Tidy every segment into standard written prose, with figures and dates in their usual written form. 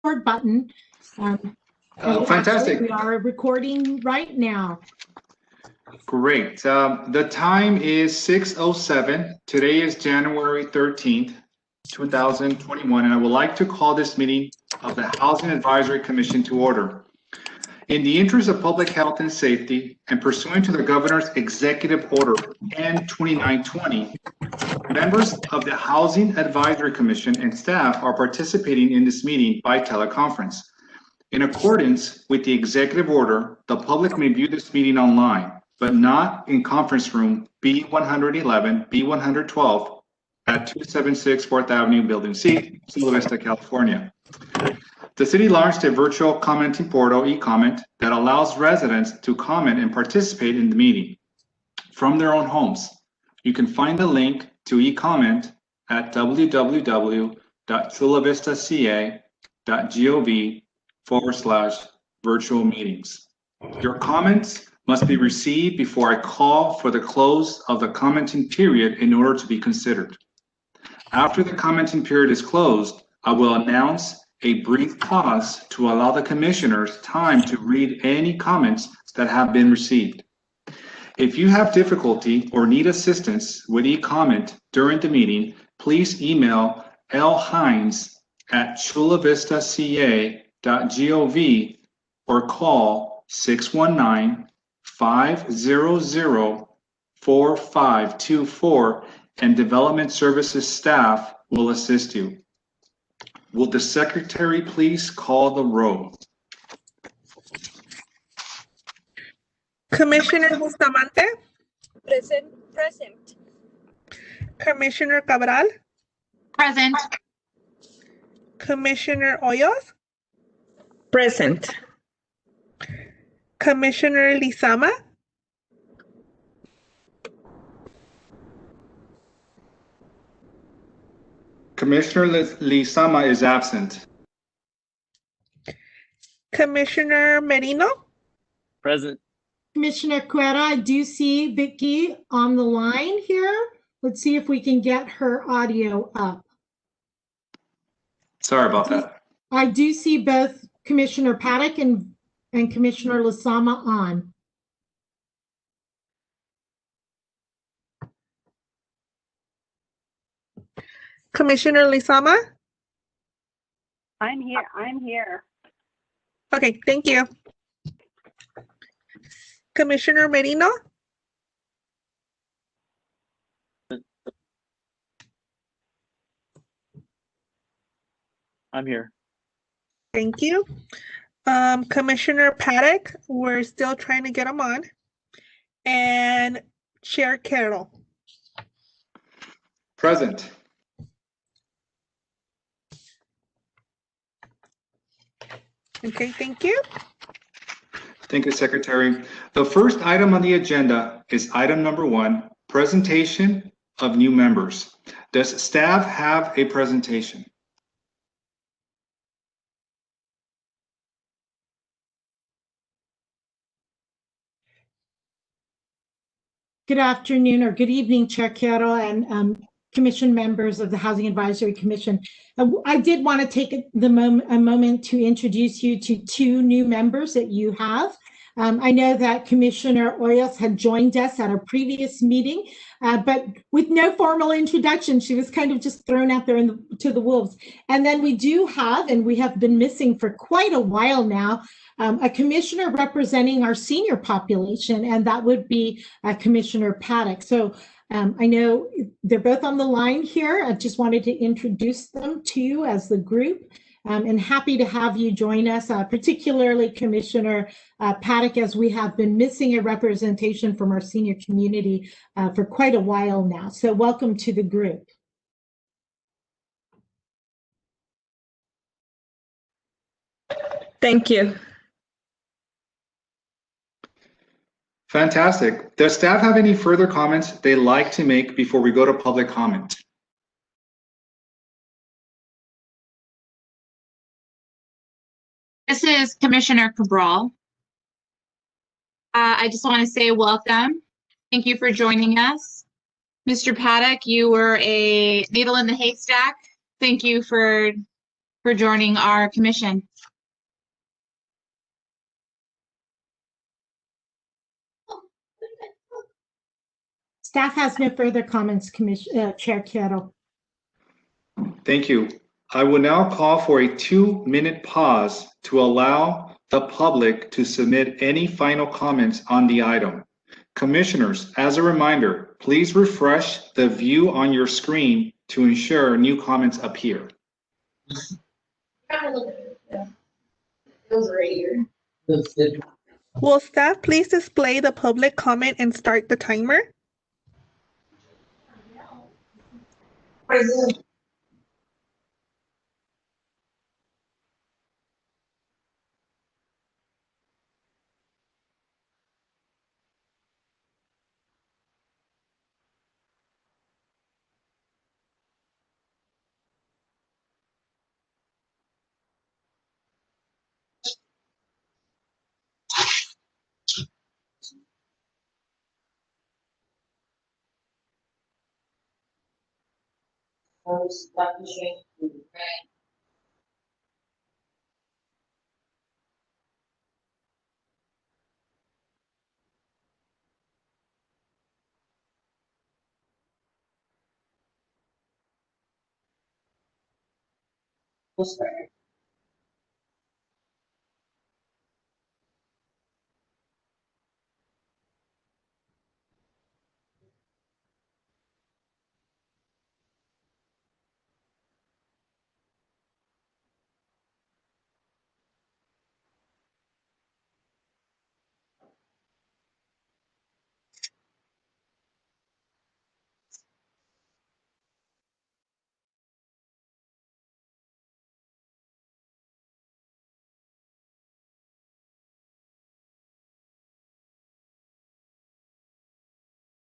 record button. Fantastic. We are recording right now. Great. The time is 6:07. Today is January 13th, 2021, and I would like to call this meeting of the Housing Advisory Commission to order. In the interest of public health and safety and pursuant to the Governor's Executive Order N-2920, members of the Housing Advisory Commission and staff are participating in this meeting by teleconference. In accordance with the executive order, the public may view this meeting online, but not in conference room B111, B112 at 276 4th Avenue, Building C, Chula Vista, California. The city launched a virtual commenting portal, eComment, that allows residents to comment and participate in the meeting from their own homes. You can find the link to eComment at www.chulavistaca.gov/virtual meetings. Your comments must be received before I call for the close of the commenting period in order to be considered. After the commenting period is closed, I will announce a brief pause to allow the commissioners time to read any comments that have been received. If you have difficulty or need assistance with eComment during the meeting, please email lhines@chulavistaca.gov or call 619-500-4524 and Development Services staff will assist you. Will the secretary please call the roll? Commissioner Bustamante, Present. Commissioner Cabral, Present. Commissioner Hoyos, Present. Commissioner Lizama, Commissioner Lizama is absent. Commissioner Merino, Present. Commissioner Cuera, I do see Vicky on the line here. Let's see if we can get her audio up. Sorry about that. I do see both Commissioner Paddock and Commissioner Lizama on. Commissioner Lizama. I'm here. Okay, thank you. Commissioner Merino, I'm here. thank you. Commissioner Paddock, we're still trying to get him on. And Chair Carroll. Present. Okay, thank you. Thank you, Secretary. The first item on the agenda is item number 1, presentation of new members. Does staff have a presentation? Good afternoon or good evening, Chair Carroll and Commission members of the Housing Advisory Commission. I did want to take a moment to introduce you to 2 new members that you have. I know that Commissioner Hoyos had joined us at a previous meeting, but with no formal introduction. She was kind of just thrown out there to the wolves. And then we do have, and we have been missing for quite a while now, a commissioner representing our senior population, and that would be Commissioner Paddock. So I know they're both on the line here. I just wanted to introduce them to you as the group, and happy to have you join us, particularly Commissioner Paddock, as we have been missing a representation from our senior community for quite a while now. So welcome to the group. Thank you. Fantastic. Does staff have any further comments they'd like to make before we go to public comment? This is Commissioner Cabral. I just want to say welcome. Thank you for joining us. Mr. Paddock, you were a needle in the haystack. Thank you for for joining our commission. Staff has no further comments, Chair Quero. Thank you. I will now call for a 2-minute pause to allow the public to submit any final comments on the item. Commissioners, as a reminder, please refresh the view on your screen to ensure new comments appear. Will staff please display the public comment and start the timer?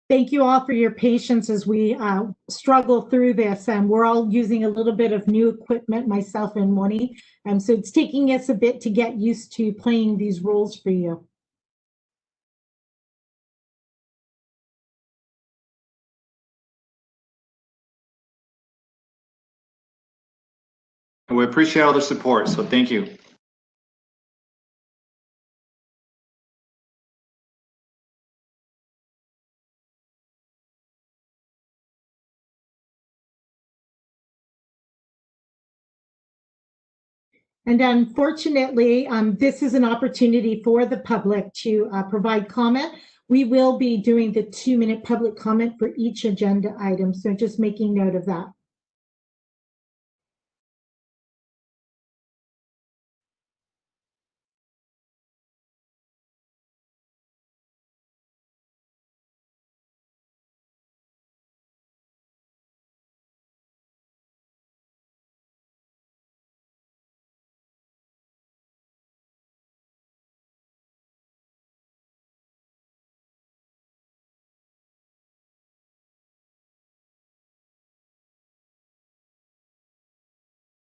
Thank you all for your patience as we struggle through this. We're all using a little bit of new equipment, myself and Moni. So it's taking us a bit to get used to playing these roles for you. We appreciate all the support, so thank you. And unfortunately, this is an opportunity for the public to provide comment. We will be doing the 2-minute public comment for each agenda item, so just making note of that.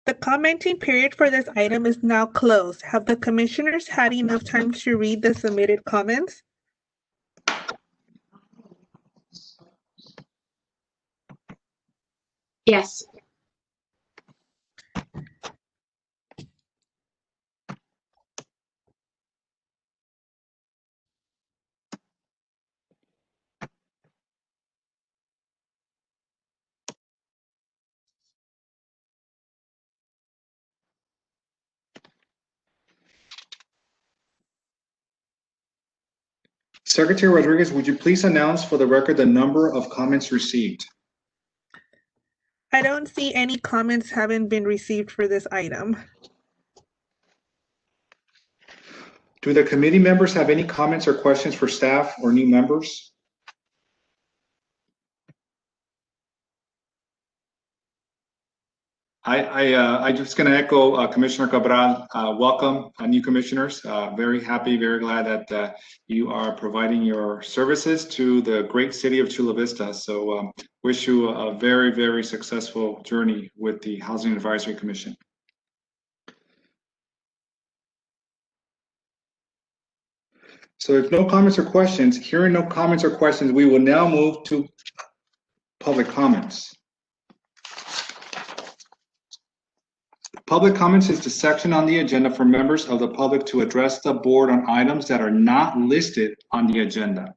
The commenting period for this item is now closed. Have the commissioners had enough time to read the submitted comments? Yes. Secretary Rodriguez, would you please announce for the record the number of comments received? I don't see any comments having been received for this item. Do the committee members have any comments or questions for staff or new members? I'm just going to echo Commissioner Cabral. Welcome, new commissioners. Very happy, very glad that you are providing your services to the great city of Chula Vista. So wish you a very, very successful journey with the Housing Advisory Commission. So if no comments or questions, hearing no comments or questions, we will now move to public comments. Public comments is the section on the agenda for members of the public to address the board on items that are not listed on the agenda.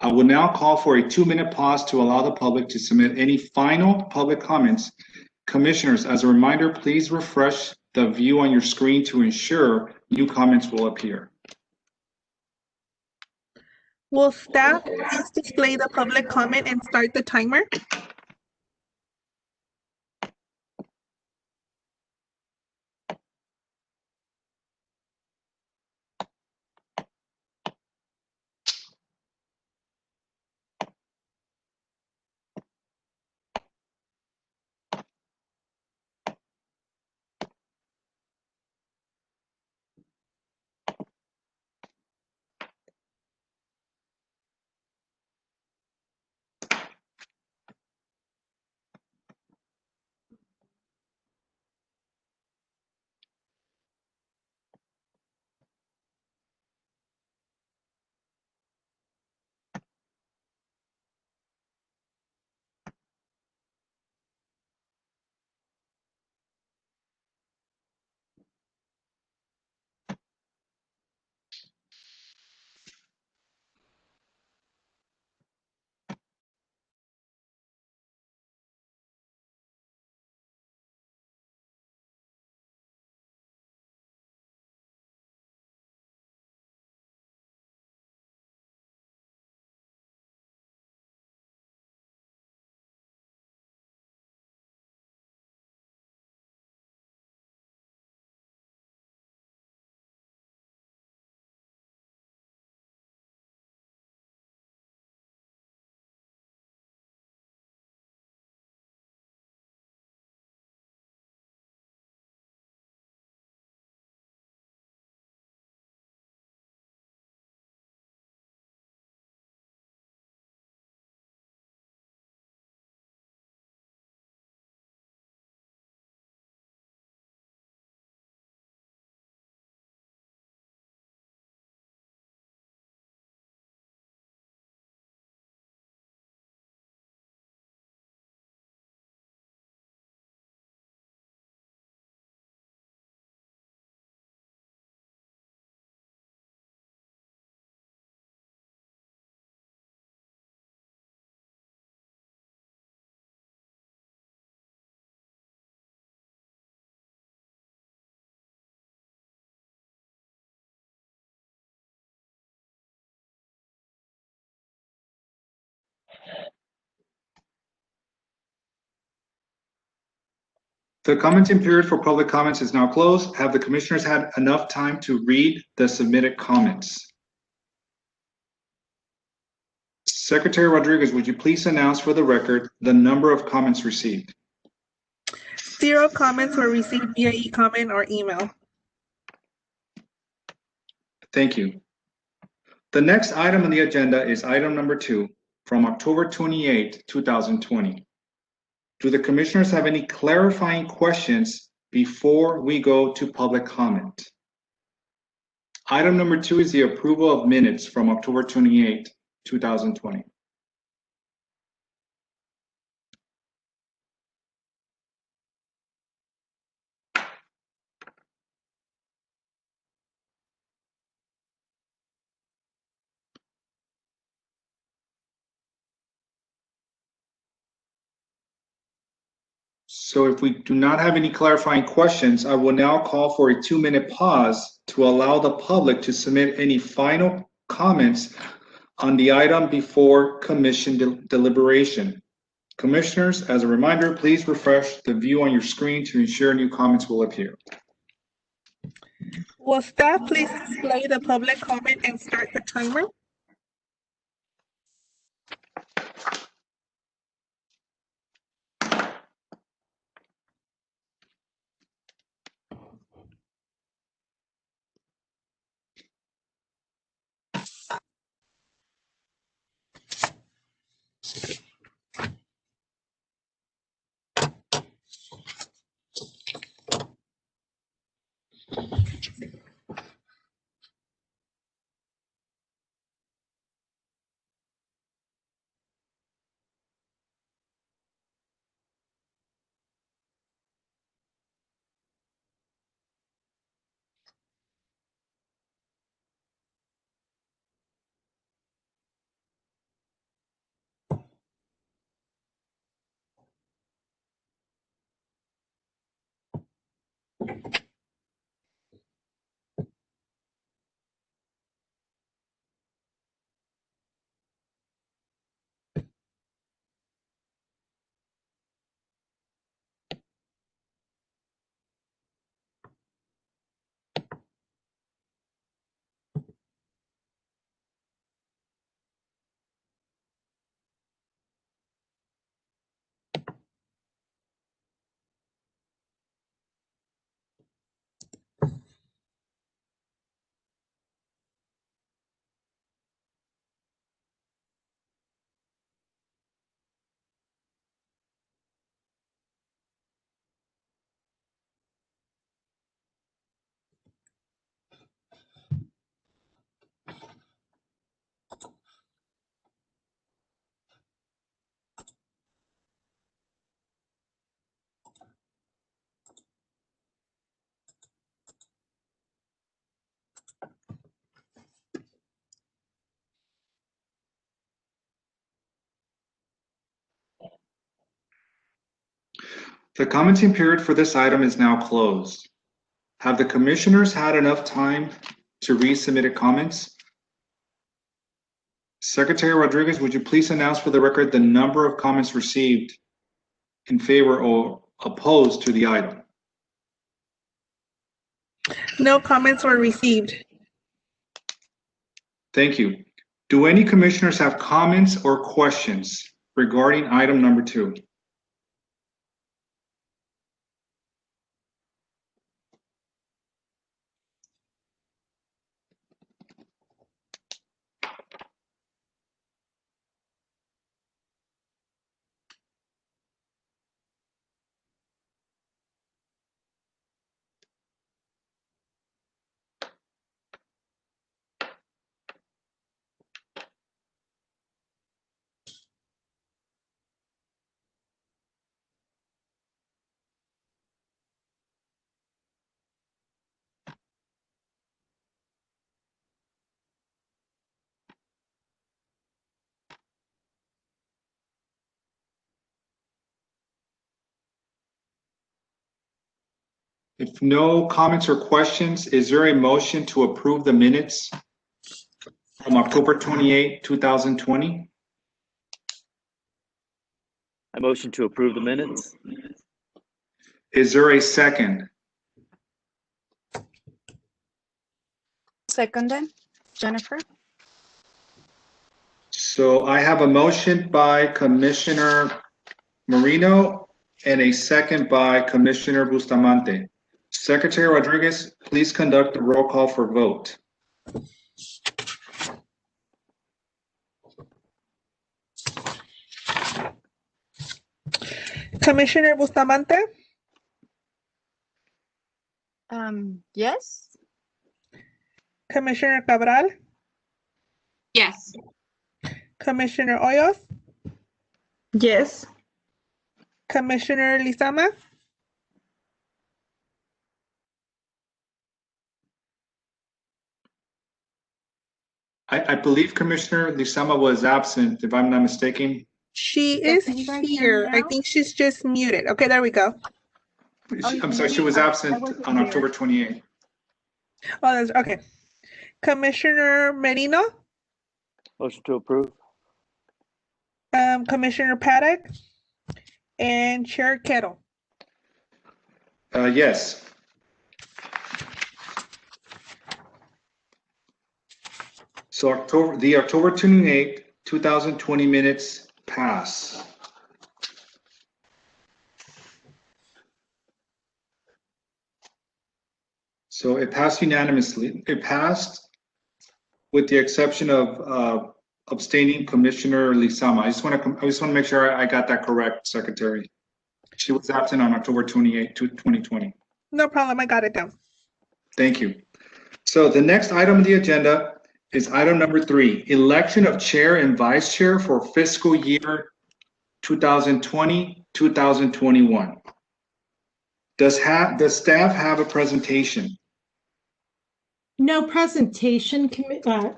I will now call for a 2-minute pause to allow the public to submit any final public comments. Commissioners, as a reminder, please refresh the view on your screen to ensure new comments will appear. Will staff please display the public comment and start the timer? The commenting period for public comments is now closed. Have the commissioners had enough time to read the submitted comments? Secretary Rodriguez, would you please announce for the record the number of comments received? 0 comments were received via e-comment or email. Thank you. The next item on the agenda is item number 2 from October 28, 2020. Do the commissioners have any clarifying questions before we go to public comment? Item number 2 is the approval of minutes from October 28, 2020. So if we do not have any clarifying questions, I will now call for a 2-minute pause to allow the public to submit any final comments on the item before commission deliberation. Commissioners, as a reminder, please refresh the view on your screen to ensure new comments will appear. Will staff please display the public comment and start the timer? The commenting period for this item is now closed. Have the commissioners had enough time to read submitted comments? Secretary Rodriguez, would you please announce for the record the number of comments received in favor or opposed to the item? No comments were received. Thank you. Do any commissioners have comments or questions regarding item number 2? If no comments or questions, is there a motion to approve the minutes from October 28, 2020? I motion to approve the minutes. Is there a second? Seconded, Jennifer. So I have a motion by Commissioner Marino and a second by Commissioner Bustamante. Secretary Rodriguez, please conduct the roll call for vote. Commissioner Bustamante, Yes. Commissioner Cabral, Yes. Commissioner Hoyos, Yes. Commissioner Lizama, I believe Commissioner Lizama was absent, if I'm not mistaken. she Yeah, is can you guys hear me here. I now? think she's just muted. Okay, there we go. I'm sorry, she was absent on October 28th. Oh, that's okay. Commissioner Merino, Motion to approve. Commissioner Paddock, and Chair Kettle. Yes. So the October 28th, 2020 minutes pass. So it passed unanimously. It passed with the exception of abstaining Commissioner Lizama. I just want to make sure I got that correct, Secretary. She was absent on October 28th, 2020. No problem, I got it down. Thank you. So the next item on the agenda is item number 3, election of chair and vice chair for fiscal year 2020, 2021. Does staff have a presentation? No presentation,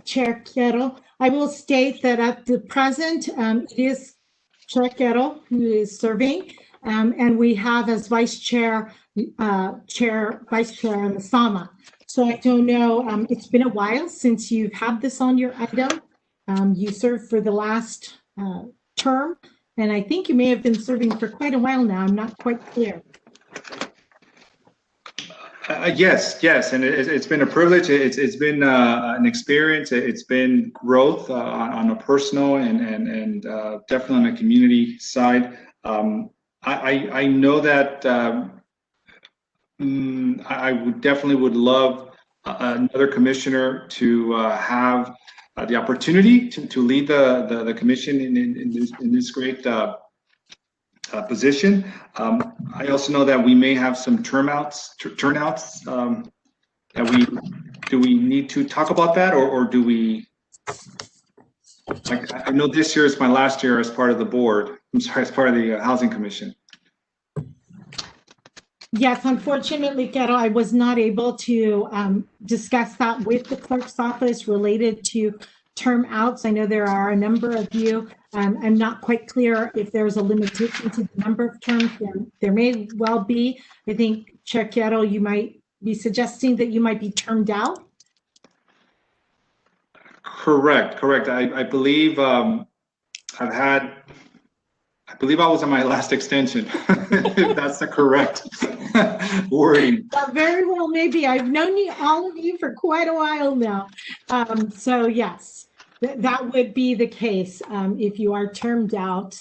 Chair Quero. I will state that at the present, it is Chair Quero who is serving, and we have as Vice Chair Lizama. So I don't know, it's been a while since you've had this on your item. You served for the last term, and I think you may have been serving for quite a while now. I'm not quite clear. Yes, and it's been a privilege. It's been an experience. It's been growth on a personal and definitely on a community side. I know that I would love another commissioner to have the opportunity to lead the commission in this great position. I also know that we may have some turnouts. Do we need to talk about that, or do we? Like, I know this year is my last year as part of the board. I'm sorry, as part of the Housing Commission. Yes, unfortunately, Quero, I was not able to discuss that with the clerk's office related to term outs. I know there are a number of you I'm not quite clear if there's a limitation to the number of terms. There may well be. I think, Chair Quiero, you might be suggesting that you might be termed out. Correct. I believe I believe I was on my last extension. If that's the correct wording. Very well, maybe. I've known all of you for quite a while now. So yes, that would be the case if you are termed out.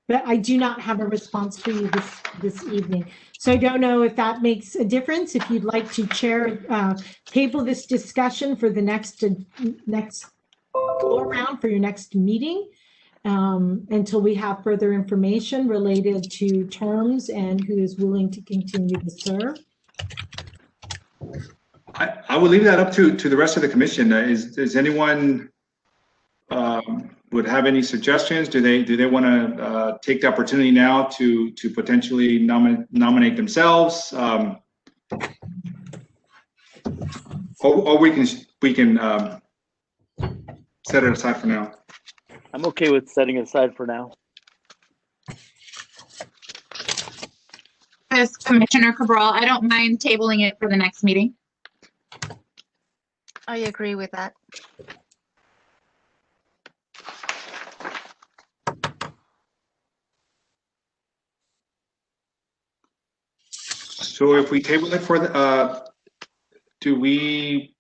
But I do not have a response for you this evening. So I don't know if that makes a difference. If you'd like to table this discussion for the next go around for your next meeting until we have further information related to terms and who is willing to continue to serve. I would leave that up to the rest of the commission. Is anyone would have any suggestions? Do they want to take the opportunity now to potentially nominate themselves? Or we can set it aside for now. I'm okay with setting it aside for now. As Commissioner Cabral, I don't mind tabling it for the next meeting. I agree with that. So if we table it for the, do we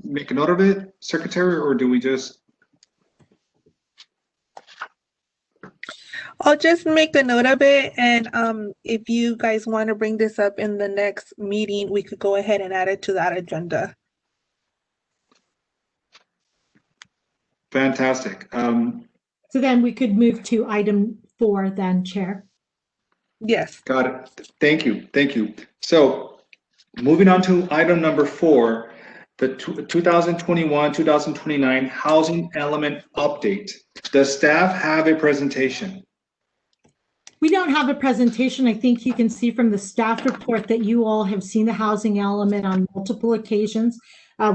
make a note of it, Secretary, or do we just? I'll just make a note of it, and if you guys want to bring this up in the next meeting, we could go ahead and add it to that agenda. Fantastic. So then we could move to item 4 then, Chair. Yes. Got it. Thank you. So moving on to item number 4, the 2021-2029 housing element update. Does staff have a presentation? We don't have a presentation. I think you can see from the staff report that you all have seen the housing element on multiple occasions.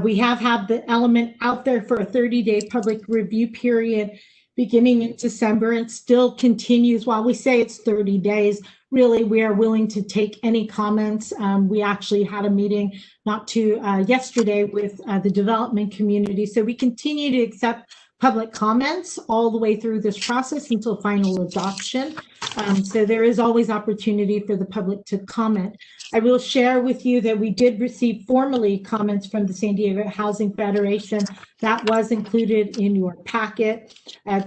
We have had the element out there for a 30-day public review period beginning in December. It still continues. While we say it's 30 days, really, we are willing to take any comments. We actually had a meeting not too yesterday with the development community. So we continue to accept public comments all the way through this process until final adoption. So there is always opportunity for the public to comment. I will share with you that we did receive formally comments from the San Diego Housing Federation. That was included in your packet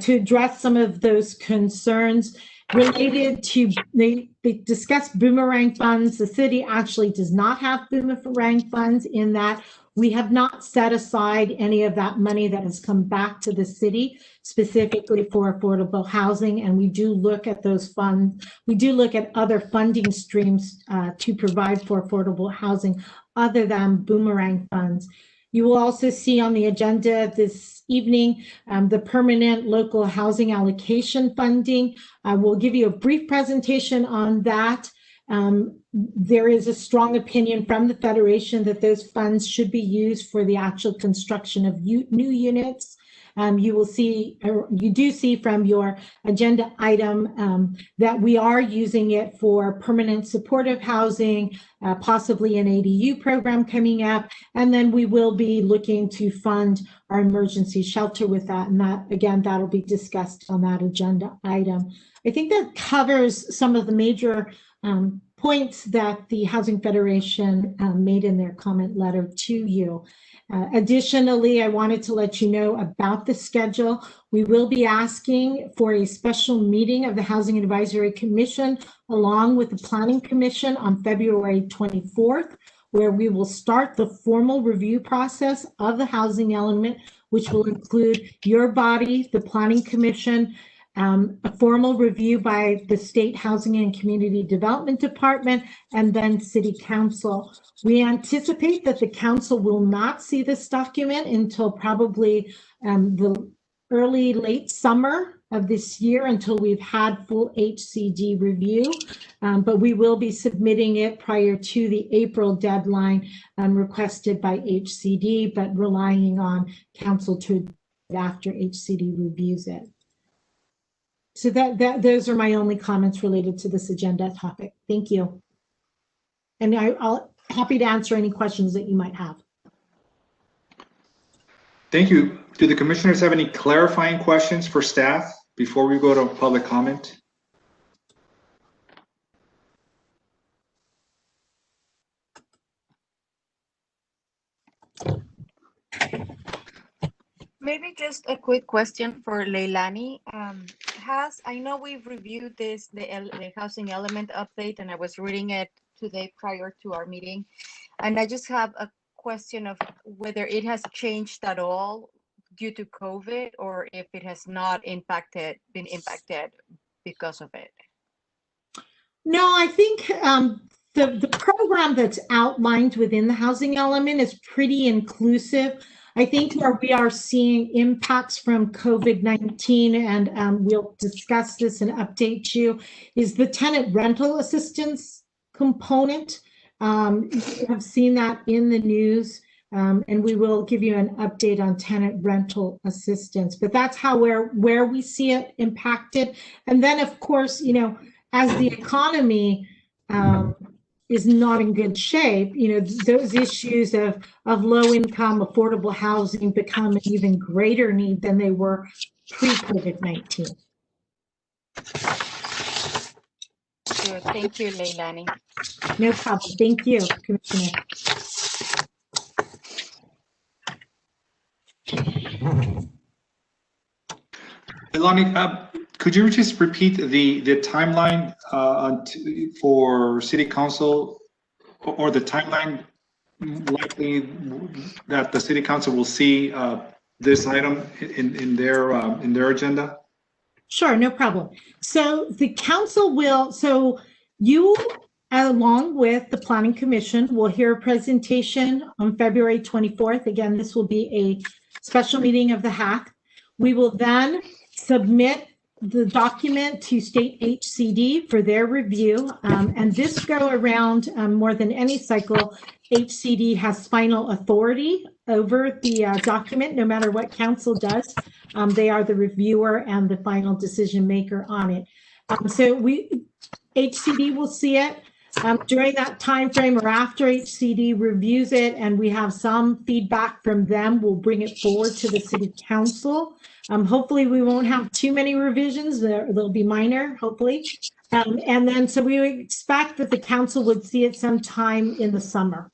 to address some of those concerns related to, they discussed boomerang funds. The city actually does not have boomerang funds in that we have not set aside any of that money that has come back to the city specifically for affordable housing. And we do look at those funds. We do look at other funding streams to provide for affordable housing other than boomerang funds. You will also see on the agenda this evening the permanent local housing allocation funding. We'll give you a brief presentation on that. There is a strong opinion from the Federation that those funds should be used for the actual construction of new units. You will see, or you do see from your agenda item that we are using it for permanent supportive housing, possibly an ADU program coming up, and then we will be looking to fund our emergency shelter with that. And that, again, that'll be discussed on that agenda item. I think that covers some of the major points that the Housing Federation made in their comment letter to you. Additionally, I wanted to let you know about the schedule. We will be asking for a special meeting of the Housing Advisory Commission along with the Planning Commission on February 24th, where we will start the formal review process of the housing element, which will include your body, the Planning Commission, a formal review by the State Housing and Community Development Department, and then City Council. We anticipate that the council will not see this document until probably the late summer of this year, until we've had full HCD review, but we will be submitting it prior to the April deadline requested by HCD, but relying on council to after HCD reviews it. So those are my only comments related to this agenda topic. Thank you. And I'll happy to answer any questions that you might have. Thank you. Do the commissioners have any clarifying questions for staff before we go to public comment? Maybe just a quick question for Leilani. I know we've reviewed the housing element update, and I was reading it today prior to our meeting. And I just have a question of whether it has changed at all due to COVID, or if it has not been impacted because of it. No, I think the program that's outlined within the housing element is pretty inclusive. I think where we are seeing impacts from COVID-19, and we'll discuss this and update you, is the tenant rental assistance component. You have seen that in the news, and we will give you an update on tenant rental assistance. But that's how where we see it impacted. And then, of course, as the economy is not in good shape, those issues of low income, affordable housing become an even greater need than they were pre-COVID-19. Good. Thank you, Leilani. No problem. Thank you, Commissioner. Leilani, could you just repeat the timeline for City Council, or the timeline likely that the City Council will see this item in their agenda? Sure, no problem. So the council you, along with the Planning Commission, will hear a presentation on February 24th. Again, this will be a special meeting of the HAC. We will then submit the document to state HCD for their review. And this go around, more than any cycle, HCD has final authority over the document, no matter what council does. They are the reviewer and the final decision maker on it. So HCD will see it during that time frame, or after HCD reviews it and we have some feedback from them, we'll bring it forward to the City Council. Hopefully we won't have too many revisions. They'll be minor, hopefully. And then so we would expect that the council would see it sometime in the summer.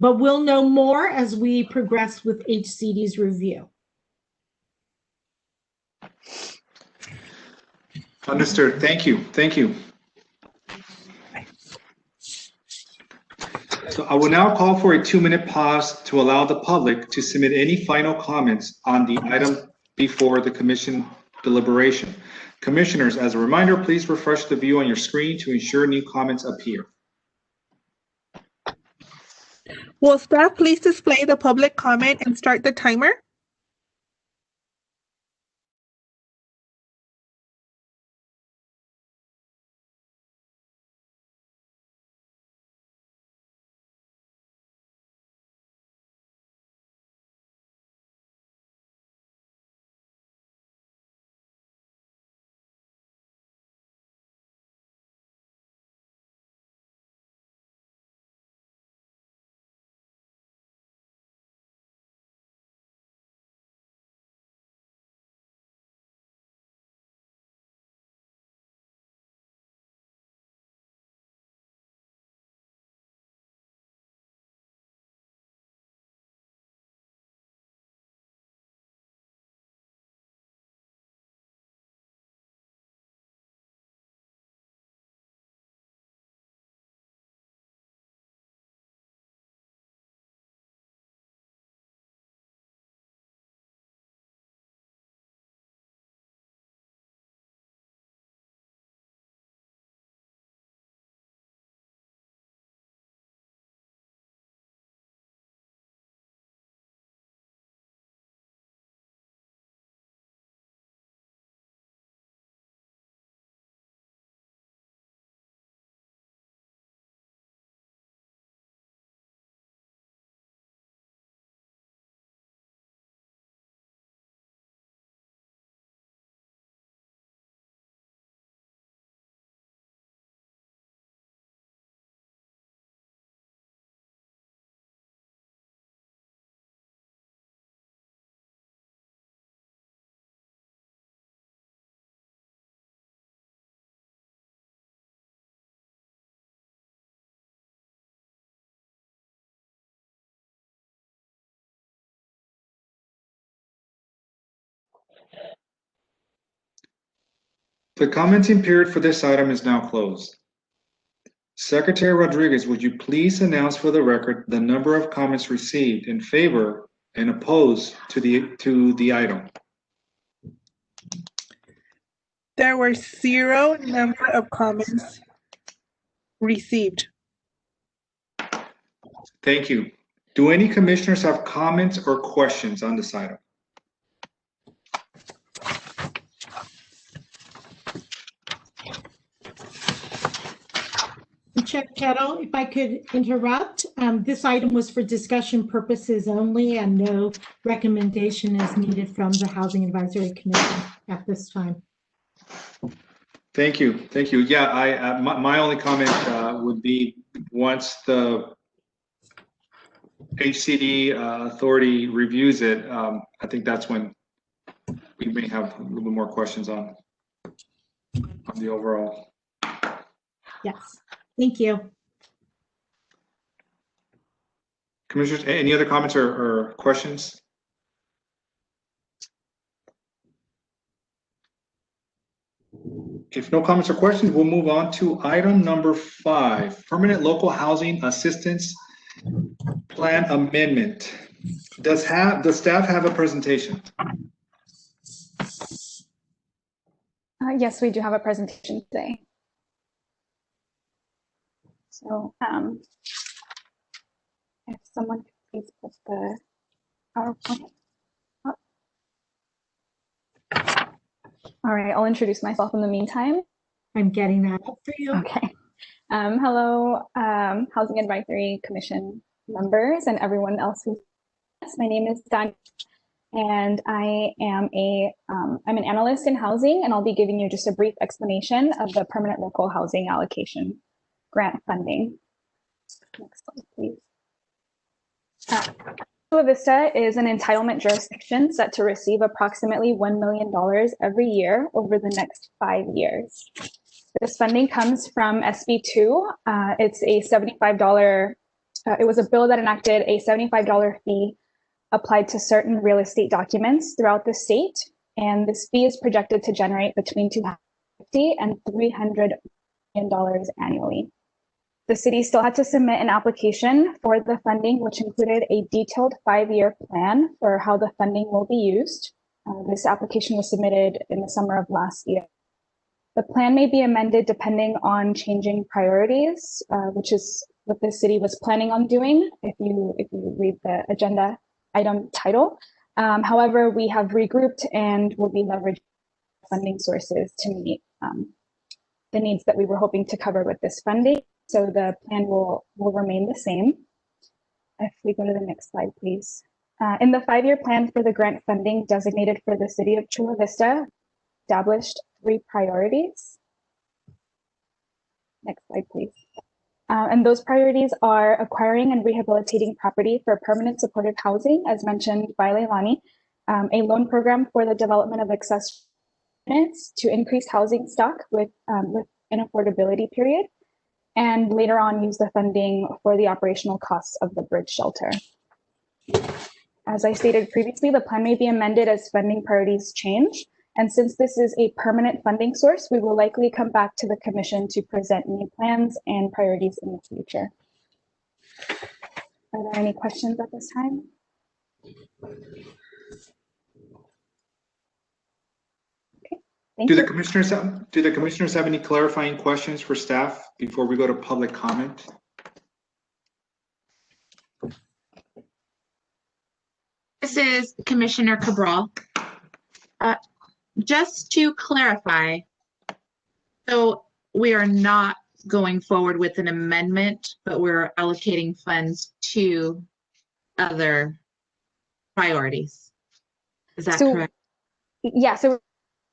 But we'll know more as we progress with HCD's review. Understood. Thank you. Thank you. So I will now call for a 2-minute pause to allow the public to submit any final comments on the item before the commission deliberation. Commissioners, as a reminder, please refresh the view on your screen to ensure new comments appear. Will staff please display the public comment and start the timer? The commenting period for this item is now closed. Secretary Rodriguez, would you please announce for the record the number of comments received in favor and opposed to the item? There were 0 number of comments received. Thank you. Do any commissioners have comments or questions on this item? Chair Kettle, if I could interrupt, this item was for discussion purposes only and no recommendation is needed from the Housing Advisory Commission at this time. Thank you. Thank you. Yeah, my only comment would be once the HCD authority reviews it, I think that's when we may have a little bit more questions on the overall. Yes, thank you. Commissioners, any other comments or questions? If no comments or questions, we'll move on to item number 5, Permanent Local Housing Assistance Plan Amendment. Does staff have a presentation? Yes, we do have a presentation today. So if someone could please put the PowerPoint up. All right, I'll introduce myself in the meantime. I'm getting that up for you. Okay. Hello, Housing Advisory Commission members and everyone else who's. My name is Dan, and I am I'm an analyst in housing, and I'll be giving you just a brief explanation of the Permanent Local Housing Allocation Grant funding. Next slide, please. Chula Vista is an entitlement jurisdiction set to receive approximately $1 million every year over the next 5 years. This funding comes from SB 2. It's a $75, it was a bill that enacted a $75 fee applied to certain real estate documents throughout the state. And this fee is projected to generate between $250 and $300 million annually. The city still had to submit an application for the funding, which included a detailed 5-year plan for how the funding will be used. This application was submitted in the summer of last year. The plan may be amended depending on changing priorities, which is what the city was planning on doing if you read the agenda item title. However, we have regrouped and will be leveraging funding sources to meet the needs that we were hoping to cover with this funding. So the plan will remain the same. If we go to the next slide, please. In the 5-year plan for the grant funding designated for the city of Chula Vista, established 3 priorities. Next slide, please. And those priorities are acquiring and rehabilitating property for permanent supportive housing, as mentioned by Leilani, a loan program for the development of accessory units to increase housing stock with an affordability period, and later on use the funding for the operational costs of the bridge shelter. As I stated previously, the plan may be amended as funding priorities change. And since this is a permanent funding source, we will likely come back to the commission to present new plans and priorities in the future. Are there any questions at this time? Okay, thank you. Do the commissioners have any clarifying questions for staff before we go to public comment? This is Commissioner Cabral. Just to clarify, so we are not going forward with an amendment, but we're allocating funds to other priorities. Is that correct? Yeah, so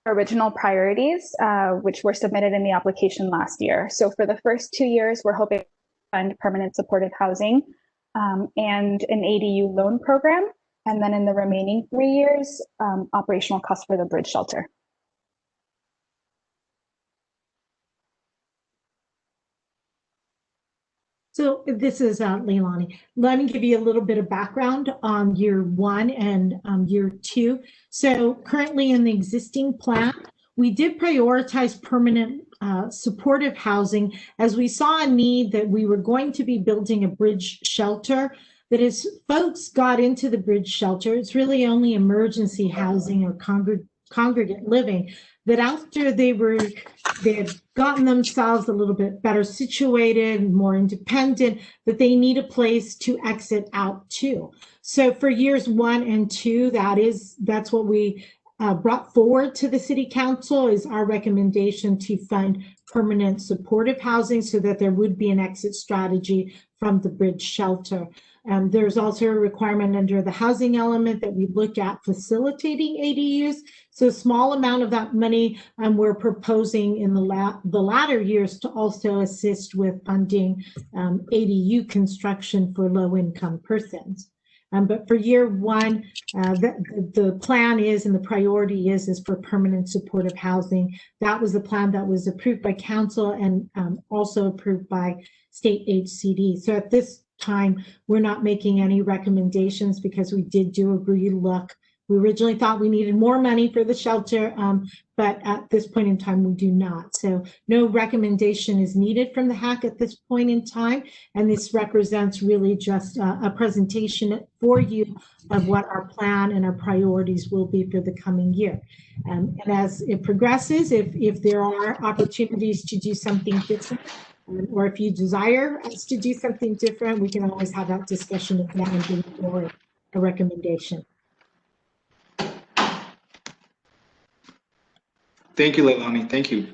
original priorities, which were submitted in the application last year. So for the first 2 years, we're hoping to fund permanent supportive housing and an ADU loan program. And then in the remaining 3 years, operational costs for the bridge shelter. So this is Leilani. Let me give you a little bit of background on year 1 and year 2. So currently in the existing plan, we did prioritize permanent supportive housing as we saw a need that we were going to be building a bridge shelter. That as folks got into the bridge shelter, it's really only emergency housing or congregate living, that after they had gotten themselves a little bit better situated, more independent, that they need a place to exit out to. So for years 1 and 2, that's what we brought forward to the City Council, is our recommendation to fund permanent supportive housing so that there would be an exit strategy from the bridge shelter. There's also a requirement under the housing element that we look at facilitating ADUs. So a small amount of that money we're proposing in the latter years to also assist with funding ADU construction for low-income persons. But for year 1, the plan is, and the priority is for permanent supportive housing. That was the plan that was approved by council and also approved by state HCD. So at this time, we're not making any recommendations because we did do a relook. We originally thought we needed more money for the shelter, but at this point in time, we do not. So no recommendation is needed from the HAC at this point in time. And this represents really just a presentation for you of what our plan and our priorities will be for the coming year. And as it progresses, if there are opportunities to do something different, or if you desire us to do something different, we can always have that discussion again and bring forward a recommendation. Thank you, Leilani. Thank you.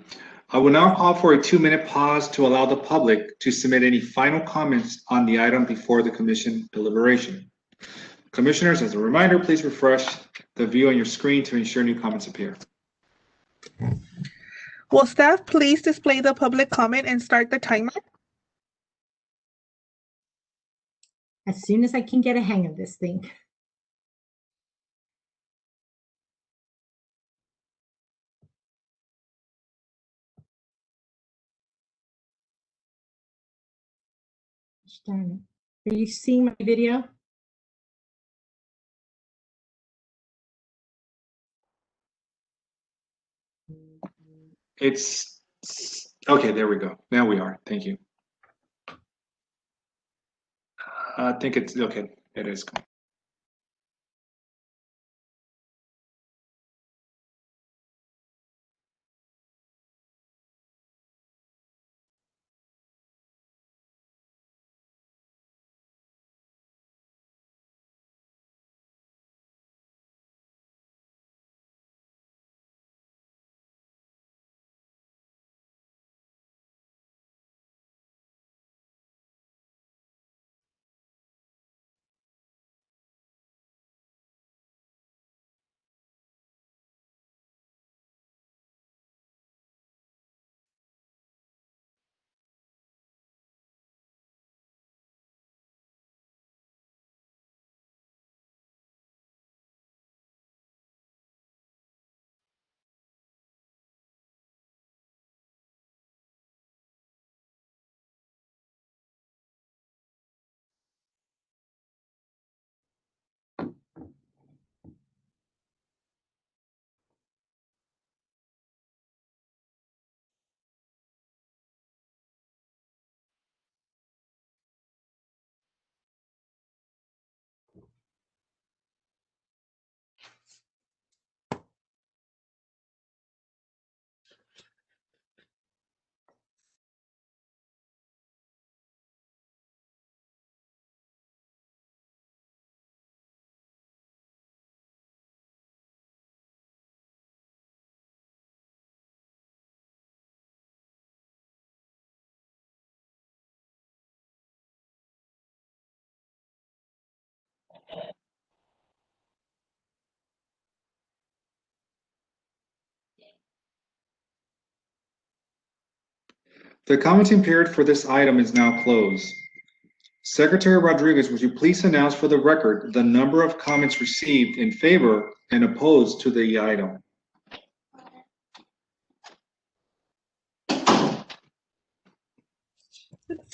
I will now call for a 2-minute pause to allow the public to submit any final comments on the item before the commission deliberation. Commissioners, as a reminder, please refresh the view on your screen to ensure new comments appear. Will staff please display the public comment and start the timer? As soon as I can get a hang of this thing. Darn it. Are you seeing my video? It's okay. There we go. Now we are. Thank you. I think it's okay. It is. The commenting period for this item is now closed. Secretary Rodriguez, would you please announce for the record the number of comments received in favor and opposed to the item?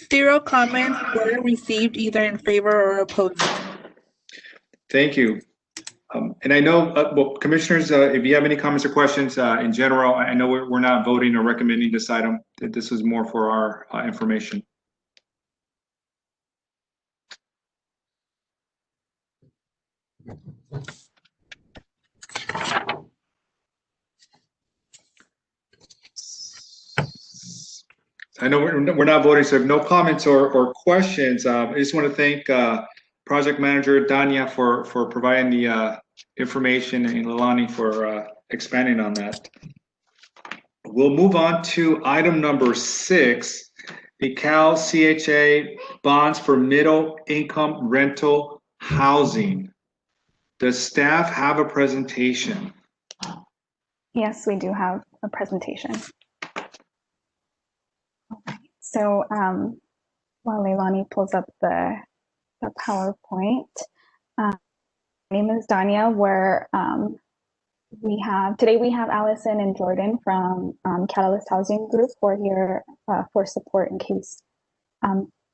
Zero comments were received either in favor or opposed. Thank you. And I know, well, commissioners, if you have any comments or questions in general, I know we're not voting or recommending this item. That this was more for our information. I know we're not voting, so if no comments or questions, I just want to thank Project Manager Dania for providing the information and Leilani for expanding on that. We'll move on to item number 6, the Cal CHA bonds for middle income rental housing. Does staff have a presentation? Yes, we do have a presentation. So while Leilani pulls up the PowerPoint, my name is Dania. Today we have Allison and Jordan from Catalyst Housing Group who are here for support in case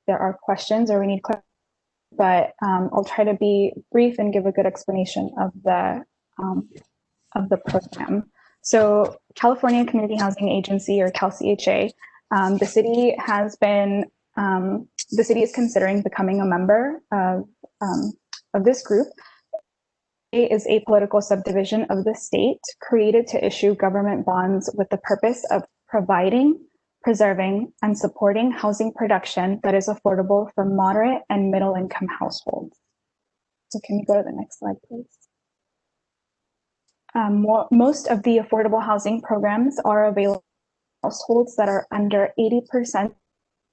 there are questions or we need questions. But I'll try to be brief and give a good explanation of the program. So California Community Housing Agency, or CalCHA, the city is considering becoming a member of this group. It is a political subdivision of the state created to issue government bonds with the purpose of providing, preserving, and supporting housing production that is affordable for moderate and middle income households. So can we go to the next slide, please? Most of the affordable housing programs are available to households that are under 80%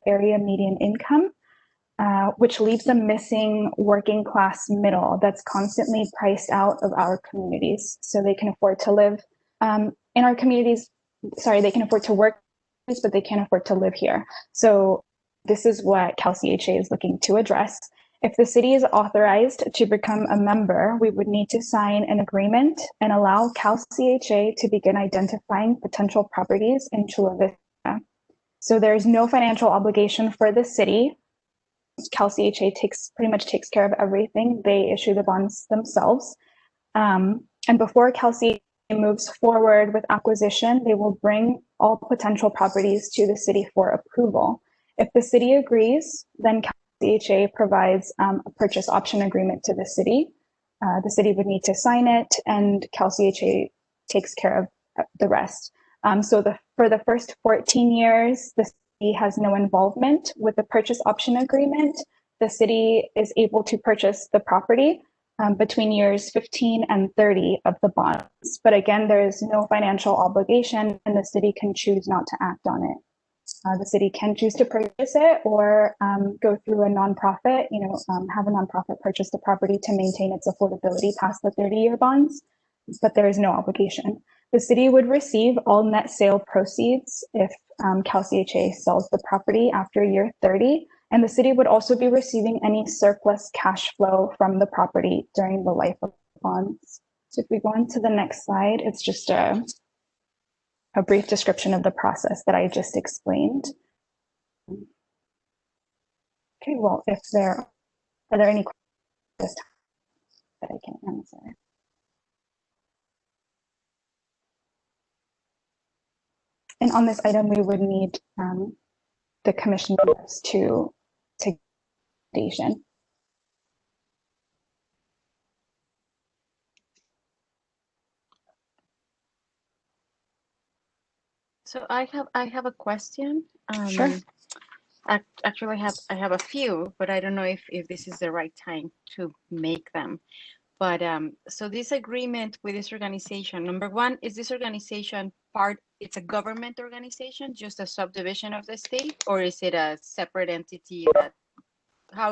area median income, which leaves them missing working class middle that's constantly priced out of our communities. So they can afford to live in our communities. Sorry, they can afford to work, but they can't afford to live here. So this is what CalCHA is looking to address. If the city is authorized to become a member, we would need to sign an agreement and allow CalCHA to begin identifying potential properties in Chula Vista. So there's no financial obligation for the city. CalCHA pretty much takes care of everything. They issue the bonds themselves. And before CalCHA moves forward with acquisition, they will bring all potential properties to the city for approval. If the city agrees, then CHA provides a purchase option agreement to the city. The city would need to sign it, and CalCHA takes care of the rest. For the first 14 years, the city has no involvement with the purchase option agreement. The city is able to purchase the property between years 15 and 30 of the bonds. But again, there is no financial obligation, and the city can choose not to act on it. The city can choose to purchase it or go through a nonprofit, have a nonprofit purchase the property to maintain its affordability past the 30-year bonds, but there is no obligation. The city would receive all net sale proceeds if CalCHA sells the property after year 30, and the city would also be receiving any surplus cash flow from the property during the life of the bonds. So if we go on to the next slide, it's just a brief description of the process that I just explained. Okay, well, are there any questions that I can answer? And on this item, we would need the commission members to take recommendation. So I have a question. Sure. Actually, I have a few, but I don't know if this is the right time to make them. But so this agreement with this organization, number one, is this organization it's a government organization, just a subdivision of the state, or is it a separate entity?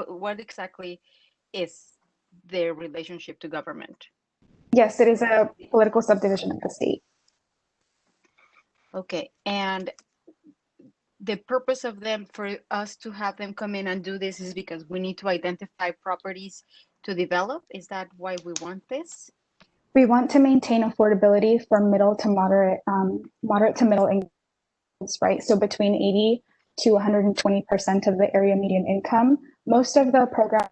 What exactly is their relationship to government? Yes, it is a political subdivision of the state. Okay, and the purpose of them, for us to have them come in and do this, is because we need to identify properties to develop? Is that why we want this? We want to maintain affordability for middle to moderate to middle incomes, right? So between 80 to 120% of the area median income. Most of the program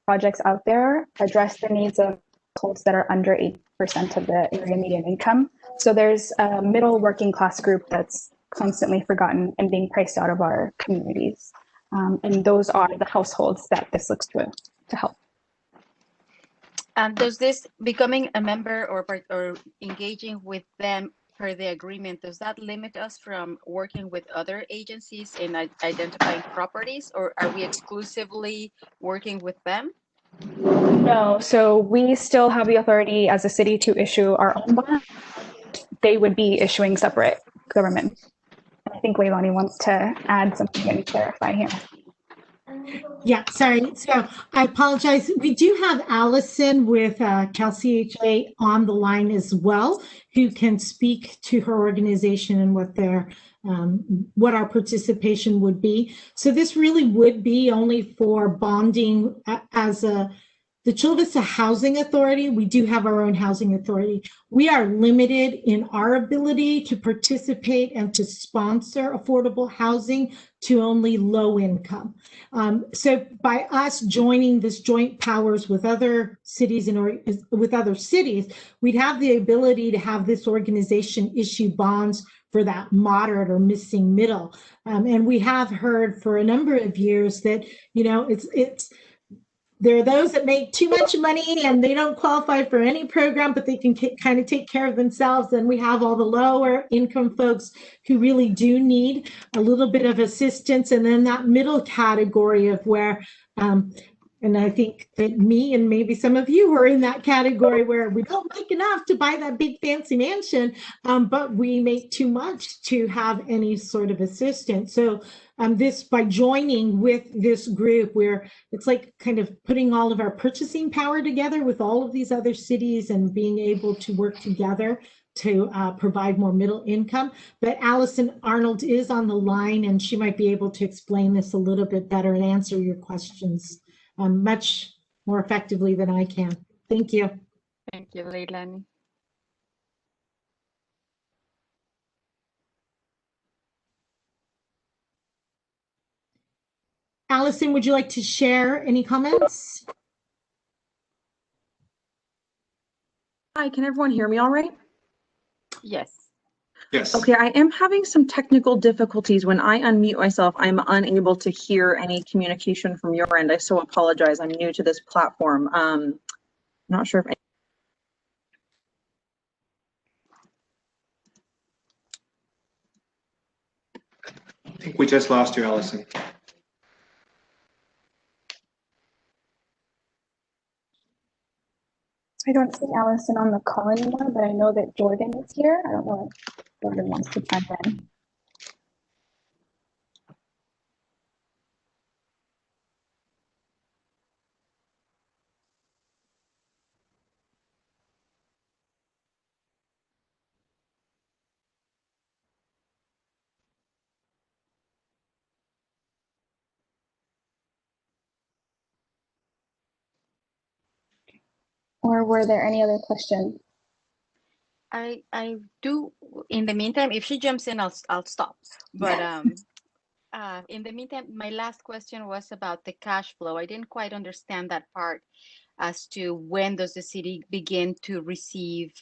projects out there address the needs of households that are under 8% of the area median income. So there's a middle working class group that's constantly forgotten and being priced out of our communities. And those are the households that this looks to help. Does this becoming a member or engaging with them per the agreement, does that limit us from working with other agencies in identifying properties, or are we exclusively working with them? No, so we still have the authority as a city to issue our own bond. They would be issuing separate government. I think Leilani wants to add something and clarify here. Yeah, sorry. So I apologize. We do have Allison with CalCHA on the line as well, who can speak to her organization and what our participation would be. So this really would be only for bonding as the Chula Vista Housing Authority. We do have our own housing authority. We are limited in our ability to participate and to sponsor affordable housing to only low income. So by us joining this joint powers with other cities with other cities, we'd have the ability to have this organization issue bonds for that moderate or missing middle. And we have heard for a number of years that, there are those that make too much money and they don't qualify for any program, but they can kind of take care of themselves. And we have all the lower income folks who really do need a little bit of assistance. And then that middle category of where, and I think that me and maybe some of you are in that category where we don't make enough to buy that big fancy mansion, but we make too much to have any sort of assistance. So by joining with this group, where it's like kind of putting all of our purchasing power together with all of these other cities and being able to work together to provide more middle income. But Allison Arnold is on the line and she might be able to explain this a little bit better and answer your questions much more effectively than I can. Thank you. Thank you, Leilani. Allison, would you like to share any comments? Hi, can everyone hear me all right? Yes. Yes. Okay, I am having some technical difficulties. When I unmute myself, I'm unable to hear any communication from your end. I so apologize. I'm new to this platform. Not sure if I think we just lost you, Allison. I don't see Allison on the call anymore, but I know that Jordan is here. I don't know if Jordan wants to chime in. Or were there any other questions? I do. In the meantime, if she jumps in, I'll stop. But in the meantime, my last question was about the cash flow. I didn't quite understand that part as to when does the city begin to receive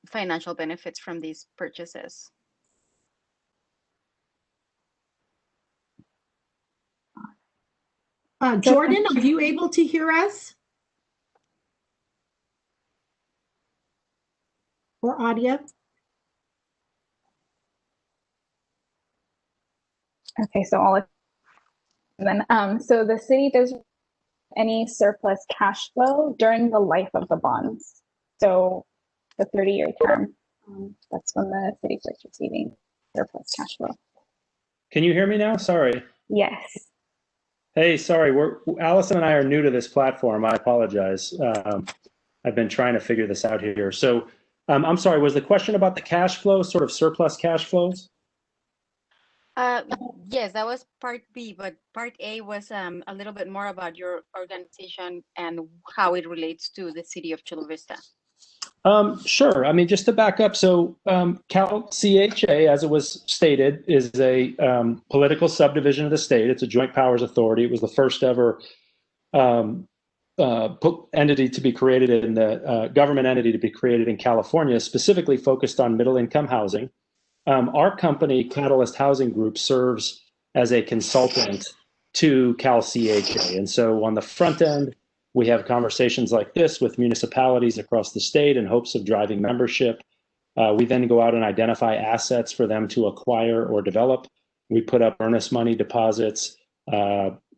financial benefits from these purchases. Jordan, are you able to hear us? Or audio? Okay, so so the city does any surplus cash flow during the life of the bonds. So the 30-year term, that's when the city starts receiving surplus cash flow. Can you hear me now? Sorry. Yes. Hey, sorry. Allison and I are new to this platform. I apologize. I've been trying to figure this out here. So I'm sorry, was the question about the cash flow, sort of surplus cash flows? Yes, that was part B, but part A was a little bit more about your organization and how it relates to the city of Chula Vista. Sure. I mean, just to back up, so CalCHA, as it was stated, is a political subdivision of the state. It's a joint powers authority. It was the first ever entity to be created in the government entity to be created in California, specifically focused on middle income housing. Our company, Catalyst Housing Group, serves as a consultant to CalCHA. And so on the front end, we have conversations like this with municipalities across the state in hopes of driving membership. We then go out and identify assets for them to acquire or develop. We put up earnest money deposits,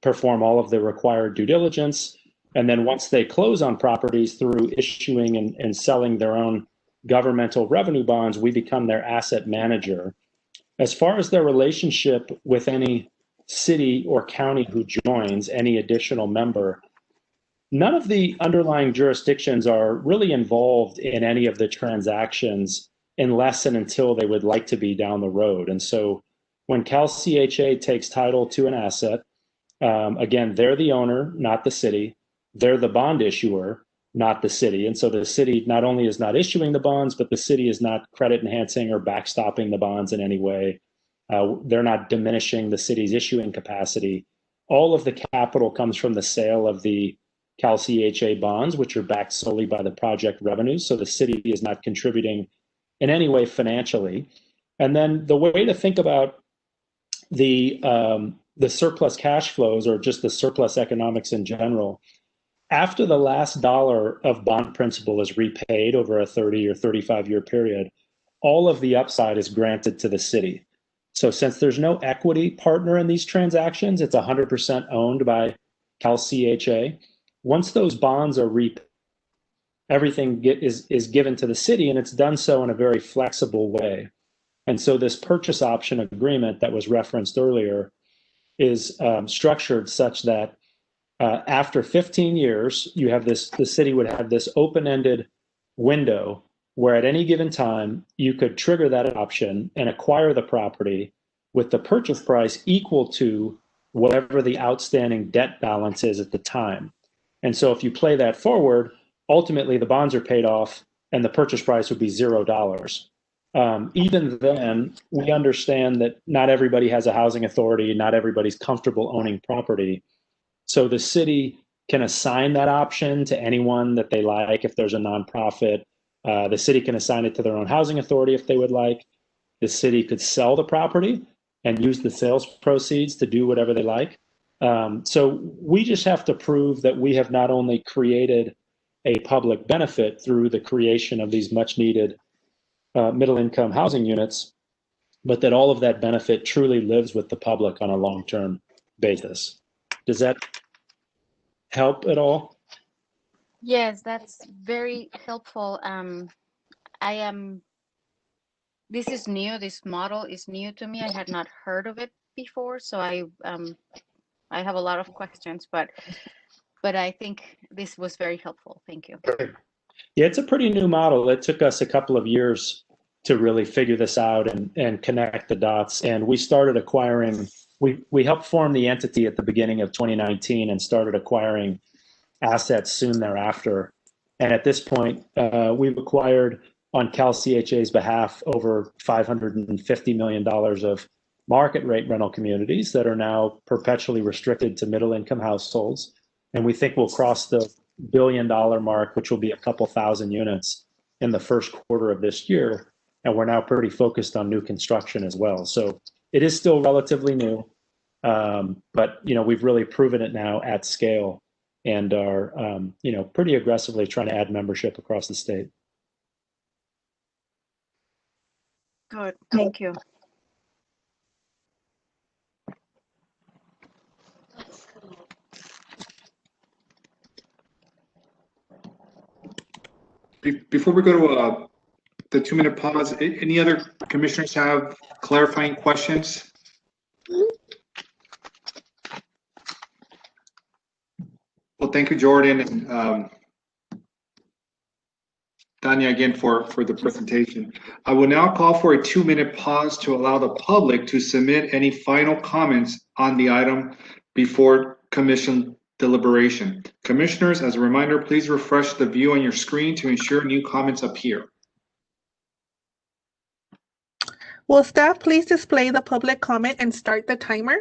perform all of the required due diligence. And then once they close on properties through issuing and selling their own governmental revenue bonds, we become their asset manager. As far as their relationship with any city or county who joins, any additional member, none of the underlying jurisdictions are really involved in any of the transactions unless and until they would like to be down the road. And so when CalCHA takes title to an asset, again, they're the owner, not the city. They're the bond issuer, not the city. And so the city not only is not issuing the bonds, but the city is not credit enhancing or backstopping the bonds in any way. They're not diminishing the city's issuing capacity. All of the capital comes from the sale of the CalCHA bonds, which are backed solely by the project revenues. So the city is not contributing in any way financially. And then the way to think about the surplus cash flows, or just the surplus economics in general, after the last dollar of bond principal is repaid over a 30 or 35-year period, all of the upside is granted to the city. So since there's no equity partner in these transactions, it's 100% owned by CalCHA. Once those bonds are repaid, everything is given to the city, and it's done so in a very flexible way. And so this purchase option agreement that was referenced earlier is structured such that after 15 years, you have the city would have this open-ended window where at any given time, you could trigger that option and acquire the property with the purchase price equal to whatever the outstanding debt balance is at the time. And so if you play that forward, ultimately the bonds are paid off and the purchase price would be $0. Even then, we understand that not everybody has a housing authority, not everybody's comfortable owning property. So the city can assign that option to anyone that they like. If there's a nonprofit, the city can assign it to their own housing authority if they would like. The city could sell the property and use the sales proceeds to do whatever they like. So we just have to prove that we have not only created a public benefit through the creation of these much needed middle-income housing units, but that all of that benefit truly lives with the public on a long-term basis. Does that help at all? Yes, that's very helpful. This is new. This model is new to me. I had not heard of it before, so I have a lot of questions, but I think this was very helpful. Thank you. Yeah, it's a pretty new model. It took us a couple of years to really figure this out and connect the dots. And we started acquiring, we helped form the entity at the beginning of 2019 and started acquiring assets soon thereafter. And at this point, we've acquired on CalCHA's behalf over $550 million of market rate rental communities that are now perpetually restricted to middle income households. And we think we'll cross the $1 billion mark, which will be a couple thousand units in the first quarter of this year. And we're now pretty focused on new construction as well. So it is still relatively new, but we've really proven it now at scale and are pretty aggressively trying to add membership across the state. Good, thank you. Before we go to the 2-minute pause, any other commissioners have clarifying questions? Well, thank you, Jordan, and Tanya again for the presentation. I will now call for a 2-minute pause to allow the public to submit any final comments on the item before commission deliberation. Commissioners, as a reminder, please refresh the view on your screen to ensure new comments appear. Will staff please display the public comment and start the timer?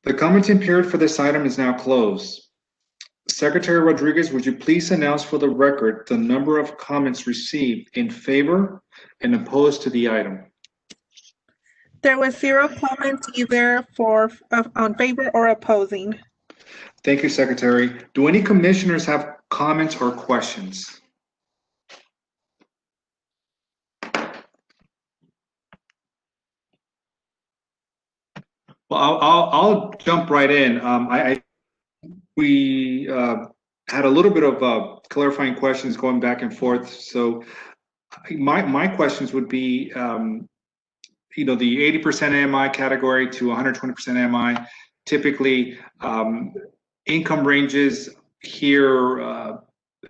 The commenting period for this item is now closed. Secretary Rodriguez, would you please announce for the record the number of comments received in favor and opposed to the item? There was 0 comments either on favor or opposing. Thank you, Secretary. Do any commissioners have comments or questions? Well, I'll jump right in. We had a little bit of clarifying questions going back and forth. So my questions would be, you know, the 80% AMI category to 120% AMI, typically income ranges here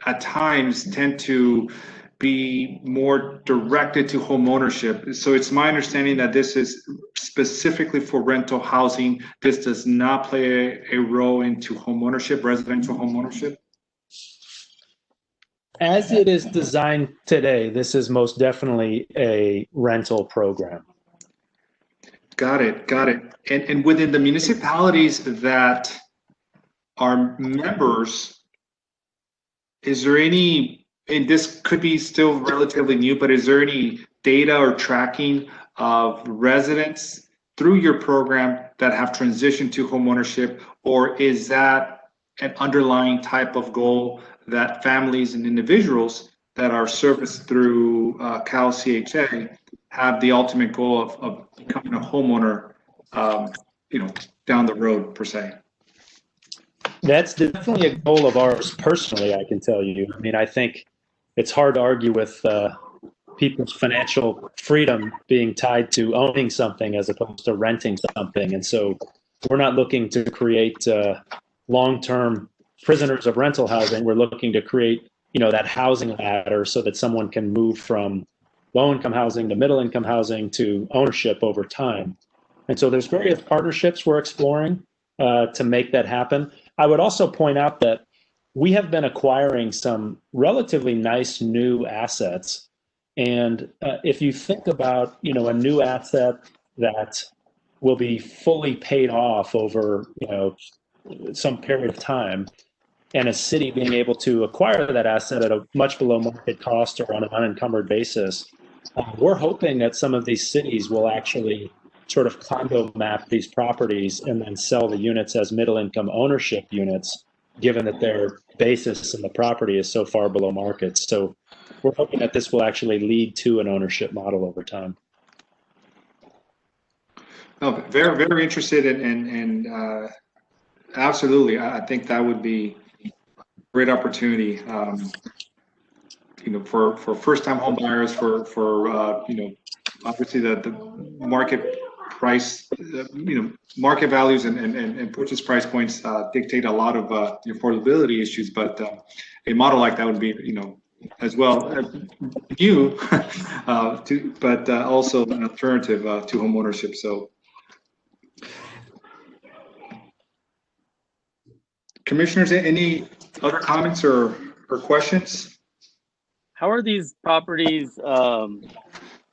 at times tend to be more directed to home ownership. So it's my understanding that this is specifically for rental housing. This does not play a role into home ownership, residential home ownership. As it is designed today, this is most definitely a rental program. Got it, got it. And within the municipalities that are members, is there any, and this could be still relatively new, but is there any data or tracking of residents through your program that have transitioned to homeownership, or is that an underlying type of goal that families and individuals that are serviced through Cal CHA have the ultimate goal of becoming a homeowner, you know, down the road per se? That's definitely a goal of ours personally, I can tell you. I mean, I think it's hard to argue with people's financial freedom being tied to owning something as opposed to renting something. And so we're not looking to create long-term prisoners of rental housing. We're looking to create, you know, that housing ladder so that someone can move from low-income housing to middle-income housing to ownership over time. And so there's various partnerships we're exploring to make that happen. I would also point out that we have been acquiring some relatively nice new assets. And if you think about, you know, a new asset that will be fully paid off over, you know, some period of time, and a city being able to acquire that asset at a much below market cost or on an unencumbered basis, we're hoping that some of these cities will actually sort of condo map these properties and then sell the units as middle income ownership units, given that their basis in the property is so far below market. So we're hoping that this will actually lead to an ownership model over time. Oh, very, very interested and absolutely. I think that would be a great opportunity, you know, for first-time home buyers, for you know, obviously the market price, you know, market values and purchase price points dictate a lot of the affordability issues, but a model like that would be, you know, as well new, but also an alternative to home ownership. So, commissioners, any other comments or questions? How are these properties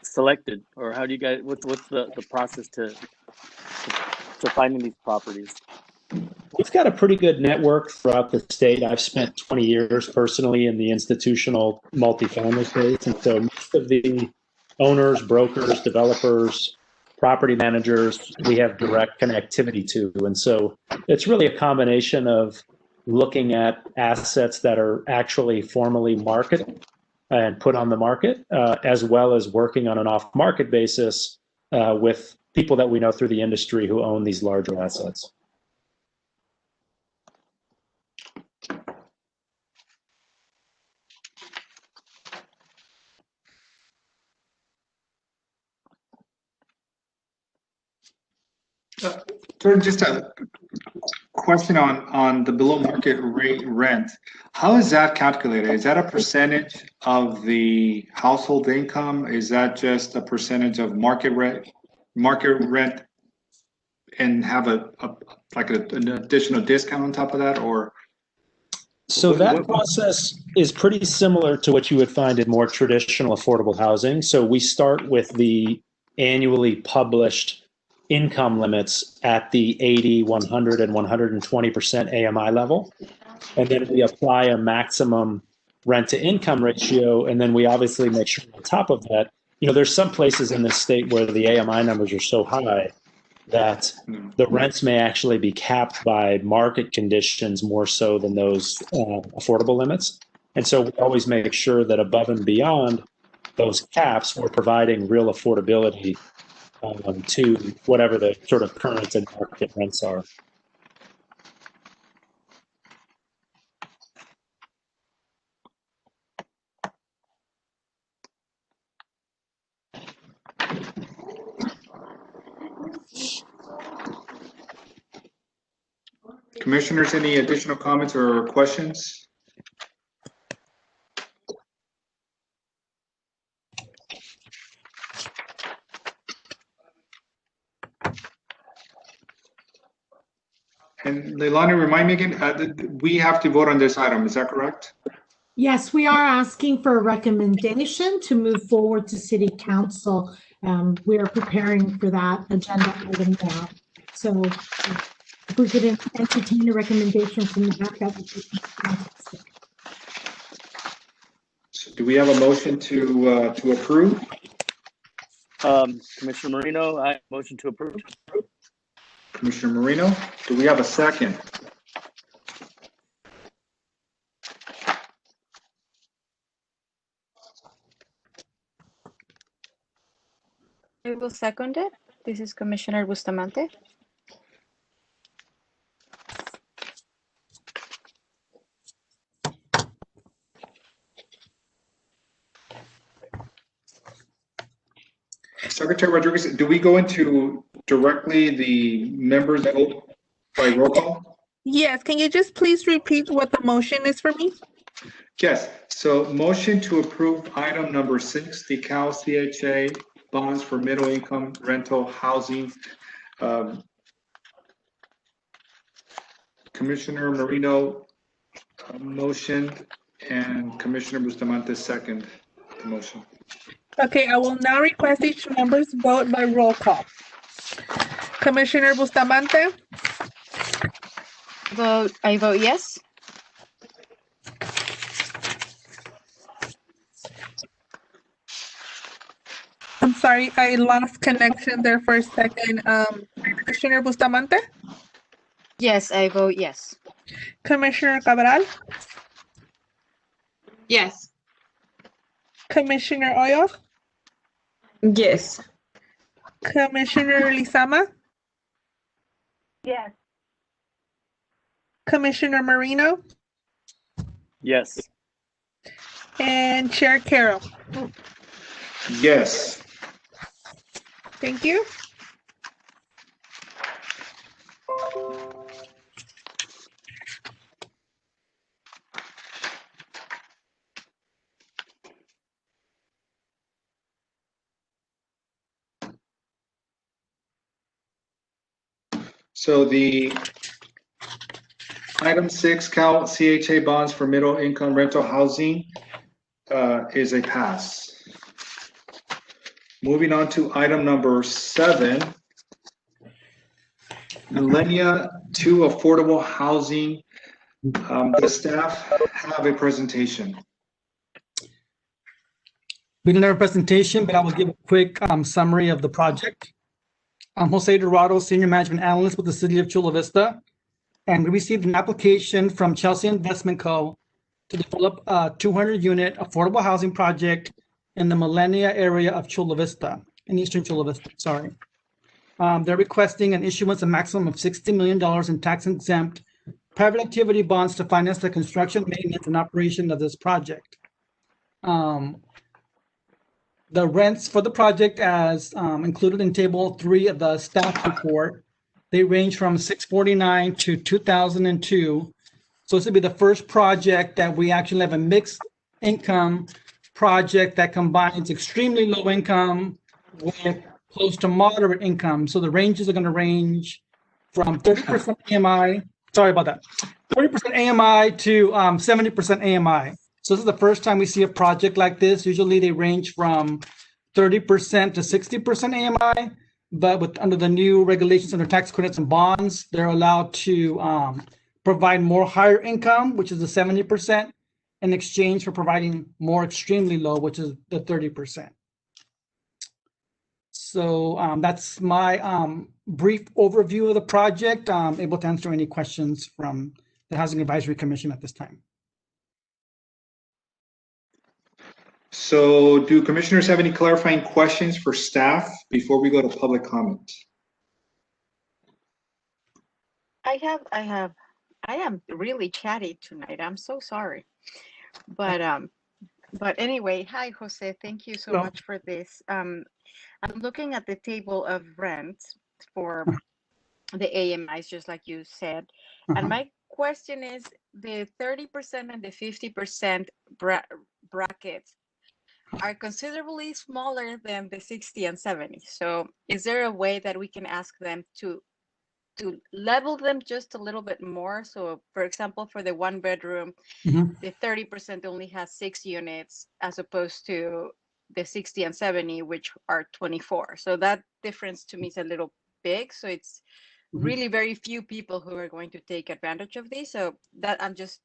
selected, or how do you guys? What's the process to finding these properties? We've got a pretty good network throughout the state. I've spent 20 years personally in the institutional multifamily space, and so most of the owners, brokers, developers, property managers, we have direct connectivity to. And so it's really a combination of looking at assets that are actually formally marketed and put on the market, as well as working on an off-market basis with people that we know through the industry who own these larger assets. Just a question on the below market rate rent. How is that calculated? Is that a percentage of the household income? Is that just a percentage of market rent, and have an additional discount on top of that, or? So that process is pretty similar to what you would find in more traditional affordable housing. So we start with the annually published income limits at the 80, 100, and 120% AMI level. And then we apply a maximum rent to income ratio. And then we obviously make sure on top of that, there's some places in this state where the AMI numbers are so high that the rents may actually be capped by market conditions more so than those affordable limits. And so we always make sure that above and beyond those caps, we're providing real affordability to whatever the sort of current and market rents are. Commissioners, any additional comments or questions? And Leilani, remind me again, we have to vote on this item, is that correct? Yes, we are asking for a recommendation to move forward to City Council. We are preparing for that agenda item now. So if we could entertain a recommendation from the back, that would be fantastic. So do we have a motion to approve? Commissioner Marino, I motion to approve. Commissioner Marino, do we have a second? I will second it. This is Commissioner Bustamante. Secretary Rodriguez, do we go into directly the members vote by roll call? Yes, can you just please repeat what the motion is for me? Yes, so motion to approve item number 6, the Cal CHA bonds for middle income rental housing. Commissioner Marino motioned and Commissioner Bustamante second the motion. Okay, I will now request each member's vote by roll call. Commissioner Bustamante, I vote yes. I'm sorry, I lost connection there for a second. Commissioner Bustamante, Yes, I vote yes. Commissioner Cabral, Yes. Commissioner Hoyos, Yes. Commissioner Lizama, Yes. Commissioner Marino, Yes. and Chair Carroll. Yes. Thank you. So the item 6, Cal CHA bonds for middle income rental housing is a pass. Moving on to item number 7, Millennia 2 affordable housing. The staff have a presentation. We didn't have a presentation, but I will give a quick summary of the project. I'm Jose Dorado, Senior Management Analyst with the City of Chula Vista, and we received an application from Chelsea Investment Co. to develop a 200-unit affordable housing project in the Millennia area of Chula Vista, in Eastern Chula Vista, sorry. They're requesting an issuance of maximum of $60 million in tax-exempt private activity bonds to finance the construction, maintenance, and operation of this project. The rents for the project, as included in Table 3 of the staff report, they range from $649 to $2,002. So this will be the first project that we actually have a mixed income project that combines extremely low income with close to moderate income. So the ranges are going to range from 30% AMI, sorry about that, 30% AMI to 70% AMI. So this is the first time we see a project like this. Usually they range from 30% to 60% AMI, but under the new regulations under tax credits and bonds, they're allowed to provide more higher income, which is the 70%, in exchange for providing more extremely low, which is the 30%. So that's my brief overview of the project. I'm able to answer any questions from the Housing Advisory Commission at this time. So do commissioners have any clarifying questions for staff before we go to public comment? I am really chatty tonight. I'm so sorry. But anyway, hi Jose, thank you so Hello. much for this. I'm looking at the table of rent for the AMIs, just like you said. And my question is, the 30% and the 50% brackets are considerably smaller than the 60 and 70. So is there a way that we can ask them to level them just a little bit more? So for example, for the 1 bedroom, the 30% only has 6 units as opposed to the 60 and 70, which are 24. So that difference to me is a little big. So it's really very few people who are going to take advantage of these. So that I'm just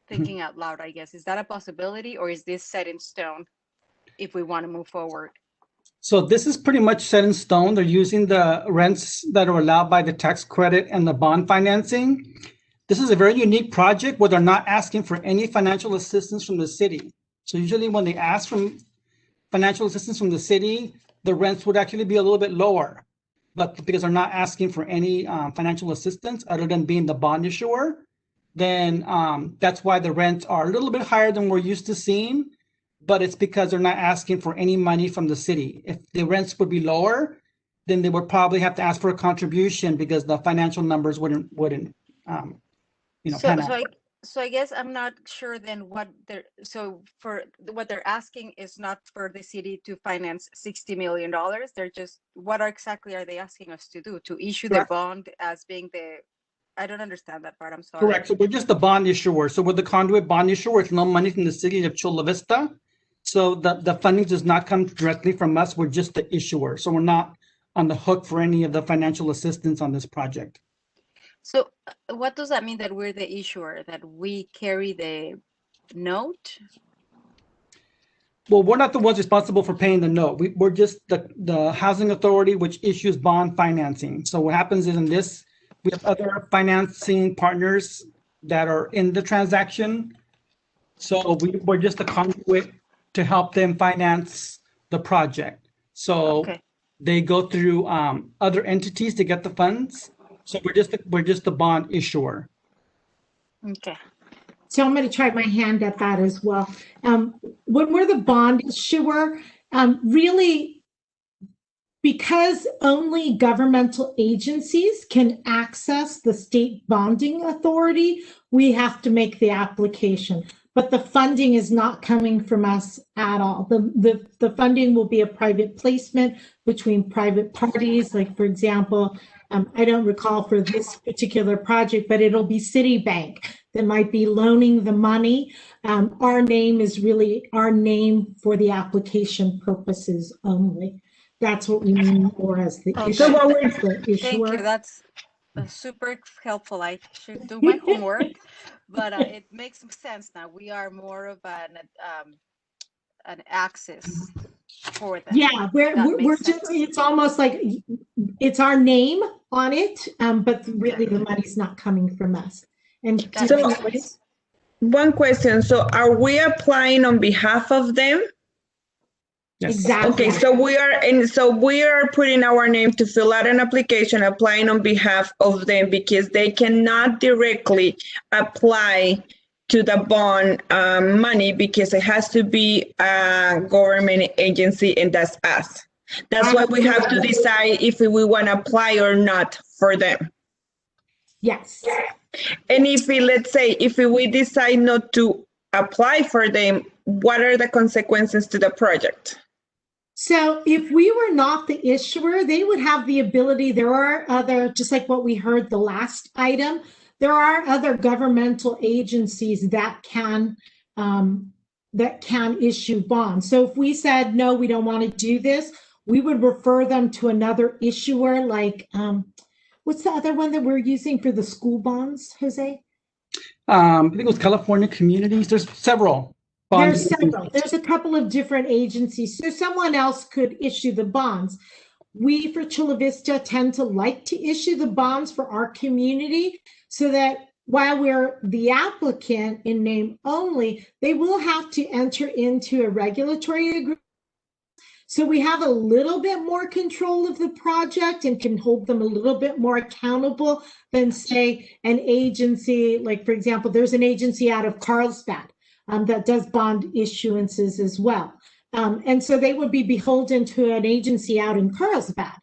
thinking out loud, I guess. Is that a possibility, or is this set in stone if we want to move forward? So this is pretty much set in stone. They're using the rents that are allowed by the tax credit and the bond financing. This is a very unique project where they're not asking for any financial assistance from the city. So usually when they ask for financial assistance from the city, the rents would actually be a little bit lower. But because they're not asking for any financial assistance other than being the bond issuer, then that's why the rents are a little bit higher than we're used to seeing. But it's because they're not asking for any money from the city. If the rents would be lower, then they would probably have to ask for a contribution because the financial numbers wouldn't pan out. So I guess I'm not sure then what they're, so for what they're asking is not for the city to finance $60 million. They're just, what exactly are they asking us to do? To issue the bond as being the, I don't understand that part, I'm sorry. Correct, so we're just the bond issuer. So with the conduit bond issuer, it's no money from the city of Chula Vista. So the funding does not come directly from us, we're just the issuer. So we're not on the hook for any of the financial assistance on this project. So what does that mean, that we're the issuer, that we carry the note? Well, we're not the ones responsible for paying the note. We're just the housing authority, which issues bond financing. So what happens is in this, we have other financing partners that are in the transaction. So we're just a conduit to help them finance the project. So they go through other entities to get the funds. So we're just the bond issuer. Okay. So I'm going to try my hand at that as well. When we're the bond issuer, really, because only governmental agencies can access the state bonding authority, we have to make the application. But the funding is not coming from us at all. The funding will be a private placement between private parties. Like, for example, I don't recall for this particular project, but it'll be Citibank that might be loaning the money. Our name is really our name for the application purposes only. That's what we mean more as the issuer. Thank you. That's super helpful. I should do my homework, but it makes sense now. We are more of an access for them. Yeah, we're just, it's almost like it's our name on it, but really the money's not coming from us. And so, one question, so are we applying on behalf of them? Yes. Exactly. Okay, so we are putting our name to fill out an application, applying on behalf of them, because they cannot directly apply to the bond money, because it has to be a government agency, and that's us. That's why we have to decide if we want to apply or not for them. Yes. And if we, let's say, if we decide not to apply for them, what are the consequences to the project? So if we were not the issuer, they would have the ability, there are other, just like what we heard the last item, there are other governmental agencies that can issue bonds. So if we said, no, we don't want to do this, we would refer them to another issuer like, what's the other one that we're using for the school bonds, Jose? I think it was California Communities. There's several. bonds. There's several. There's a couple of different agencies. So someone else could issue the bonds. We for Chula Vista tend to like to issue the bonds for our community so that while we're the applicant in name only, they will have to enter into a regulatory agreement. So we have a little bit more control of the project and can hold them a little bit more accountable than, say, an agency, like, for example, there's an agency out of Carlsbad that does bond issuances as well. And so they would be beholden to an agency out in Carlsbad.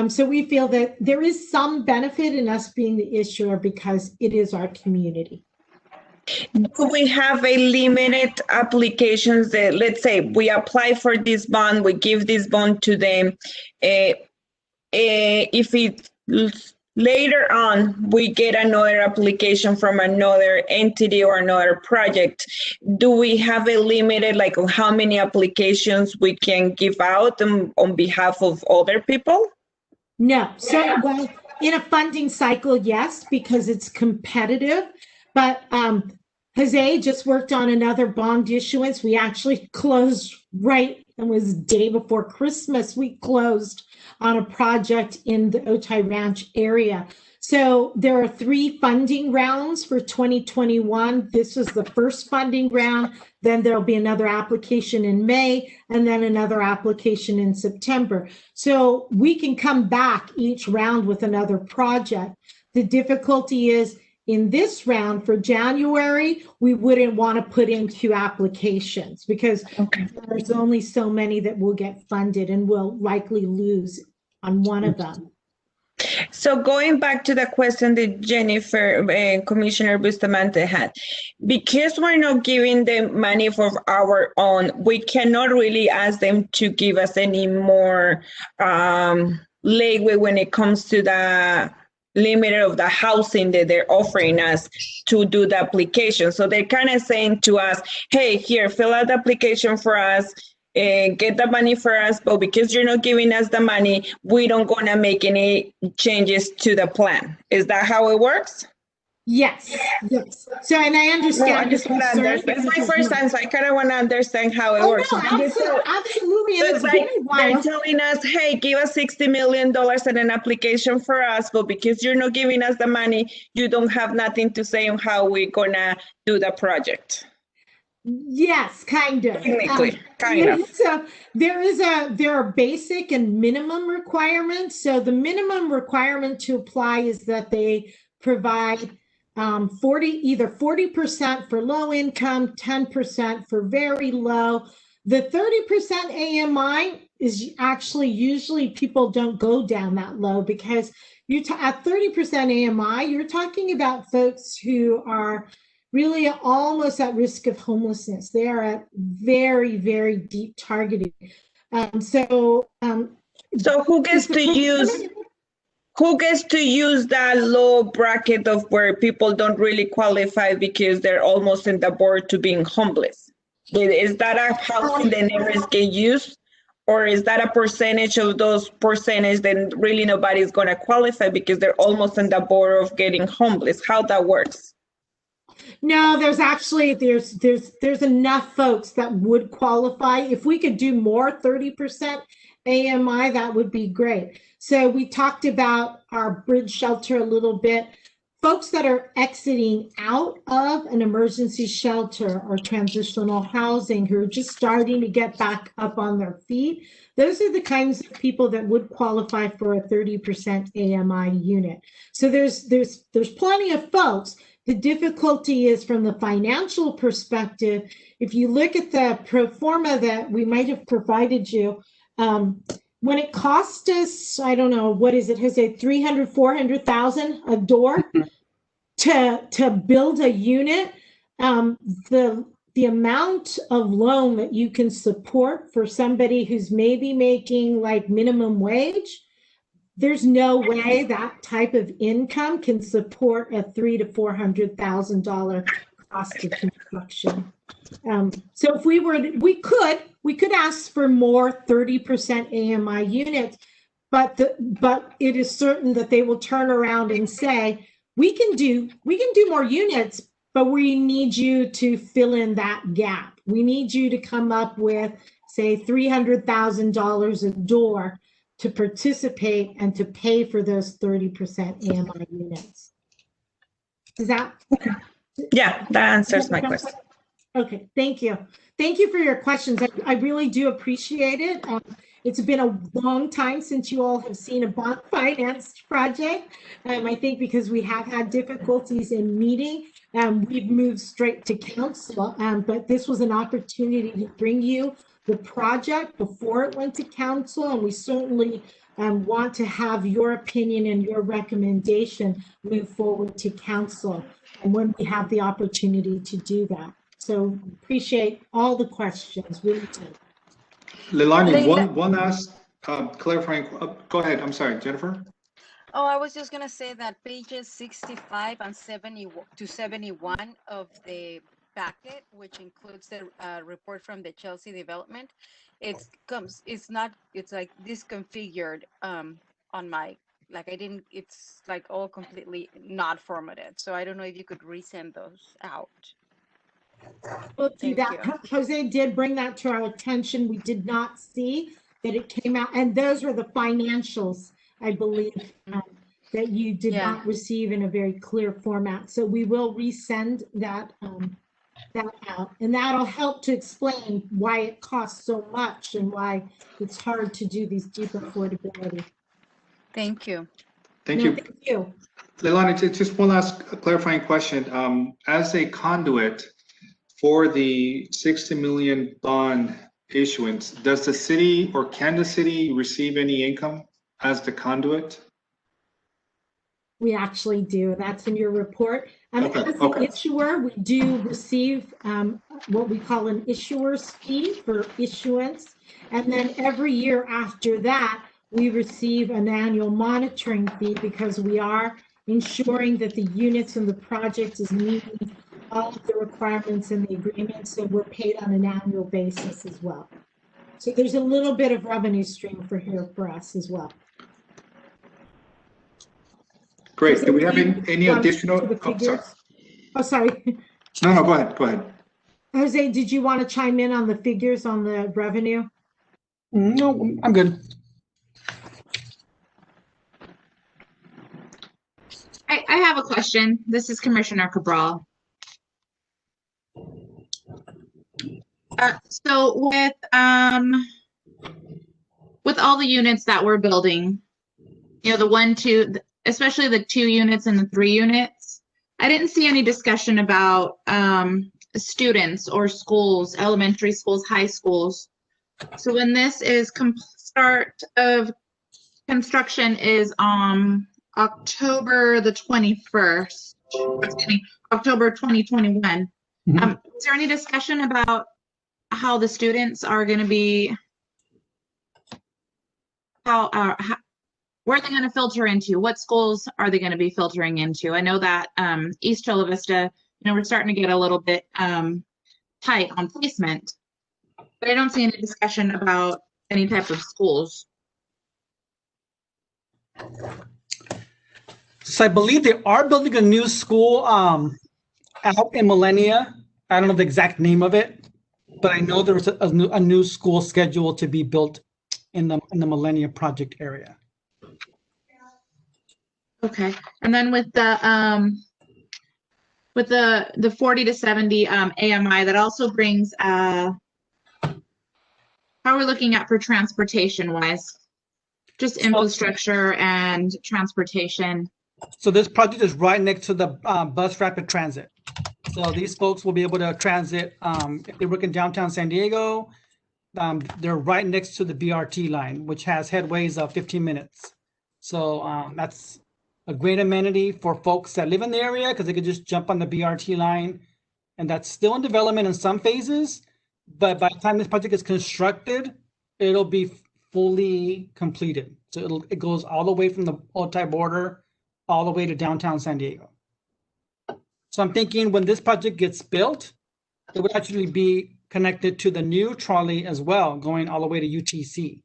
So we feel that there is some benefit in us being the issuer because it is our community. Do we have a limited applications that, let's say, we apply for this bond, we give this bond to them. If it later on we get another application from another entity or another project, do we have a limited, like how many applications we can give out on behalf of other people? No. So, well, in a funding cycle, yes, because it's competitive. But Jose just worked on another bond issuance. We actually closed it was day before Christmas. We closed on a project in the Otay Ranch area. So there are 3 funding rounds for 2021. This was the first funding round. Then there'll be another application in May and then another application in September. So we can come back each round with another project. The difficulty is in this round for January, we wouldn't want to put in 2 applications because there's only so many that will get funded and we'll likely lose on one of them. So going back to the question that Jennifer, Commissioner Bustamante had, because we're not giving them money for our own, we cannot really ask them to give us any more leeway when it comes to the limit of the housing that they're offering us to do the application. So they're kind of saying to us, hey, here, fill out the application for us, get the money for us, but because you're not giving us the money, we don't gonna make any changes to the plan. Is that how it works? Yes, yes. So, and I understand. It's my first time, so I kind of want to understand how it works. No, absolutely. And it's like they're telling us, hey, give us $60 million in an application for us, but because you're not giving us the money, you don't have nothing to say on how we're gonna do the project. Yes, kind of. Technically, kind of. So there are basic and minimum requirements. So the minimum requirement to apply is that they provide either 40% for low income, 10% for very low. The 30% AMI is actually usually people don't go down that low because at 30% AMI, you're talking about folks who are really almost at risk of homelessness. They are at very, very deep targeting. So who gets to use? Who gets to use that low bracket of where people don't really qualify because they're almost in the board to being homeless? Is that a housing that never get used? Or is that a percentage of those percentage that really nobody's gonna qualify because they're almost on the border of getting homeless? How that works? No, there's actually, there's enough folks that would qualify. If we could do more 30% AMI, that would be great. So we talked about our bridge shelter a little bit. Folks that are exiting out of an emergency shelter or transitional housing who are just starting to get back up on their feet, those are the kinds of people that would qualify for a 30% AMI unit. So there's plenty of folks. The difficulty is from the financial perspective. If you look at the pro forma that we might have provided you, when it cost us, I don't know, what is it, Jose, 300, 400,000 a door to build a unit, the amount of loan that you can support for somebody who's maybe making like minimum wage, there's no way that type of income can support a $300,000 to $400,000 cost of construction. So if we could ask for more 30% AMI units, but it is certain that they will turn around and say, we can do more units, but we need you to fill in that gap. We need you to come up with, say, $300,000 a door to participate and to pay for those 30% AMI units. Is that? Yeah, that answers my question. Okay, thank you. Thank you for your questions. I really do appreciate it. It's been a long time since you all have seen a bond finance project. I think because we have had difficulties in meeting, we've moved straight to council, but this was an opportunity to bring you the project before it went to council, and we certainly want to have your opinion and your recommendation move forward to council, and when we have the opportunity to do that. So appreciate all the questions, really do. Leilani, one last clarifying, go ahead, I'm sorry, Jennifer? Oh, I was just gonna say that pages 65 and 70 to 71 of the packet, which includes the report from the Chelsea development, it's like disconfigured on my, it's like all completely not formatted. So I don't know if you could resend those out. We'll do Thank that. you. Jose did bring that to our attention. We did not see that it came out, and those were the financials, I believe, that you did not receive in a very clear format. So we will resend that out, and that'll help to explain why it costs so much and why it's hard to do these deep affordability. Thank you. Thank No, you. thank you. Leilani, just one last clarifying question. As a conduit for the 60 million bond issuance, does the city or can the city receive any income as the conduit? We actually do. That's in your report. As an issuer, we do receive what we call an issuer's fee for issuance. And then every year after that, we receive an annual monitoring fee because we are ensuring that the units in the project is meeting all of the requirements in the agreement. So we're paid on an annual basis as well. So there's a little bit of revenue stream for us as well. Great. Do we have any additional? Oh, sorry. No, go ahead. Go ahead. Jose, did you want to chime in on the figures on the revenue? No, I'm good. I have a question. This is Commissioner Cabral. So with all the units that we're building, you know, the 1, 2, especially the 2 units and the 3 units, I didn't see any discussion about students or schools, elementary schools, high schools. So when this is start of construction is October the 21st, excuse me, October 2021. Is there any discussion about how the students are going to be, where are they going to filter into? What schools are they going to be filtering into? I know that East Chula Vista, you know, we're starting to get a little bit tight on placement, but I don't see any discussion about any type of schools. So I believe they are building a new school out in Millenia. I don't know the exact name of it, but I know there's a new school scheduled to be built in the Millenia project area. Okay, and then with the 40 to 70 AMI, that also brings how are we looking at for transportation wise, just infrastructure and transportation. So this project is right next to the bus rapid transit. So these folks will be able to transit if they work in downtown San Diego. They're right next to the BRT line, which has headways of 15 minutes. So that's a great amenity for folks that live in the area because they could just jump on the BRT line, and that's still in development in some phases. But by the time this project is constructed, it'll be fully completed. So it goes all the way from the Otay border all the way to downtown San Diego. So I'm thinking when this project gets built, it would actually be connected to the new trolley as well, going all the way to UTC.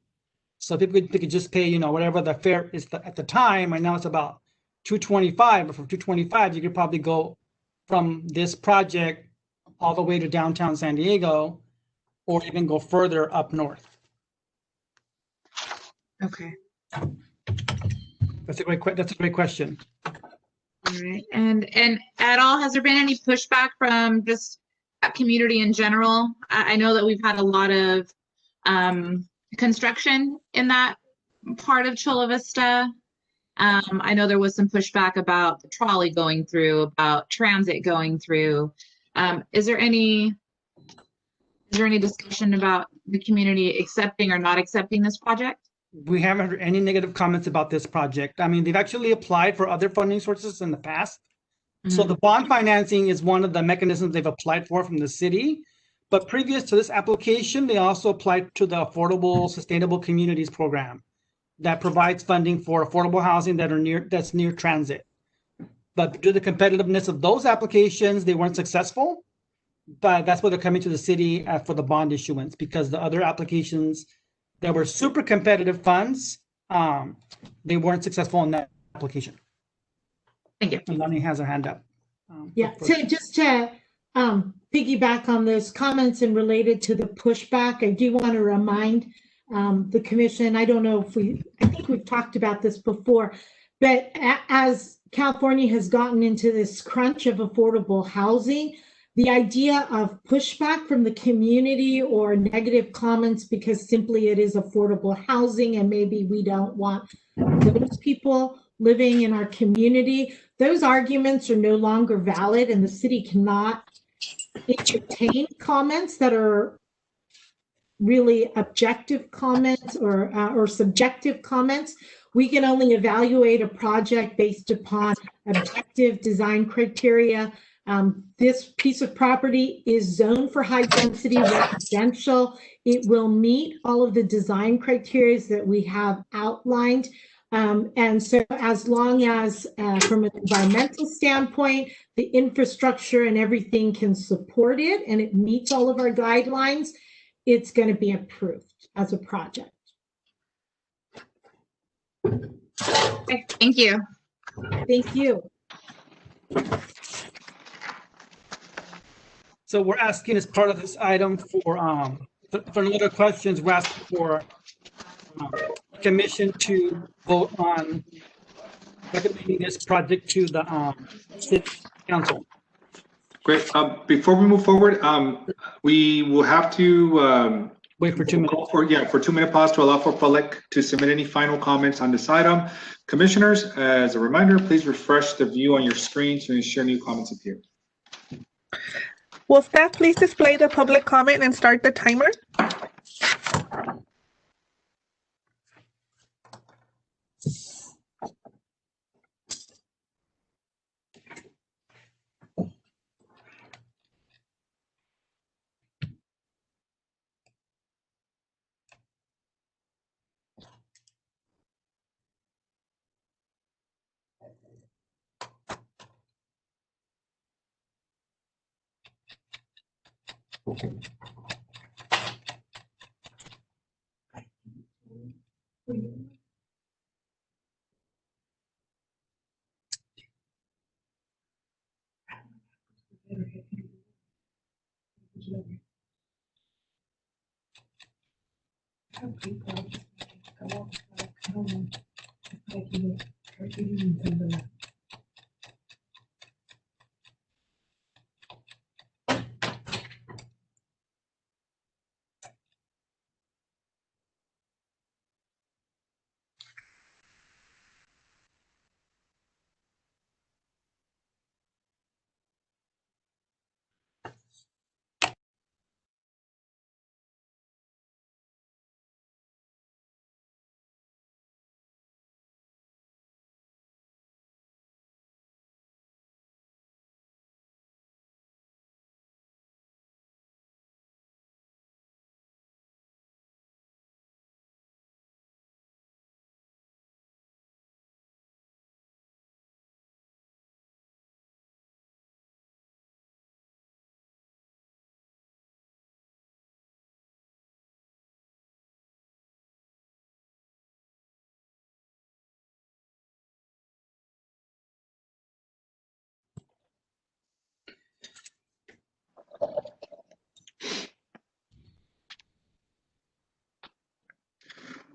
So people could just pay, you know, whatever the fare is at the time. Right now it's about $225, but for $225, you could probably go from this project all the way to downtown San Diego, or even go further up north. Okay. That's a great question. All right. And at all, has there been any pushback from just that community in general? I know that we've had a lot of construction in that part of Chula Vista. I know there was some pushback about the trolley going through, about transit going through. Is there any discussion about the community accepting or not accepting this project? We haven't heard any negative comments about this project. I mean, they've actually applied for other funding sources in the past. So the bond financing is one of the mechanisms they've applied for from the city. But previous to this application, they also applied to the Affordable Sustainable Communities Program that provides funding for affordable housing that's near transit. But due to the competitiveness of those applications, they weren't successful. But that's why they're coming to the city for the bond issuance, because the other applications that were super competitive funds, they weren't successful in that application. Thank you. And Lonnie has her hand up. Yeah, so just to piggyback on those comments and related to the pushback, I do want to remind the commission, I don't know if I think we've talked about this before, but as California has gotten into this crunch of affordable housing, the idea of pushback from the community or negative comments because simply it is affordable housing and maybe we don't want those people living in our community, those arguments are no longer valid, and the city cannot entertain comments that are really objective comments or subjective comments. We can only evaluate a project based upon objective design criteria. This piece of property is zoned for high density residential. It will meet all of the design criteria that we have outlined. And so as long as from an environmental standpoint, the infrastructure and everything can support it and it meets all of our guidelines, it's going to be approved as a project. Okay, thank you. Thank you. So we're asking as part of this item for other questions, we're asking for commission to vote on recommending this project to the city council. Great. Before we move forward, we will have to wait for 2 minutes. For 2 minute pause to allow for public to submit any final comments on this item. Commissioners, as a reminder, please refresh the view on your screen to ensure new comments appear. Will staff please display the public comment and start the timer?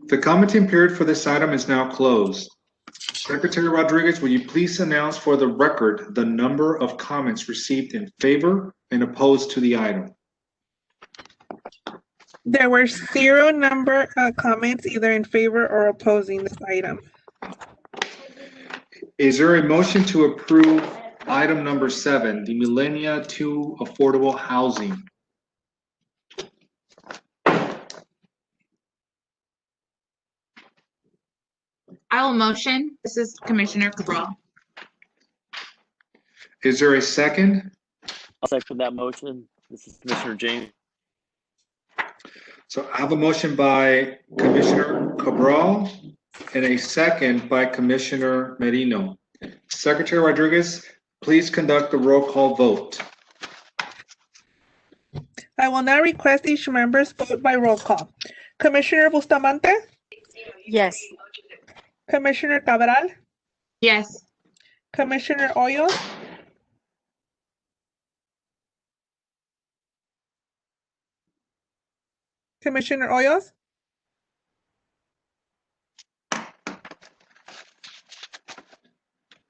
The commenting period for this item is now closed. Secretary Rodriguez, will you please announce for the record the number of comments received in favor and opposed to the item? There were 0 comments either in favor or opposing this item. Is there a motion to approve item number 7, the Millennia 2 affordable housing? I will motion. This is Commissioner Cabral. Is there a second? I'll second that motion. This is Commissioner James. So I have a motion by Commissioner Cabral and a second by Commissioner Merino. Secretary Rodriguez, please conduct the roll call vote. I will now request each member's vote by roll call. Commissioner Bustamante? Yes. Commissioner Cabral? Yes. Commissioner Hoyos? Commissioner Hoyos?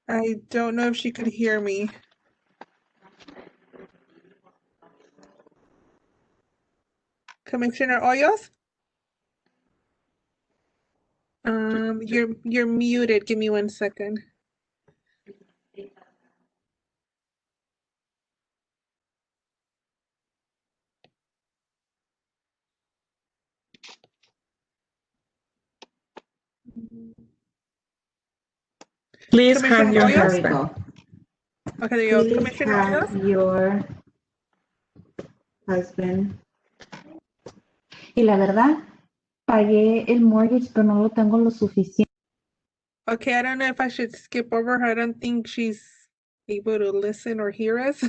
I don't know if she could hear me. Commissioner Hoyos? You're muted. Give me 1 second. Please have Commissioner your Hoyos? There we go. Okay, there you go. Please Commissioner have Hoyos? your husband. Y la verdad, pagué el mortgage, pero no lo tengo lo suficiente. Okay, I don't know if I should skip over her. I don't think she's able to listen or hear us.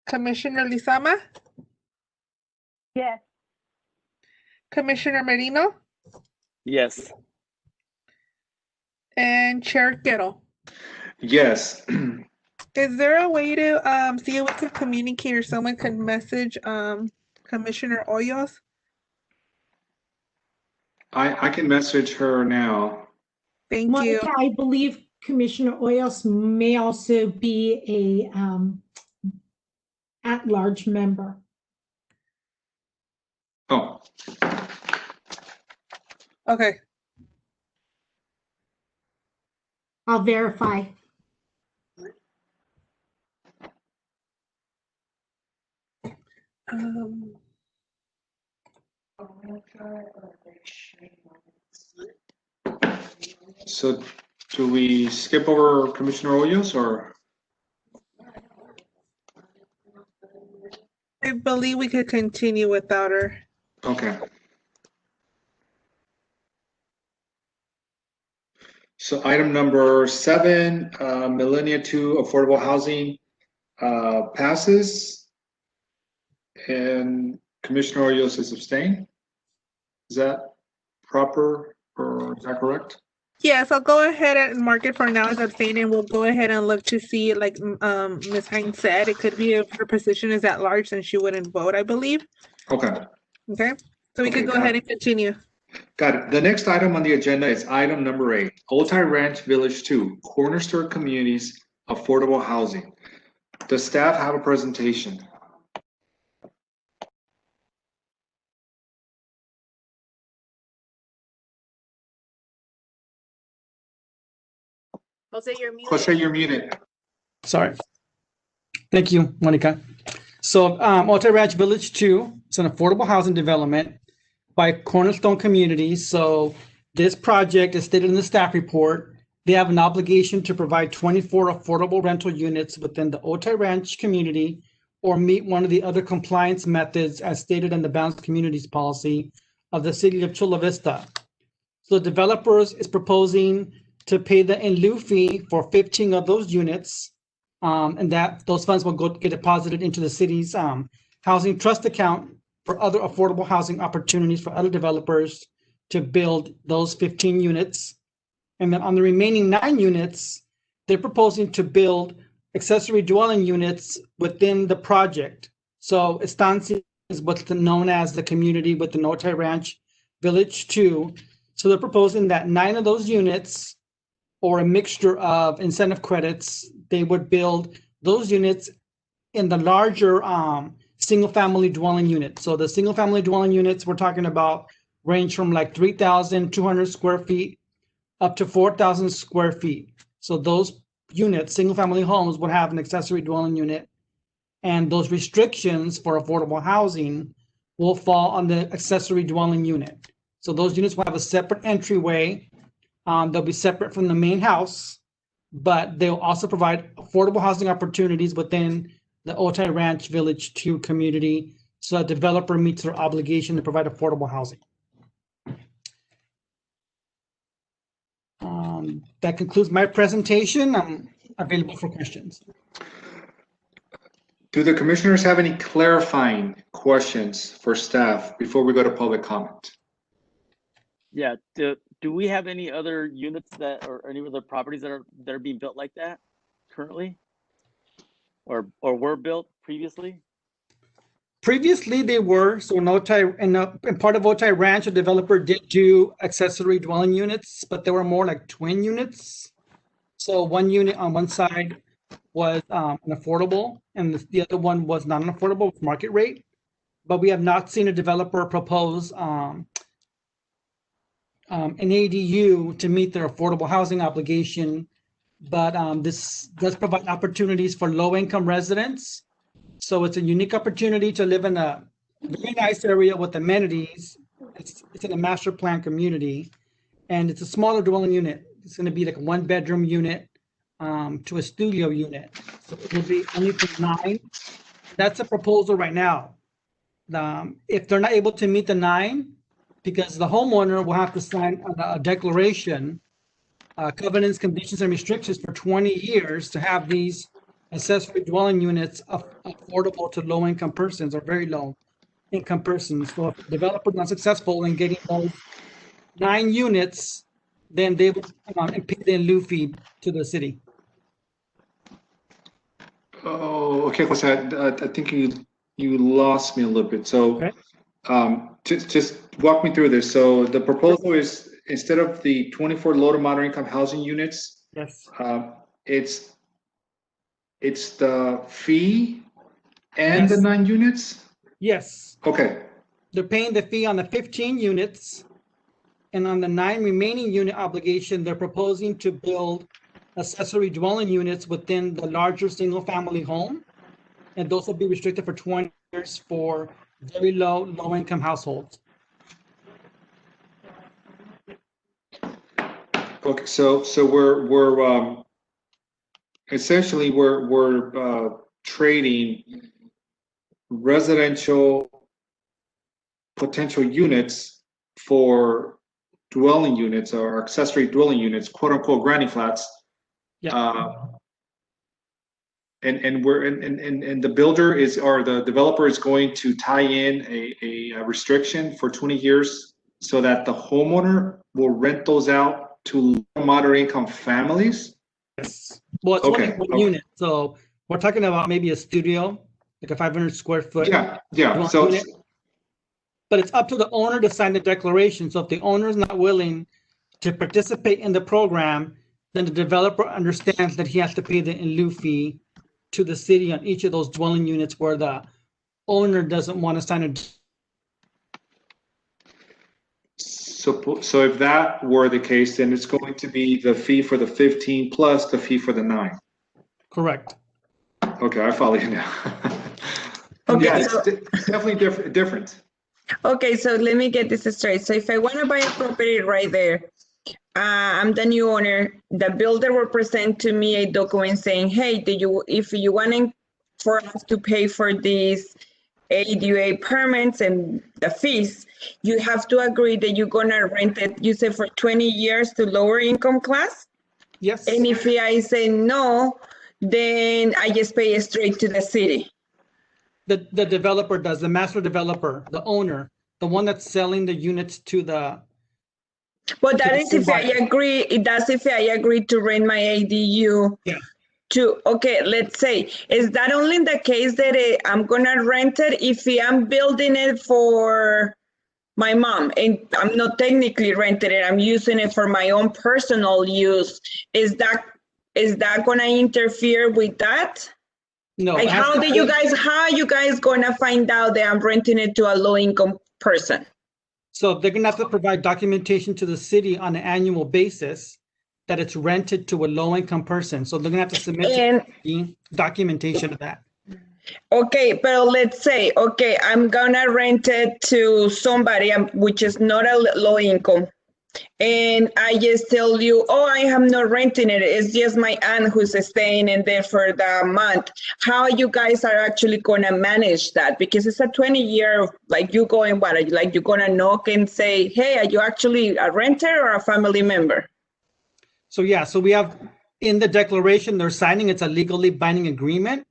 Commissioner Lizama? Yes. Commissioner Merino? Yes. And Chair Gettle. Yes. Is there a way to see if we could communicate or someone could message Commissioner Hoyos? I can message her now. Thank you. Monica, I believe Commissioner Hoyos may also be a at-large member. Oh, Okay. I'll verify. so do we skip over Commissioner Hoyos or? I believe we could continue without her. Okay. So item number 7, Millennia 2 affordable housing passes. And Commissioner Hoyos is abstained. Is that proper or is that correct? Yes, I'll go ahead and mark it for now as abstain, and we'll go ahead and look to see, like Ms. Hines said, it could be if her position is at large, then she wouldn't vote, I believe. Okay. Okay, so we Okay, could go got ahead it. and continue. Got it. The next item on the agenda is item number 8, Otay Ranch Village 2, Cornerstone Communities Affordable Housing. Does staff have a presentation? Jose, you're muted. Jose, you're muted. Sorry. Thank you, Monica. So Otay Ranch Village 2 is an affordable housing development by Cornerstone Communities. So this project is stated in the staff report. They have an obligation to provide 24 affordable rental units within the Otay Ranch community or meet one of the other compliance methods as stated in the Balanced Communities Policy of the City of Chula Vista. So the developers is proposing to pay the in lieu fee for 15 of those units, and that those funds will get deposited into the city's housing trust account for other affordable housing opportunities for other developers to build those 15 units. And then on the remaining 9 units, they're proposing to build accessory dwelling units within the project. So estancias is what's known as the community with the Otay Ranch Village 2. So they're proposing that 9 of those units, or a mixture of incentive credits, they would build those units in the larger single-family dwelling unit. So the single-family dwelling units we're talking about range from like 3,200 square feet up to 4,000 square feet. So those units, single-family homes, would have an accessory dwelling unit, and those restrictions for affordable housing will fall on the accessory dwelling unit. So those units will have a separate entryway. They'll be separate from the main house, but they'll also provide affordable housing opportunities within the Otay Ranch Village 2 community, so a developer meets their obligation to provide affordable housing. That concludes my presentation. I'm available for questions. Do the commissioners have any clarifying questions for staff before we go to public comment? Yeah, do we have any other units that, or any other properties that are being built like that currently? Or were built previously? Previously, they were. So in Otay, in part of Otay Ranch, a developer did do accessory dwelling units, but they were more like twin units. So one unit on one side was an affordable, and the other one was not an affordable with market rate. But we have not seen a developer propose an ADU to meet their affordable housing obligation. But this does provide opportunities for low-income residents. So it's a unique opportunity to live in a very nice area with amenities. It's in a master plan community, and it's a smaller dwelling unit. It's going to be like a 1-bedroom unit to a studio unit. So it will be only for 9. That's a proposal right now. If they're not able to meet the 9, because the homeowner will have to sign a declaration, covenants, conditions, and restrictions for 20 years to have these accessory dwelling units affordable to low-income persons or very low-income persons. So if the developer is not successful in getting those 9 units, then they will pay the in lieu fee to the city. Oh, okay, Jose, I think you lost me a little bit. So just walk me through this. So the proposal is, instead of the 24 low to moderate income housing units, yes, it's the fee and the 9 units? Yes. Okay. They're paying the fee on the 15 units, and on the 9 remaining unit obligation, they're proposing to build accessory dwelling units within the larger single-family home, and those will be restricted for 20 years for very low-income households. Okay, so we're essentially we're trading residential potential units for dwelling units or accessory dwelling units, quote unquote granny flats. Yeah. And the builder is, or the developer is going to tie in a restriction for 20 years so that the homeowner will rent those out to low moderate income families. Yes. Well, it's only one unit, so we're talking about maybe a studio, like a 500 square foot. Yeah. So, unit. But it's up to the owner to sign the declaration. So if the owner is not willing to participate in the program, then the developer understands that he has to pay the in lieu fee to the city on each of those dwelling units where the owner doesn't want to sign a. So if that were the case, then it's going to be the fee for the 15 plus the fee for the 9. Correct. Okay, I follow you now. Okay, yeah, so, it's definitely different. Okay, so let me get this straight. So if I want to buy a property right there, I'm the new owner. The builder will present to me a document saying, "Hey, if you want for us to pay for these ADUA permits and the fees, you have to agree that you're gonna rent it, you say, for 20 years to lower income class?" Yes. And if I say no, then I just pay it straight to the city. The developer does, the master developer, the owner, the one that's selling the units to the. But that is if I agree, that's if I agree to rent my ADU okay, let's say, is that only in the case that I'm gonna rent it if I'm building it for my mom and I'm not technically renting it, I'm using it for my own personal use? Is that gonna interfere with that? No. Like, how are you guys gonna find out that I'm renting it to a low income person? So they're gonna have to provide documentation to the city on an annual basis that it's rented to a low income person. So they're gonna have to submit documentation of that. Okay, but let's say, okay, I'm gonna rent it to somebody which is not a low income. And I just tell you, oh, I am not renting it. It's just my aunt who's staying in there for the month. How you guys are actually gonna manage that? Because it's a 20-year, like you going, like you're gonna knock and say, hey, are you actually a renter or a family member? So yeah, so we have in the declaration, they're signing, it's a legally binding agreement.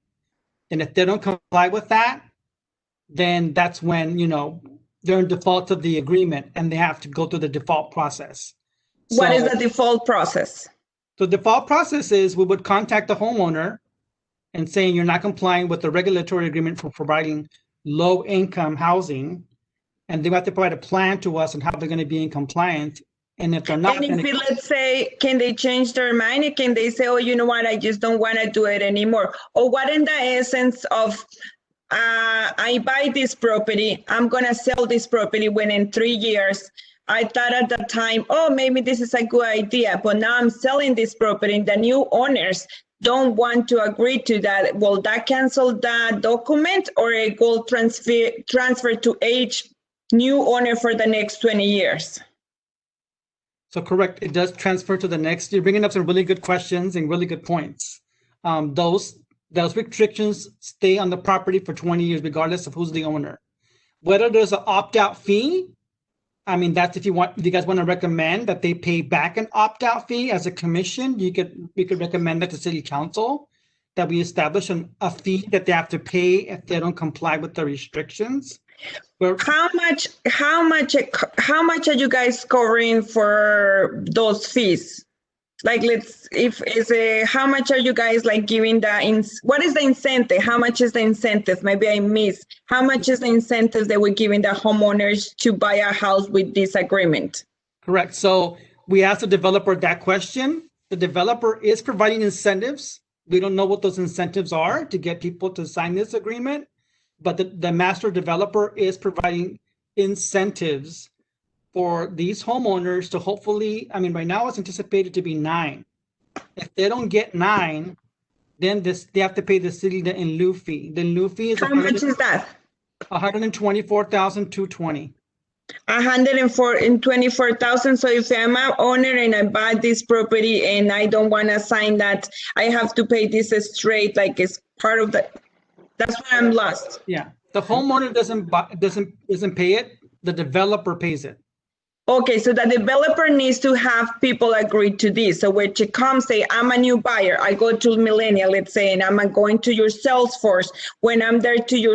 And if they don't comply with that, then that's when, they're in default of the agreement and they have to go through the default process. What is the default process? The default process is we would contact the homeowner and saying you're not complying with the regulatory agreement for providing low income housing. And they have to provide a plan to us on how they're going to be in compliance. And if they're not, and if let's say, can they change their mind? And can they say, oh, you know what, I just don't want to do it anymore? Or what in the essence of, I buy this property, I'm going to sell this property when in 3 years, I thought at the time, oh, maybe this is a good idea, but now I'm selling this property and the new owners don't want to agree to that. Will that cancel that document or it will transfer to each new owner for the next 20 years? So correct, it does transfer to the next. You're bringing up some really good questions and really good points. Those restrictions stay on the property for 20 years, regardless of who's the owner. Whether there's an opt-out fee, I mean, that's if you guys want to recommend that they pay back an opt-out fee as a commission, we could recommend that to City Council, that we establish a fee that they have to pay if they don't comply with the restrictions. How much are you guys covering for those fees? Like, how much are you guys like giving what is the incentive? How much is the incentive? Maybe I missed. How much is the incentive that we're giving the homeowners to buy a house with this agreement? Correct. So we asked the developer that question. The developer is providing incentives. We don't know what those incentives are to get people to sign this agreement, but the master developer is providing incentives for these homeowners to hopefully, I mean, right now it's anticipated to be 9. If they don't get 9, then they have to pay the city the in lieu fee. The in lieu fee is how much is that? $124,220. $124,000. So if I'm an owner and I buy this property and I don't want to sign that, I have to pay this straight, like it's part of the. That's why I'm lost. Yeah, the homeowner doesn't pay it. The developer pays it. Okay, so the developer needs to have people agree to this. So when you come, say, I'm a new buyer, I go to Millennial, let's say, and I'm going to your Salesforce. When I'm there to your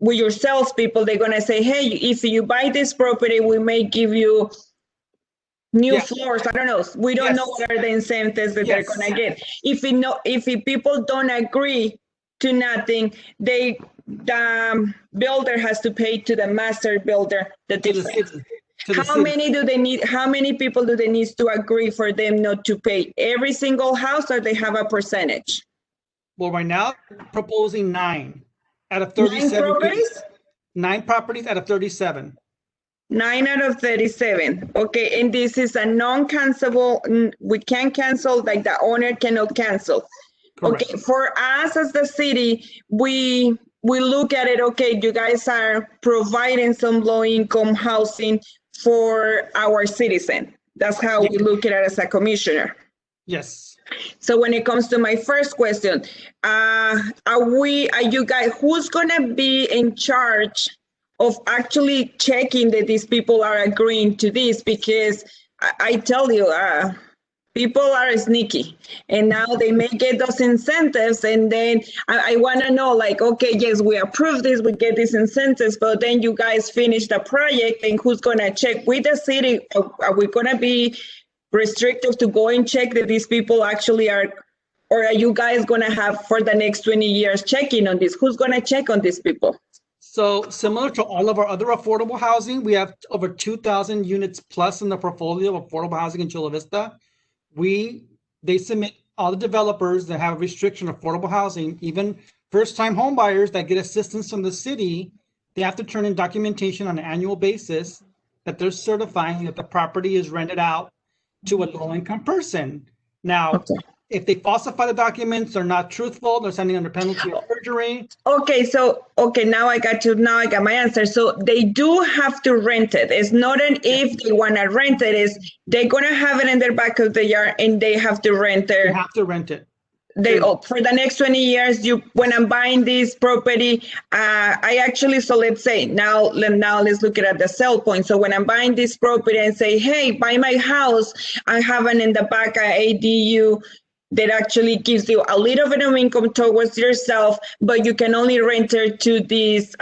with your salespeople, they're going to say, hey, if you buy this property, we may give you new floors. I don't know. We don't know what are the incentives that they're going to get. If people don't agree to nothing, the builder has to pay to the master builder the difference. How many people do they need to agree for them not to pay? Every single house, or they have a percentage? Well, right now, proposing 9 out of 37. 9 properties? 9 properties out of 37. 9 out of 37. Okay, and this is a non-cancelable. We can't cancel, like the owner cannot cancel. Correct. Okay, for us as the city, we look at it, okay, you guys are providing some low-income housing for our citizen. That's how we look at it as a commissioner. Yes. So when it comes to my first question, are you guys, who's gonna be in charge of actually checking that these people are agreeing to this? Because I tell you, people are sneaky, and now they may get those incentives, and then I want to know, like, okay, yes, we approve this, we get these incentives, but then you guys finish the project, and who's going to check with the city? Are we going to be restricted to go and check that these people actually are Or are you guys gonna have for the next 20 years checking on this? Who's gonna check on these people? So similar to all of our other affordable housing, we have over 2,000 units plus in the portfolio of affordable housing in Chula Vista. They submit, all the developers that have a restriction of affordable housing, even first-time home buyers that get assistance from the city, they have to turn in documentation on an annual basis that they're certifying that the property is rented out to a low-income person. Now, if they falsify the documents, they're not truthful, they're sending under penalty of perjury. Okay, now I got my answer. So they do have to rent it. It's not an if they want to rent it, is they're going to have it in their back of the yard and they have to rent it. They have to rent it. For the next 20 years, when I'm buying this property, so let's say now let's look at the sell point. So when I'm buying this property and say, hey, buy my house, I have an in the back ADU that actually gives you a little bit of income towards yourself, but you can only rent it to this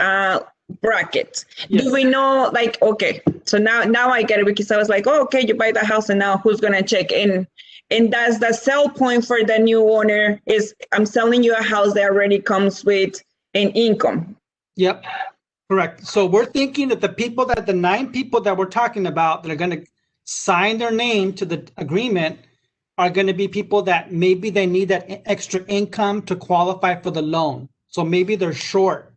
bracket. Yes. Do we know, like, okay, so now I get it, because I was like, oh, okay, you buy the house and now who's gonna check in? And that's the sell point for the new owner, is I'm selling you a house that already comes with an income. Yep, correct. So we're thinking that the 9 people that we're talking about that are gonna sign their name to the agreement are going to be people that maybe they need that extra income to qualify for the loan. So maybe they're short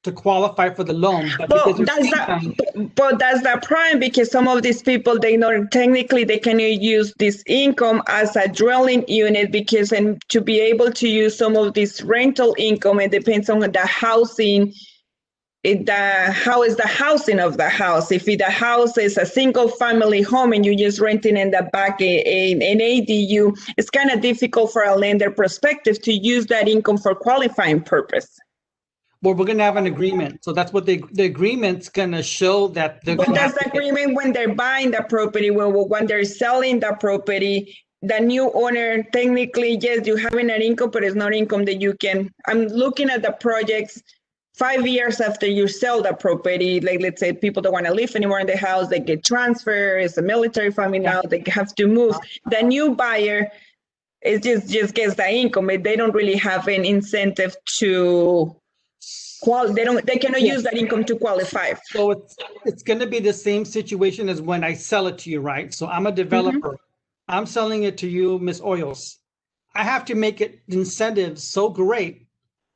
to qualify for the loan. But that's the problem, because some of these people, they know technically they can use this income as a dwelling unit, because and to be able to use some of this rental income, it depends on the housing. How is the housing of the house? If the house is a single family home and you're just renting in the back an ADU, it's kind of difficult for a lender perspective to use that income for qualifying purpose. Well, we're going to have an agreement. So that's what the agreement's going to show that they're going to have. That's the agreement when they're buying the property. When they're selling the property, the new owner, technically, yes, you having an income, but it's not income that you can. I'm looking at the projects 5 years after you sell the property, like let's say people don't want to live anymore in the house, they get transferred, it's a military family now, they have to move. The new buyer is just gets the income. They don't really have an incentive to they cannot use that income to qualify. So it's going to be the same situation as when I sell it to you, right? So I'm a developer. I'm selling it to you, Ms. Hoyos. I have to make it incentives so great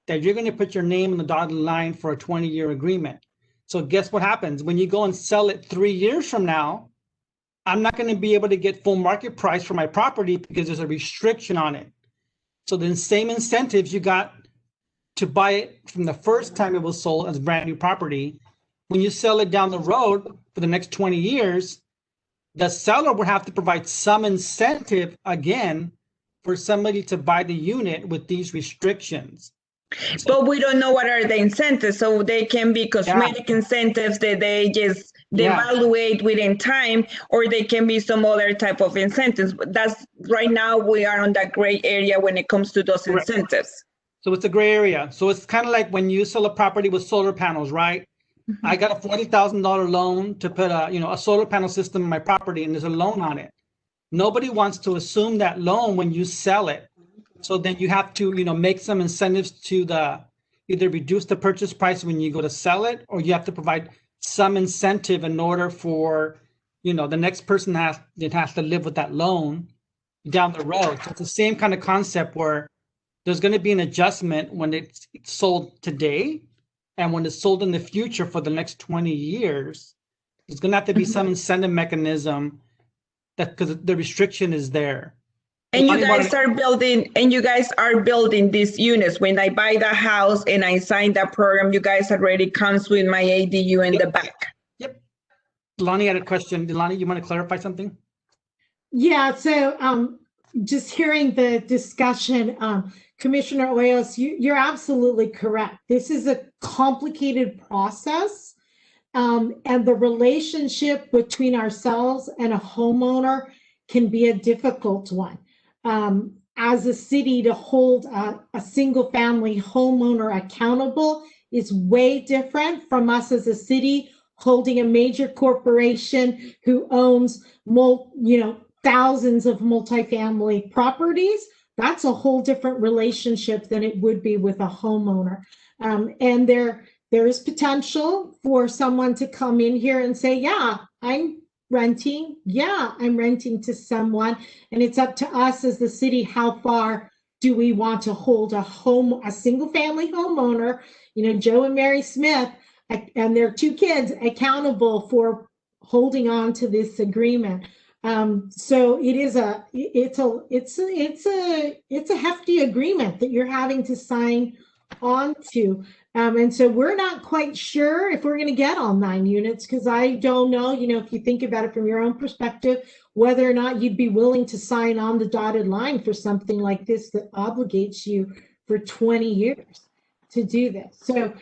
that you're going to put your name on the dotted line for a 20-year agreement. So guess what happens? When you go and sell it 3 years from now, I'm not going to be able to get full market price for my property because there's a restriction on it. So the same incentives you got to buy it from the first time it was sold as brand new property, when you sell it down the road for the next 20 years, the seller would have to provide some incentive again for somebody to buy the unit with these restrictions. But we don't know what are the incentives. So they can be cosmetic incentives that they just evaluate within time, or they can be some other type of incentives. That's right now we are on that gray area when it comes to those incentives. So it's a gray area. So it's kind of like when you sell a property with solar panels, right? I got a $40,000 loan to put a solar panel system in my property, and there's a loan on it. Nobody wants to assume that loan when you sell it. So then you have to, make some incentives to either reduce the purchase price when you go to sell it, or you have to provide some incentive in order for, the next person has to live with that loan down the road. So it's the same kind of concept where there's going to be an adjustment when it's sold today and when it's sold in the future for the next 20 years. There's going to have to be some incentive mechanism because the restriction is there. And you guys are building these units. When I buy the house and I sign that program, you guys already comes with my ADU in the back. Yep. Lonnie had a question. Delani, you want to clarify something? Yeah, so just hearing the discussion, Commissioner Hoyos, you're absolutely correct. This is a complicated process, and the relationship between ourselves and a homeowner can be a difficult one. As a city, to hold a single family homeowner accountable is way different from us as a city holding a major corporation who owns thousands of multifamily properties that's a whole different relationship than it would be with a homeowner. And there is potential for someone to come in here and say, yeah, I'm renting. Yeah, I'm renting to someone. And it's up to us as the city, how far do we want to hold a single family homeowner, Joe and Mary Smith, and their 2 kids accountable for holding on to this agreement. So it's a hefty agreement that you're having to sign on to. And so we're not quite sure if we're going to get all 9 units, because I don't know, if you think about it from your own perspective, whether or not you'd be willing to sign on the dotted line for something like this that obligates you for 20 years to do this. So,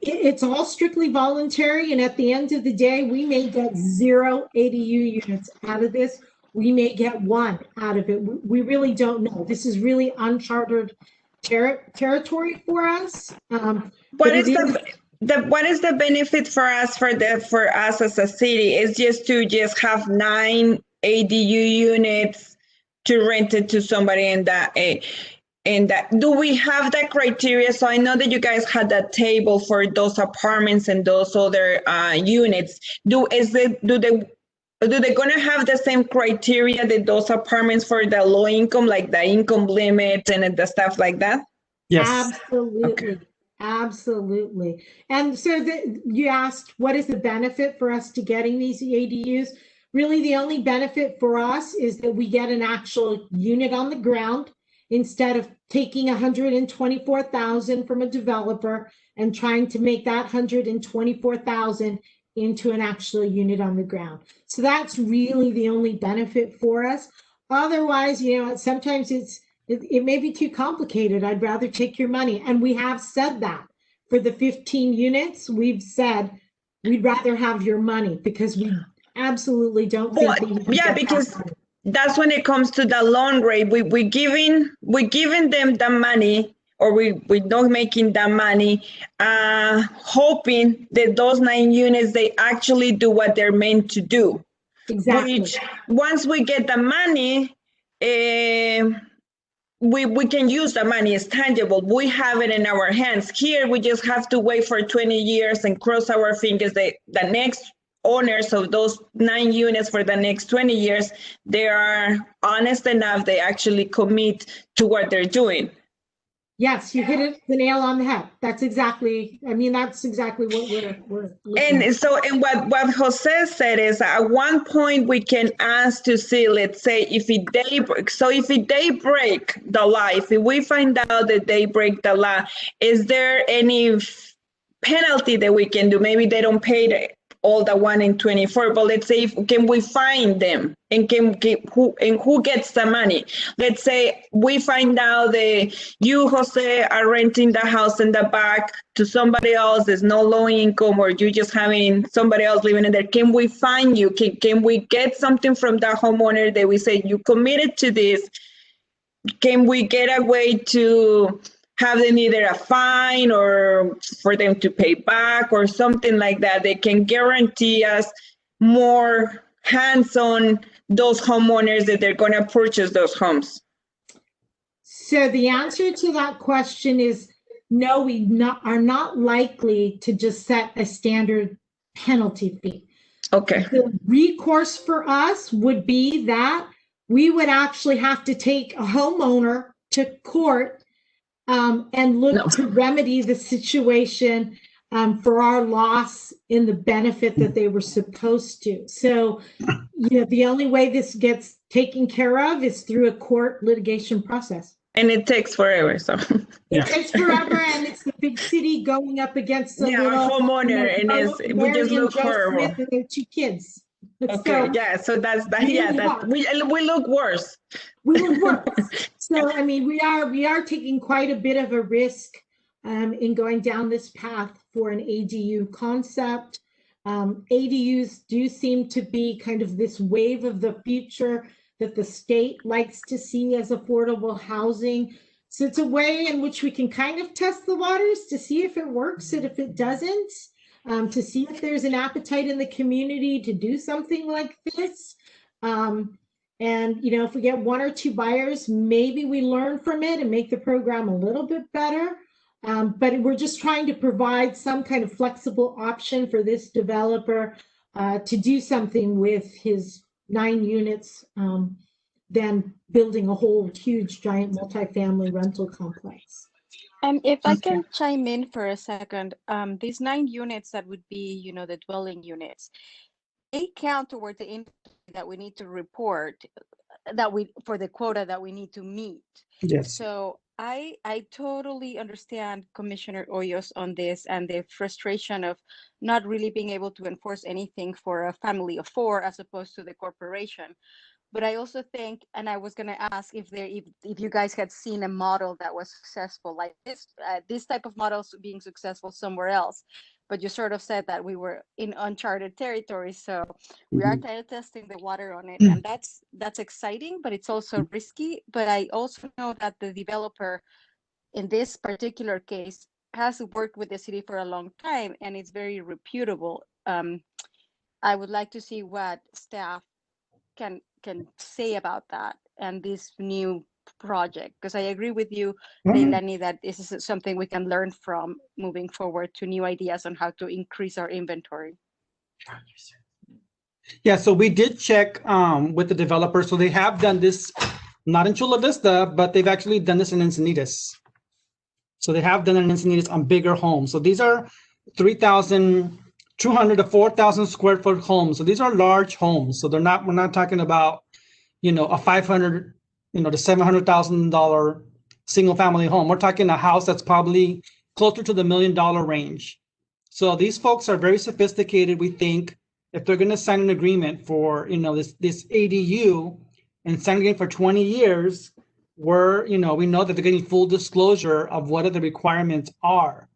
it's all strictly voluntary. And at the end of the day, we may get 0 ADU units out of this. We may get 1 out of it. We really don't know. This is really uncharted territory for us. What is the benefit for us as a city? Is just to have 9 ADU units to rent it to somebody in that. And do we have that criteria? So I know that you guys had that table for those apartments and those other units. Do they gonna have the same criteria that those apartments for the low income, like the income limit and the stuff like that? Yes. Absolutely. Okay. Absolutely. And so you asked, what is the benefit for us to getting these ADUs? Really, the only benefit for us is that we get an actual unit on the ground instead of taking $124,000 from a developer and trying to make that $124,000 into an actual unit on the ground. So that's really the only benefit for us. Otherwise, sometimes it may be too complicated. I'd rather take your money. And we have said that for the 15 units, we've said we'd rather have your money because we absolutely don't think that you can get because that money. That's when it comes to the loan rate. We're giving them the money, or we're not making the money, hoping that those 9 units, they actually do what they're meant to do. Exactly. Which once we get the money, we can use the money. It's tangible. We have it in our hands. Here, we just have to wait for 20 years and cross our fingers that the next owners of those 9 units for the next 20 years, they are honest enough, they actually commit to what they're doing. Yes, you hit the nail on the head. That's exactly what we're looking And so, and what Jose said is at one point we can ask to see, let's say, if they break the law, if we find out that they break the law, is there any penalty that we can do? Maybe they don't pay all the 1 in 24, but let's say, can we find them and who gets the money? Let's say we find out that you, Jose, are renting the house in the back to somebody else, there's no low income, or you just having somebody else living in there. Can we find you? Can we get something from the homeowner that we say you committed to this? Can we get a way to have them either a fine or for them to pay back or something like that? They can guarantee us more hands on those homeowners that they're going to purchase those homes. So the answer to that question is no, we are not likely to just set a standard penalty fee. Okay. The recourse for us would be that we would actually have to take a homeowner to court and look to remedy the situation for our loss in the benefit that they were supposed to. So, the only way this gets taken care of is through a court litigation process. And it takes forever, so. It takes forever, and it's the big city going up against the little homeowner, and we just look horrible. Smith and their 2 kids. Okay, so that's we look worse. We look worse. So I mean, we are taking quite a bit of a risk in going down this path for an ADU concept. ADUs do seem to be kind of this wave of the future that the state likes to see as affordable housing. So it's a way in which we can kind of test the waters to see if it works and if it doesn't. To see if there's an appetite in the community to do something like this. And, if we get one or two buyers, maybe we learn from it and make the program a little bit better. But we're just trying to provide some kind of flexible option for this developer to do something with his 9 units than building a whole huge giant multifamily rental complex. If I can chime in for a second, these 9 units that would be, the dwelling units, they count toward the inventory that we need to report for the quota that we need to meet. Yes. So I totally understand Commissioner Hoyos on this and the frustration of not really being able to enforce anything for a family of 4 as opposed to the corporation. But I also think, and I was going to ask if you guys had seen a model that was successful like this type of models being successful somewhere else. But you sort of said that we were in uncharted territory, so we are kind of testing the water on it, and that's exciting, but it's also risky. But I also know that the developer, in this particular case, has worked with the city for a long time, and it's very reputable. I would like to see what staff can say about that and this new project, because I agree with you, Leilani, that this is something we can learn from moving forward to new ideas on how to increase our inventory. Yeah, so we did check with the developer. So they have done this, not in Chula Vista, but they've actually done this in Encinitas. So they have done it in Encinitas on bigger homes. So these are 3,200 to 4,000 square foot homes. So these are large homes. So we're not talking about, a 500, to $700,000 single family home. We're talking a house that's probably closer to the $1 million range. So these folks are very sophisticated. We think if they're going to sign an agreement for, this ADU and sign an agreement for 20 years, we know that they're getting full disclosure of what the requirements are.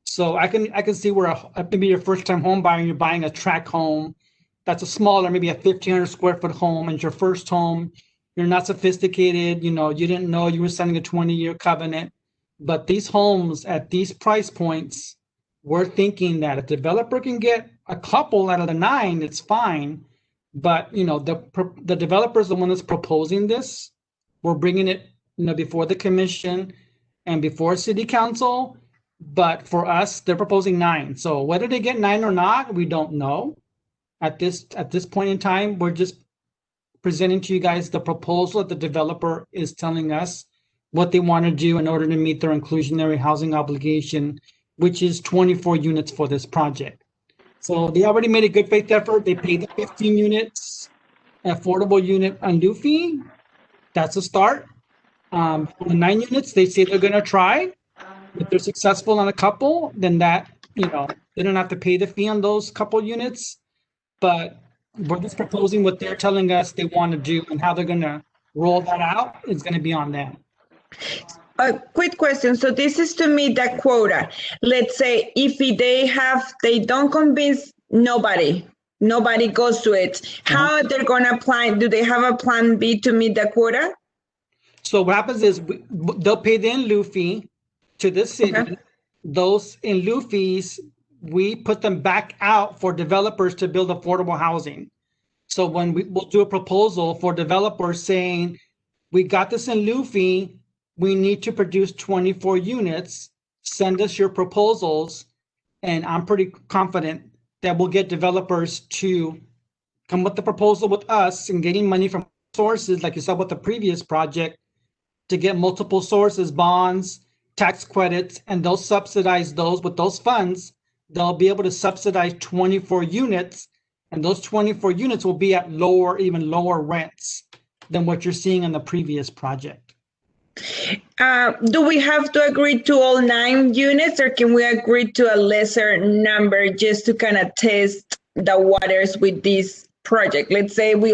So I can see where maybe your first time home buyer, you're buying a tract home that's a smaller, maybe a 1,500 square foot home, and your first home, you're not sophisticated, you didn't know you were signing a 20-year covenant. But these homes at these price points, we're thinking that a developer can get a couple out of the 9, it's fine. But, the developer is the one that's proposing this. We're bringing it, before the commission and before city council. But for us, they're proposing 9. So whether they get 9 or not, we don't know. At this point in time, we're just presenting to you guys the proposal that the developer is telling us what they want to do in order to meet their inclusionary housing obligation, which is 24 units for this project. So they already made a good faith effort. They paid the 15 units, affordable unit undue fee. That's a start. For the 9 units, they say they're going to try. If they're successful on a couple, then that, they don't have to pay the fee on those couple units. But we're just proposing what they're telling us they want to do, and how they're going to roll that out is going to be on them. A quick question. So this is to meet that quota. Let's say if they don't convince nobody goes to it, how are they going to apply? Do they have a plan B to meet the quota? So what happens is they'll pay the in lieu fee to the city. Okay. Those in lieu fees, we put them back out for developers to build affordable housing. So when we'll do a proposal for developers saying, we got this in lieu fee, we need to produce 24 units, send us your proposals, and I'm pretty confident that we'll get developers to come with the proposal with us and getting money from sources, like you saw with the previous project, to get multiple sources, bonds, tax credits, and they'll subsidize those with those funds. They'll be able to subsidize 24 units, and those 24 units will be at even lower rents than what you're seeing in the previous project. Do we have to agree to all 9 units, or can we agree to a lesser number just to kind of test the waters with this project? Let's say we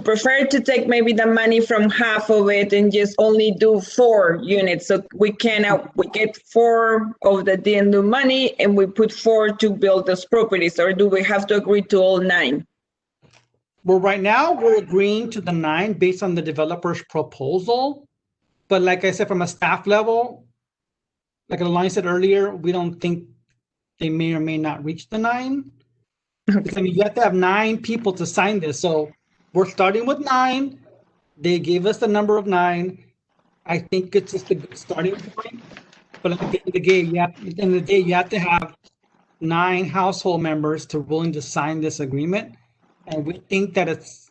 prefer to take maybe the money from half of it and just only do 4 units. So we get 4 of the D&D money and we put 4 to build those properties, or do we have to agree to all 9? Well, right now we're agreeing to the 9 based on the developer's proposal. But like I said, from a staff level, like Leilani said earlier, we don't think they may or may not reach the 9. Okay. I mean, you have to have 9 people to sign this. So we're starting with 9. They gave us the number of 9. I think it's just a good starting point. But at the end of the day, you have to have 9 household members to willing to sign this agreement. And we think that it's,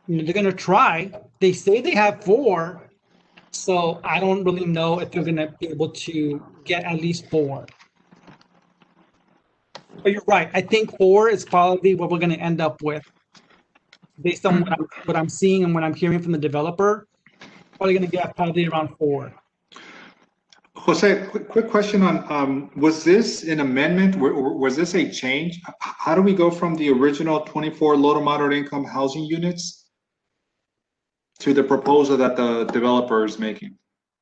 they're going to try. They say they have 4. So I don't really know if they're going to be able to get at least 4. But you're right. I think 4 is probably what we're going to end up with, based on what I'm seeing and what I'm hearing from the developer. Probably going to get probably around 4. Jose, quick question on, was this an amendment? Was this a change? How do we go from the original 24 low to moderate income housing units to the proposal that the developer is making?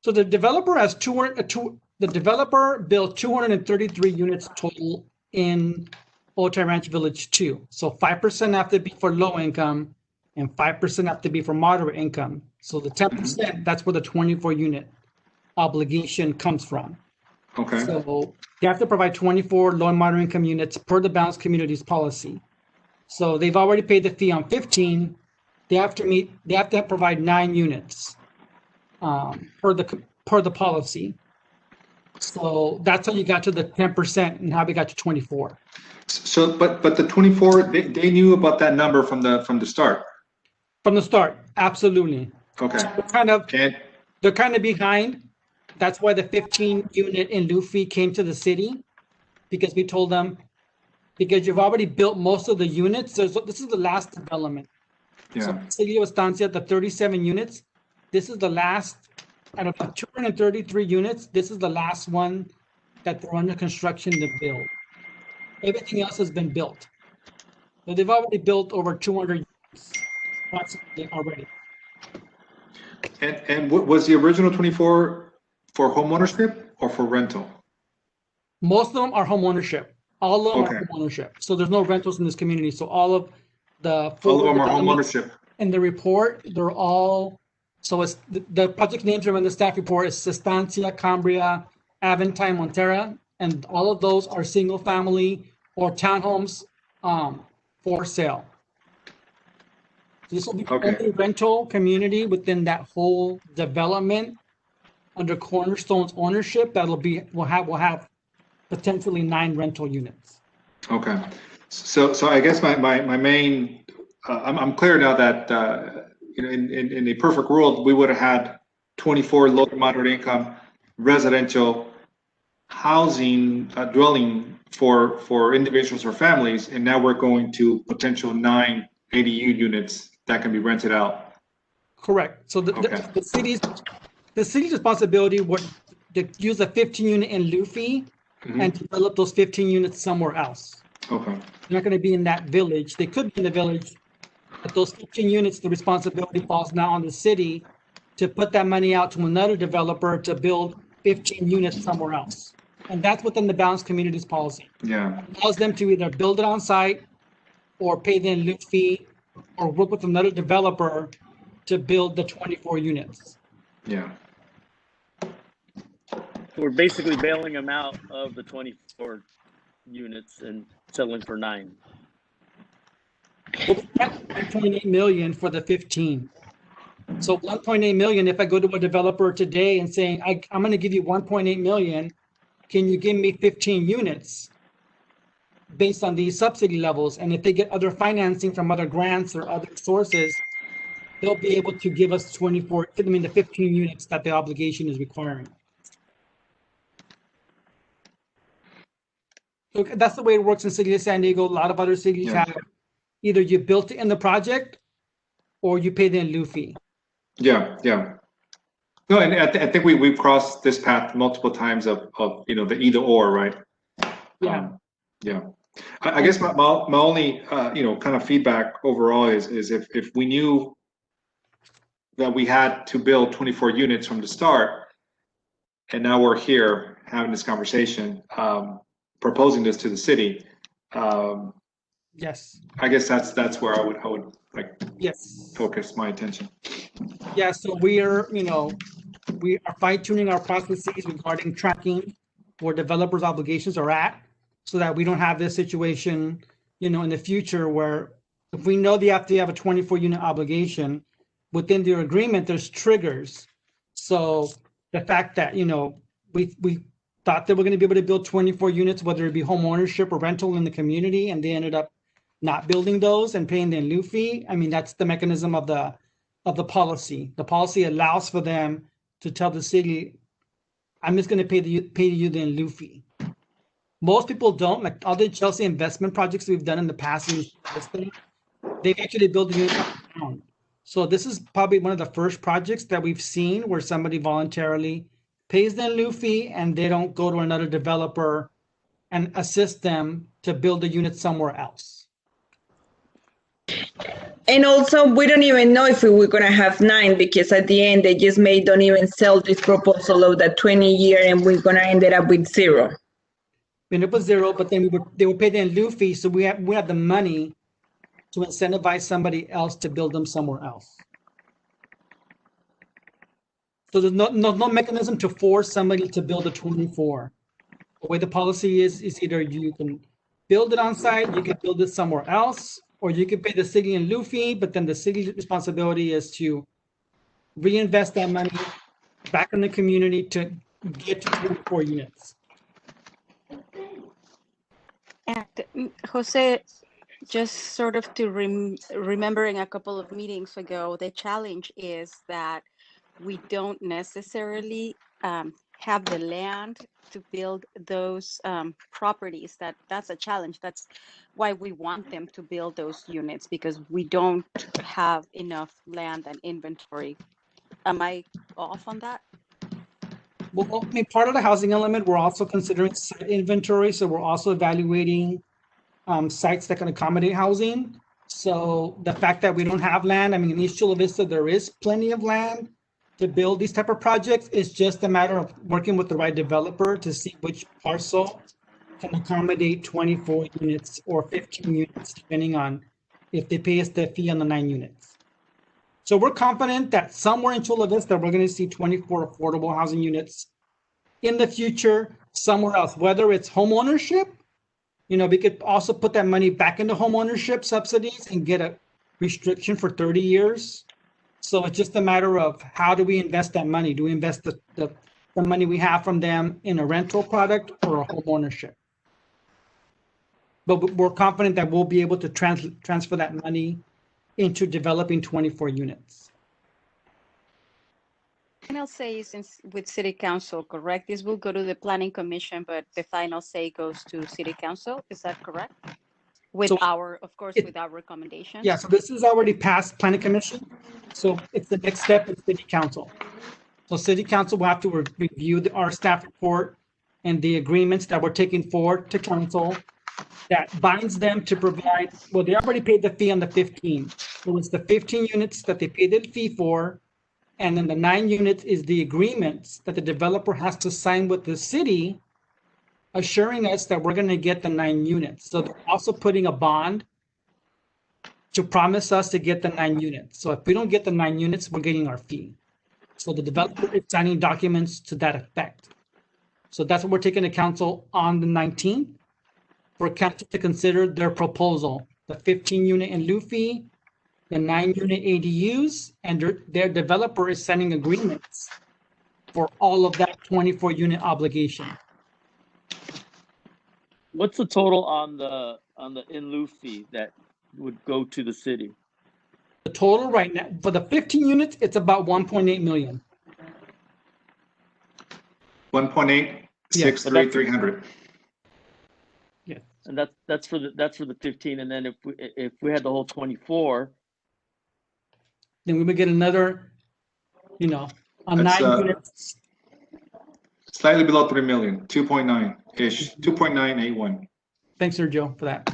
So the developer has the developer built 233 units total in Otay Ranch Village 2. So 5% have to be for low income and 5% have to be for moderate income. So the 10%, that's where the 24 unit obligation comes from. Okay. So they have to provide 24 low and moderate income units per the Balanced Communities policy. So they've already paid the fee on 15. They have to provide 9 units per the policy. So that's how you got to the 10% and how we got to 24. So, but the 24, they knew about that number from the start. From the start, absolutely. Okay. So they're kind of behind. That's why the 15 unit in lieu fee came to the city, because we told them, because you've already built most of the units. This is the last development. Yeah. So City of Estancia, the 37 units, this is the last, out of the 233 units, this is the last one that they're under construction to build. Everything else has been built. So they've already built over 200 units approximately already. And what was the original 24 for home ownership or for rental? Most of them are home ownership. All of them are Okay. home ownership. So there's no rentals in this community. So all of them are home ownership. In the report, they're all, so it's the project names are in the staff report is Estancia, Cambria, Aventine, Montera, and all of those are single family or townhomes for sale. This will be the only rental community within that whole development under Cornerstone's ownership will have potentially 9 rental units. Okay. So I guess my main, I'm clear now that in a perfect world, we would have had 24 low to moderate income residential housing dwelling for individuals or families, and now we're going to potential 9 ADU units that can be rented out. Correct. So the city's responsibility was to use a 15 unit in lieu fee and develop those 15 units somewhere else. Okay. They're not going to be in that village. They could be in the village, but those 15 units, the responsibility falls now on the city to put that money out to another developer to build 15 units somewhere else. And that's within the Balanced Communities policy. Yeah. It allows them to either build it on site or pay the in lieu fee or work with another developer to build the 24 units. Yeah. We're basically bailing them out of the 24 units and settling for 9. Well, we got 1.8 million for the 15. So 1.8 million, if I go to a developer today and saying, I'm going to give you 1.8 million, can you give me 15 units based on these subsidy levels? And if they get other financing from other grants or other sources, they'll be able to give us the 15 units that the obligation is requiring. So that's the way it works in City of San Diego. A lot of other cities have either you built it in the project or you pay the in lieu fee. Yeah. No, and I think we've crossed this path multiple times of the either or, right? Yeah. Yeah. I guess my only kind of feedback overall is if we knew that we had to build 24 units from the start, and now we're here having this conversation, proposing this to the city. Yes. I guess that's where I would like focus my attention. Yeah, so we are fine-tuning our processes regarding tracking where developers' obligations are at, so that we don't have this situation, in the future where if we know they have to have a 24 unit obligation, within their agreement, there's triggers. So the fact that, we thought they were going to be able to build 24 units, whether it be home ownership or rental in the community, and they ended up not building those and paying the in lieu fee. I mean, that's the mechanism of the policy. The policy allows for them to tell the city, I'm just going to pay you the in lieu fee. Most people don't, like all the Chelsea investment projects we've done in the past, they've actually built the unit on their own. So this is probably one of the first projects that we've seen where somebody voluntarily pays the in lieu fee and they don't go to another developer and assist them to build a unit somewhere else. And also, we don't even know if we were going to have 9 because at the end, they just don't even sell this proposal of that 20-year and we're going to end up with 0. And it was 0, but then they would pay the in lieu fee. So we have the money to incentivize somebody else to build them somewhere else. So there's no mechanism to force somebody to build a 24. The way the policy is either you can build it on site, you can build it somewhere else, or you can pay the city in lieu fee, but then the city's responsibility is to reinvest that money back in the community to get to 24 units. And Jose, just sort of to remembering a couple of meetings ago, the challenge is that we don't necessarily have the land to build those properties. That's a challenge. That's why we want them to build those units, because we don't have enough land and inventory. Am I off on that? Well, I mean, part of the housing element, we're also considering site inventory. So we're also evaluating sites that can accommodate housing. So the fact that we don't have land, I mean, in East Chula Vista, there is plenty of land to build these type of projects. It's just a matter of working with the right developer to see which parcel can accommodate 24 units or 15 units, depending on if they pay us the fee on the 9 units. So we're confident that somewhere in Chula Vista, we're going to see 24 affordable housing units in the future somewhere else, whether it's home ownership. We could also put that money back into home ownership subsidies and get a restriction for 30 years. So it's just a matter of how do we invest that money? Do we invest the money we have from them in a rental product or a home ownership? But we're confident that we'll be able to transfer that money into developing 24 units. Final say is with City Council, correct? This will go to the Planning Commission, but the final say goes to City Council. Is that correct? With our recommendation. Yeah, so this is already past Planning Commission. So it's the next step is City Council. So City Council will have to review our staff report and the agreements that we're taking forward to council that binds them to provide, well, they already paid the fee on the 15. So it's the 15 units that they paid the fee for. And then the 9 units is the agreements that the developer has to sign with the city, assuring us that we're going to get the 9 units. So they're also putting a bond to promise us to get the 9 units. So if we don't get the 9 units, we're getting our fee. So the developer is signing documents to that effect. So that's what we're taking to council on the 19th for council to consider their proposal, the 15 unit in lieu fee, the 9 unit ADUs, and their developer is sending agreements for all of that 24 unit obligation. What's the total on the in lieu fee that would go to the city? The total right now for the 15 units, it's about 1.8 million. 1.863,300. Yeah, and that's for the 15. And then if we had the whole 24, then we would get another, on 9 units. Slightly below 3 million, 2.9-ish, 2.981. Thanks, Sergio, for that.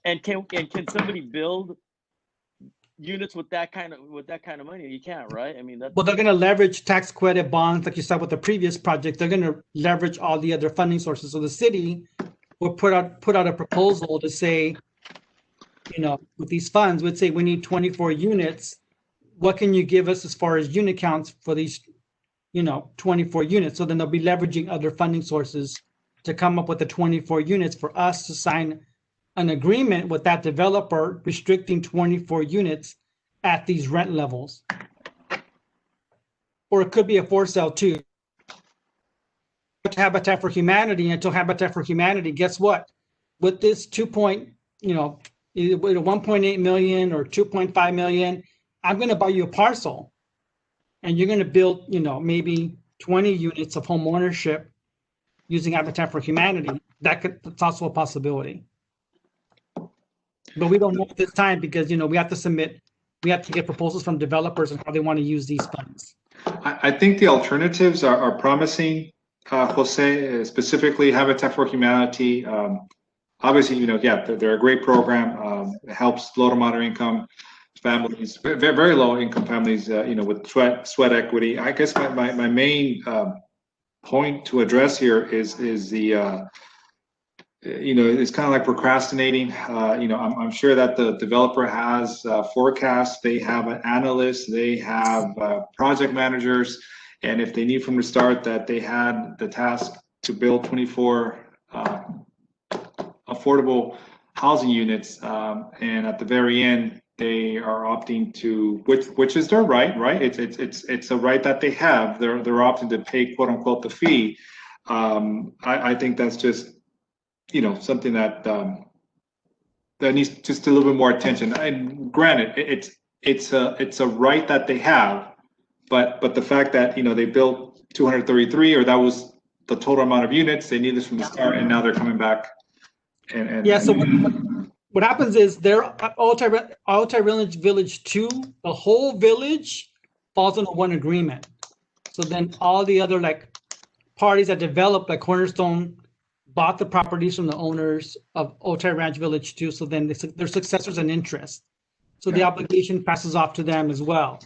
and can somebody build units with that kind of money? You can't, right? I mean, well, they're going to leverage tax credit bonds, like you said with the previous project. They're going to leverage all the other funding sources. So the city will put out a proposal to say, with these funds, would say we need 24 units. What can you give us as far as unit counts for these, 24 units? So then they'll be leveraging other funding sources to come up with the 24 units for us to sign an agreement with that developer restricting 24 units at these rent levels. Or it could be a for sale too. Habitat for Humanity, until Habitat for Humanity, guess what? With this either 1.8 million or 2.5 million, I'm going to buy you a parcel, and you're going to build, maybe 20 units of home ownership using Habitat for Humanity. That's also a possibility. But we don't know at this time because, we have to get proposals from developers on how they want to use these funds. I think the alternatives are promising, Jose, specifically Habitat for Humanity. Obviously, they're a great program. It helps low to moderate income families, very, very low income families, with sweat equity. I guess my main point to address here is the it's kind of like procrastinating. I'm sure that the developer has forecasts, they have an analyst, they have project managers, and if they need from the start that they had the task to build 24 affordable housing units, and at the very end they are opting to, which is their right? It's a right that they have. They're opting to pay quote unquote the fee. I think that's just something that needs just a little bit more attention. And granted, it's a right that they have, but the fact that they built 233, or that was the total amount of units they needed from the start, and now they're coming back. So what happens is they're Altai Village 2, the whole village falls under one agreement. So then all the other parties that develop, like Cornerstone, bought the properties from the owners of Otay Ranch Village 2. So then they're successors in interest. So the obligation passes off to them as well.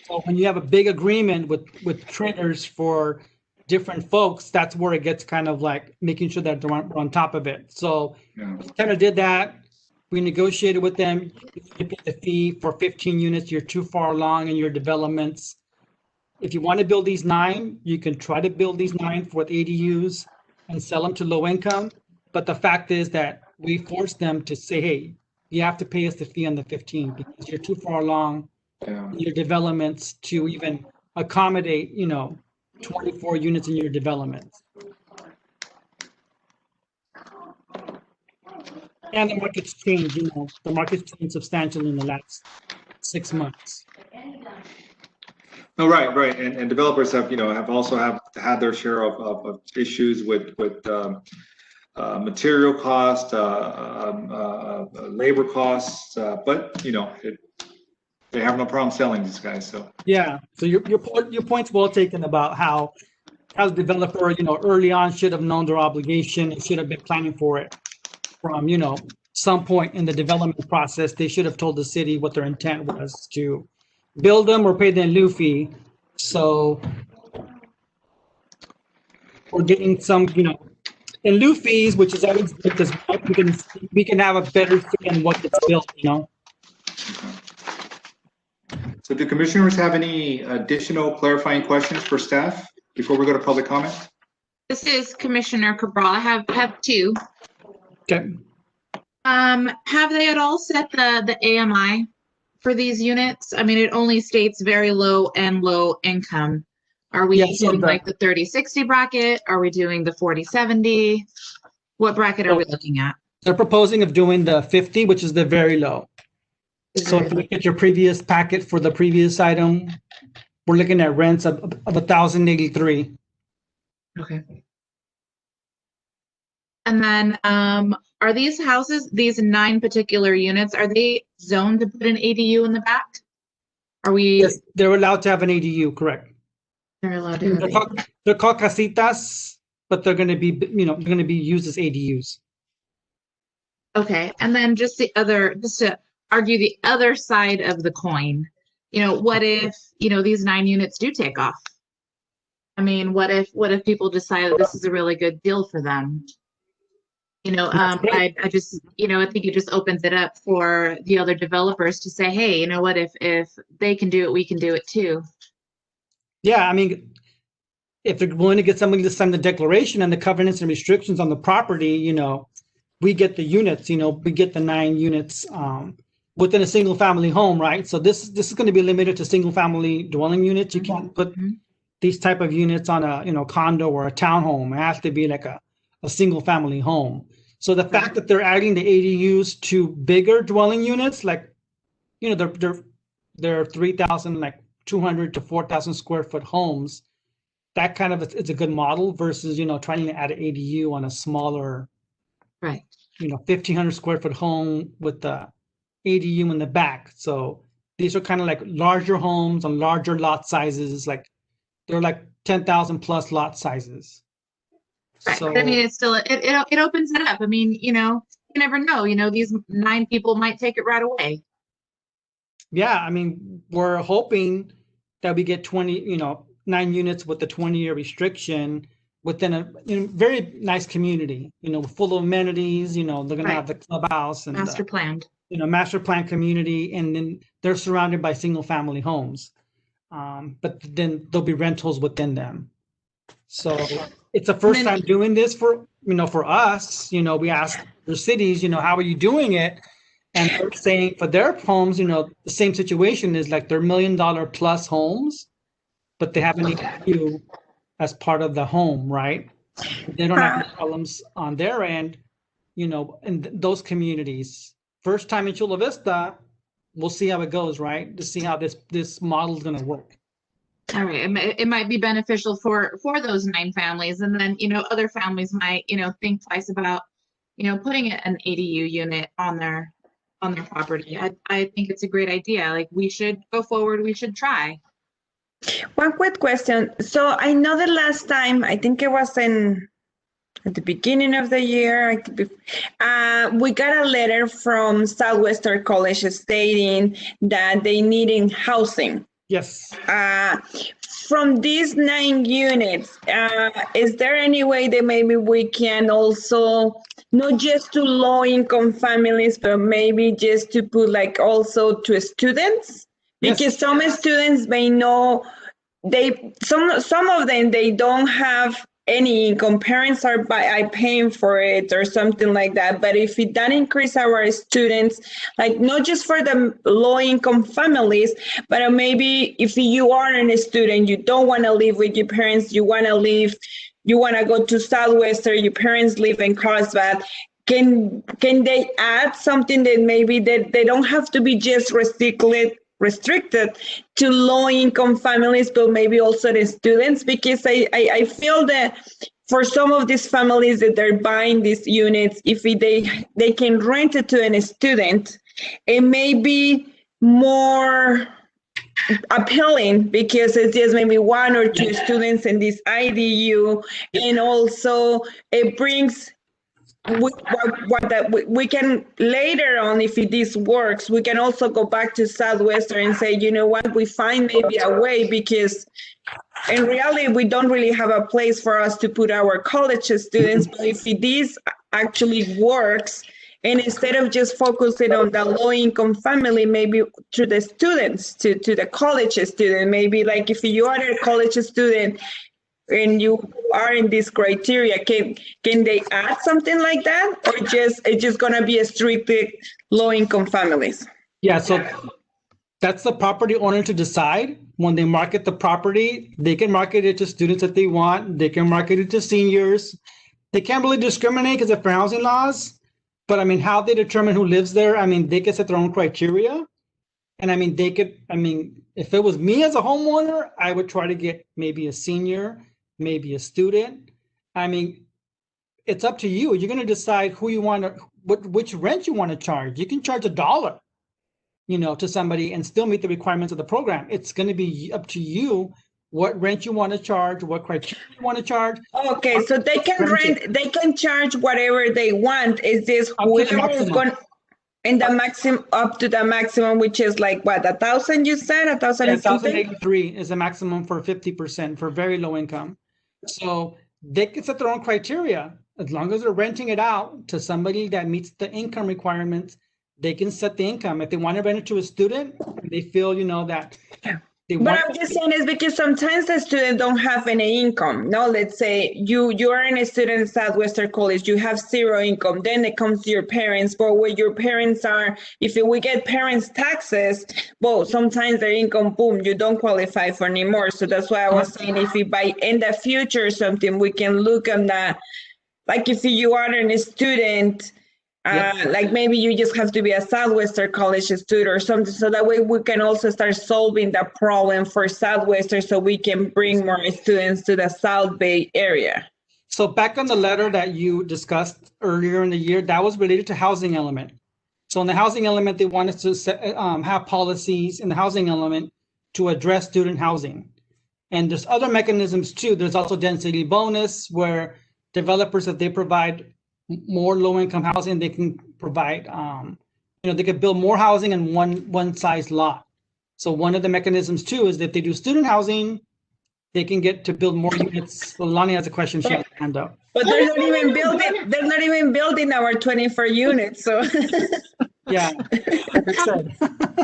So when you have a big agreement with trainers for different folks, that's where it gets kind of making sure that they're on top of it. So we kind of did that. We negotiated with them. You pay the fee for 15 units. You're too far along in your developments. If you want to build these 9, you can try to build these 9 with ADUs and sell them to low income. But the fact is that we forced them to say, hey, you have to pay us the fee on the 15 because you're too far along in your developments to even accommodate, 24 units in your developments. And the market's changed, the market's changed substantially in the last 6 months. No, right. And developers have also had their share of issues with material cost, labor costs, but they have no problem selling these guys. So so your point's well taken about how the developer early on should have known their obligation and should have been planning for it from some point in the development process. They should have told the city what their intent was to build them or pay them lieu fee. So we're getting some in lieu fees, which is always because we can have a better fee on what gets built. So do commissioners have any additional clarifying questions for staff before we go to public comment? This is Commissioner Cabral. I have 2. Okay. Have they at all set the AMI for these units? I mean, it only states very low and low income. Are we doing the 30-60 bracket? Are we doing the 40-70? What bracket are we looking at? They're proposing of doing the 50, which is the very low. So if you look at your previous packet for the previous item, we're looking at rents of 1,083. Okay. And then are these houses, these 9 particular units, are they zoned to put an ADU in the back? Are we? Yes, they're allowed to have an ADU, correct. They're allowed to have they're called casitas, but they're going to be, they're going to be used as ADUs. Okay. And then just to argue the other side of the coin, what if, these 9 units do take off? I mean, what if people decide that this is a really good deal for them? I just, I think it just opens it up for the other developers to say, hey, you know what, if they can do it, we can do it too. Yeah, I mean, if they're willing to get somebody to sign the declaration and the covenants and restrictions on the property, we get the units, we get the 9 units within a single family home, right? So this is going to be limited to single family dwelling units. You can't put these type of units on a condo or a townhome. It has to be like a single family home. So the fact that they're adding the ADUs to bigger dwelling units, like they're 3,000, like 200 to 4,000 square foot homes, that kind of it's a good model versus trying to add an ADU on a smaller, 1,500 square foot home with the ADU in the back. So these are kind of like larger homes on larger lot sizes, like they're like 10,000 plus lot sizes. Right. So, I mean, it's still it opens it up. I mean, you never know. These 9 people might take it right away. yeah, I mean, we're hoping that we get 9 units with the 20-year restriction within a very nice community, full of amenities. They're going to have the clubhouse and Master planned. Master plan community, and then they're surrounded by single family homes. But then there'll be rentals within them. So it's the first time doing this for us. We asked the cities, how are you doing it? And they're saying for their homes, the same situation is like they're $1 million plus homes, but they have an ADU as part of the home, right? They don't have any problems on their end, in those communities. First time in Chula Vista, we'll see how it goes, right? To see how this model is going to work. All right. It might be beneficial for those 9 families, and then other families might think twice about putting an ADU unit on their property. I think it's a great idea. Like, we should go forward. We should try. One quick question. So I know the last time, I think it was at the beginning of the year, we got a letter from Southwestern College stating that they needed housing. Yes. From these 9 units, is there any way that maybe we can also, not just to low-income families, but maybe just to put like also to students? Because Yes. some students may know some of them, they don't have any income. Parents are paying for it or something like that. But if it doesn't increase our students, like not just for the low income families, but maybe if you are a student, you don't want to live with your parents, you want to go to Southwestern, your parents live in Carlsbad. Can they add something that maybe that they don't have to be just restricted to low-income families, but maybe also the students? Because I feel that for some of these families that they're buying these units, if they can rent it to a student, it may be more appealing because it's just maybe 1 or 2 students in this IDU, and also it brings we can later on, if this works, we can also go back to Southwestern and say, you know what, we find maybe a way, because in reality, we don't really have a place for us to put our college students. But if this actually works, and instead of just focusing on the low income family, maybe to the students, to the college student, maybe like if you are a college student and you are in this criteria, can they add something like that, or it's just gonna be a strictly low-income families? Yeah, so that's the property owner to decide. When they market the property, they can market it to students that they want. They can market it to seniors. They can't really discriminate because of fair housing laws. But I mean, how they determine who lives there, I mean, they can set their own criteria. And I mean, if it was me as a homeowner, I would try to get maybe a senior, maybe a student. I mean, it's up to you. You're going to decide who you want to, which rent you want to charge. You can charge $1, to somebody and still meet the requirements of the program. It's going to be up to you what rent you want to charge, what criteria you want to charge. Okay, so they can charge whatever they want. Is this whoever is going in the maximum, up to the maximum, which is like what, 1,000 you said? 1,000 and something? 1,083 is the maximum for 50% for very low income. So they can set their own criteria. As long as they're renting it out to somebody that meets the income requirements, they can set the income. If they want to rent it to a student, they feel, that But I'm just saying it's because sometimes the students don't have any income. No, let's say you are a student at Southwestern College, you have zero income, then it comes to your parents. But where your parents are, if we get parents' taxes, well, sometimes their income, boom, you don't qualify for anymore. So that's why I was saying if we by in the future or something, we can look on that. Like if you are a student, like maybe you just have to be a Southwestern College student or something, so that way we can also start solving the problem for Southwestern so we can bring more students to the South Bay area. So back on the letter that you discussed earlier in the year, that was related to housing element. So in the housing element, they wanted to have policies in the housing element to address student housing. And there's other mechanisms too. There's also density bonus where developers, if they provide more low-income housing, they can provide, they could build more housing in one size lot. So one of the mechanisms too is that if they do student housing, they can get to build more units. Well, Lonnie has a question. She has a hand up. But they're not even building. They're not even building our 24 units. So yeah.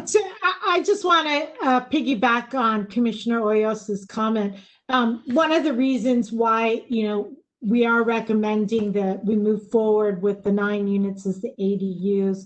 So I just want to piggyback on Commissioner Hoyos's comment. One of the reasons why we are recommending that we move forward with the 9 units as the ADUs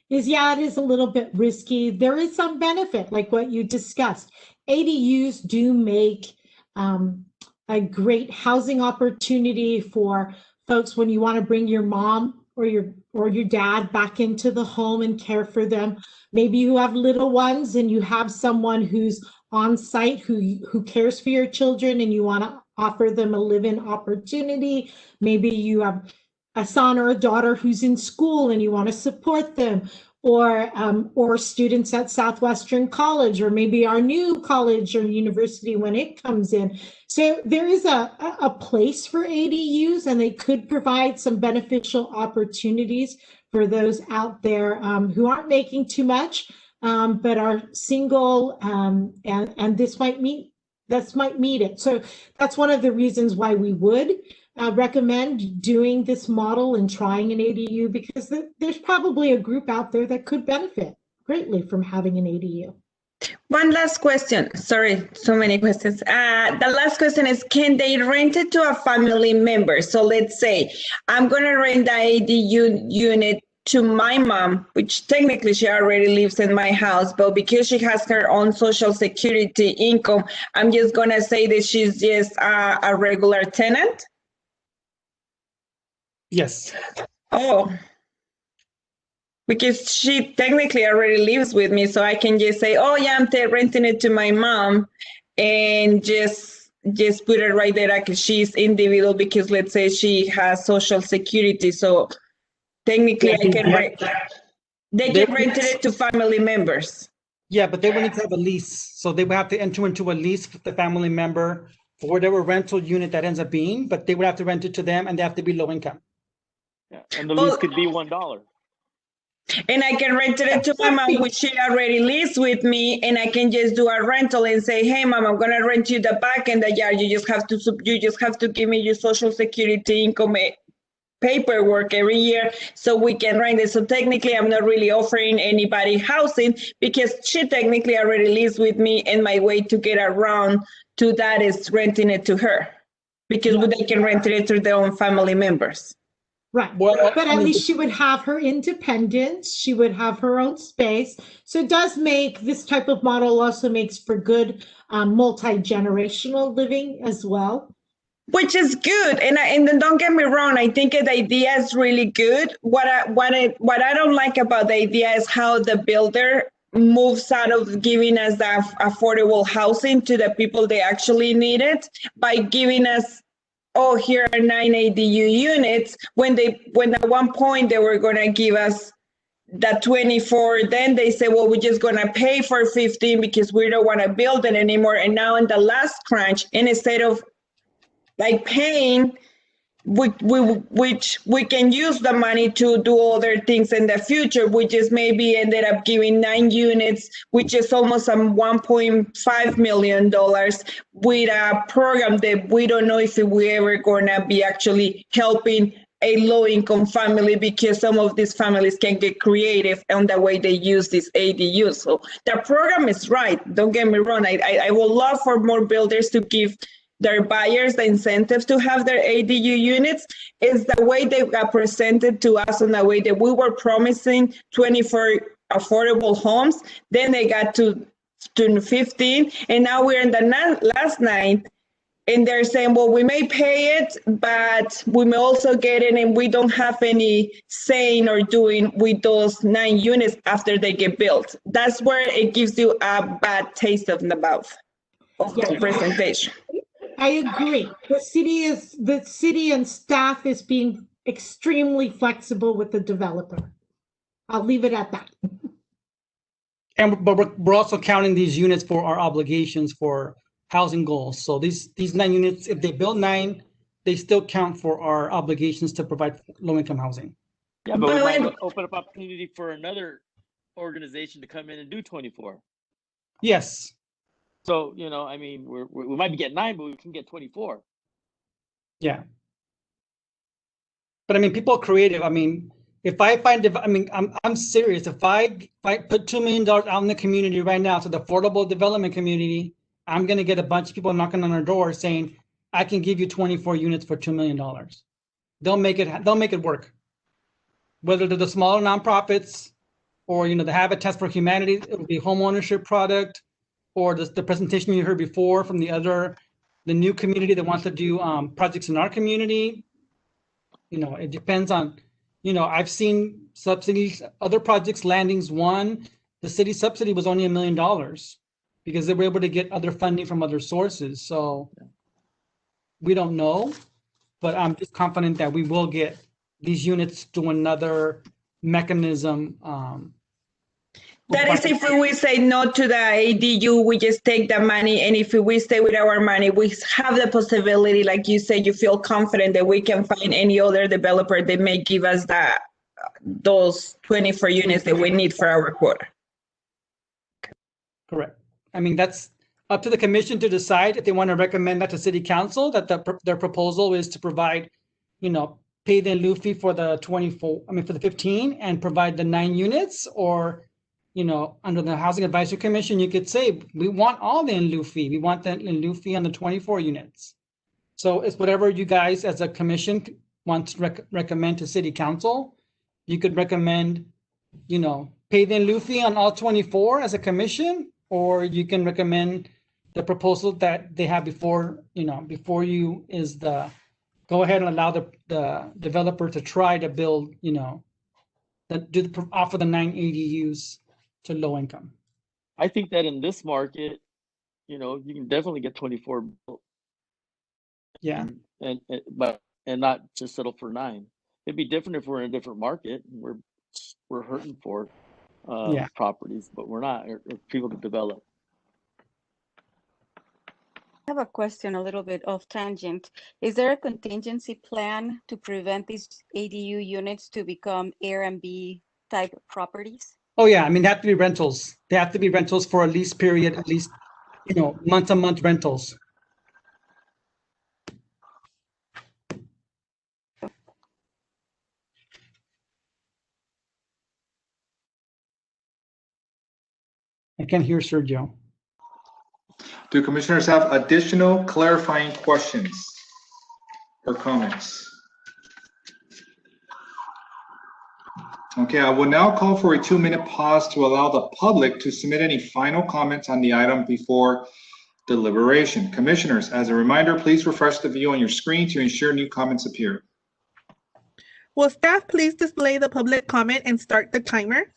is, it is a little bit risky. There is some benefit, like what you discussed. ADUs do make a great housing opportunity for folks when you want to bring your mom or your dad back into the home and care for them. Maybe you have little ones and you have someone who's on site who cares for your children and you want to offer them a live-in opportunity. Maybe you have a son or a daughter who's in school and you want to support them, or students at Southwestern College, or maybe our new college or university when it comes in. So there is a place for ADUs, and they could provide some beneficial opportunities for those out there who aren't making too much, but are single, and this might meet it. So that's one of the reasons why we would recommend doing this model and trying an ADU, because there's probably a group out there that could benefit greatly from having an ADU. One last question. Sorry, so many questions. The last question is, can they rent it to a family member? So let's say I'm going to rent the ADU unit to my mom, which technically she already lives in my house, but because she has her own Social Security income, I'm just going to say that she's just a regular tenant? Yes. Oh, because she technically already lives with me, so I can just say, oh yeah, I'm renting it to my mom, and just put it right there because she's individual, because let's say she has Social Security, so technically they can rent it to family members. Yeah, but they would need to have a lease. So they would have to enter into a lease with the family member for whatever rental unit that ends up being, but they would have to rent it to them and they have to be low income. Yeah, and the lease could be $1. And I can rent it to my mom, which she already lives with me, and I can just do a rental and say, hey mom, I'm gonna rent you the back and the yard. You just have to give me your Social Security income paperwork every year so we can rent it. So technically I'm not really offering anybody housing because she technically already lives with me, and my way to get around to that is renting it to her, because they can rent it to their own family members. Right, but at least she would have her independence, she would have her own space. So it does make, this type of model also makes for good multi-generational living as well. Which is good, and then don't get me wrong, I think the idea is really good. What I don't like about the idea is how the builder moves out of giving us the affordable housing to the people they actually need it by giving us, oh, here are 9 ADU units, when at one point they were going to give us the 24, then they say, well, we're just going to pay for 15 because we don't want to build it anymore. And now in the last crunch, and instead of like paying, which we can use the money to do other things in the future, we just maybe ended up giving 9 units, which is almost $1.5 million with a program that we don't know if we ever gonna be actually helping a low-income family because some of these families can get creative on the way they use these ADUs. So the program is right. Don't get me wrong. I would love for more builders to give their buyers the incentives to have their ADU units. Is the way they got presented to us in the way that we were promising 24 affordable homes. Then they got to 15, and now we're in the last night. And they're saying, well, we may pay it, but we may also get it, and we don't have any saying or doing with those 9 units after they get built. That's where it gives you a bad taste of the mouth of the presentation. I agree. The city and staff is being extremely flexible with the developer. I'll leave it at that. But we're also counting these units for our obligations for housing goals. So these 9 units, if they build 9, they still count for our obligations to provide low-income housing. Yeah, but we might open up opportunity for another organization to come in and do 24. Yes. So, you know, I mean, we might be getting 9, but we can get 24. Yeah. But I mean, people are creative. I mean, if I find, I'm serious. If I put $2 million out in the community right now to the affordable development community, I'm going to get a bunch of people knocking on our door saying, I can give you 24 units for $2 million. They'll make it work. Whether they're the smaller nonprofits or, you know, the Habitat for Humanity, it will be home ownership product, or the presentation you heard before from the new community that wants to do projects in our community. You know, it depends on, you know, I've seen subsidies, other projects, Landings 1, the city subsidy was only $1 million because they were able to get other funding from other sources. So we don't know, but I'm just confident that we will get these units to another mechanism. That is, if we say no to the ADU, we just take the money, and if we stay with our money, we have the possibility, like you said, you feel confident that we can find any other developer that may give us those 24 units that we need for our quota. Correct. I mean, that's up to the commission to decide if they want to recommend that to city council, that their proposal is to provide, you know, pay the in lieu fee for the 15 and provide the 9 units, or, you know, under the Housing Advisory Commission, you could say, we want all the in lieu fee. We want the in lieu fee on the 24 units. So it's whatever you guys as a commission want to recommend to city council. You could recommend, you know, pay the in lieu fee on all 24 as a commission, or you can recommend the proposal that they have before you is the go ahead and allow the developer to try to build, you know, offer the 9 ADUs to low income. I think that in this market, you know, you can definitely get 24 built. Yeah. And not just settle for 9. It'd be different if we're in a different market. We're hurting for properties, but we're not. Or people to develop. I have a question, a little bit off tangent. Is there a contingency plan to prevent these ADU units to become Airbnb type properties? Oh yeah, I mean, they have to be rentals. They have to be rentals for a lease period, at least, you know, month-to-month rentals. I can't hear Sergio. Do commissioners have additional clarifying questions or comments? Okay, I will now call for a 2-minute pause to allow the public to submit any final comments on the item before deliberation. Commissioners, as a reminder, please refresh the view on your screen to ensure new comments appear. Will staff please display the public comment and start the timer?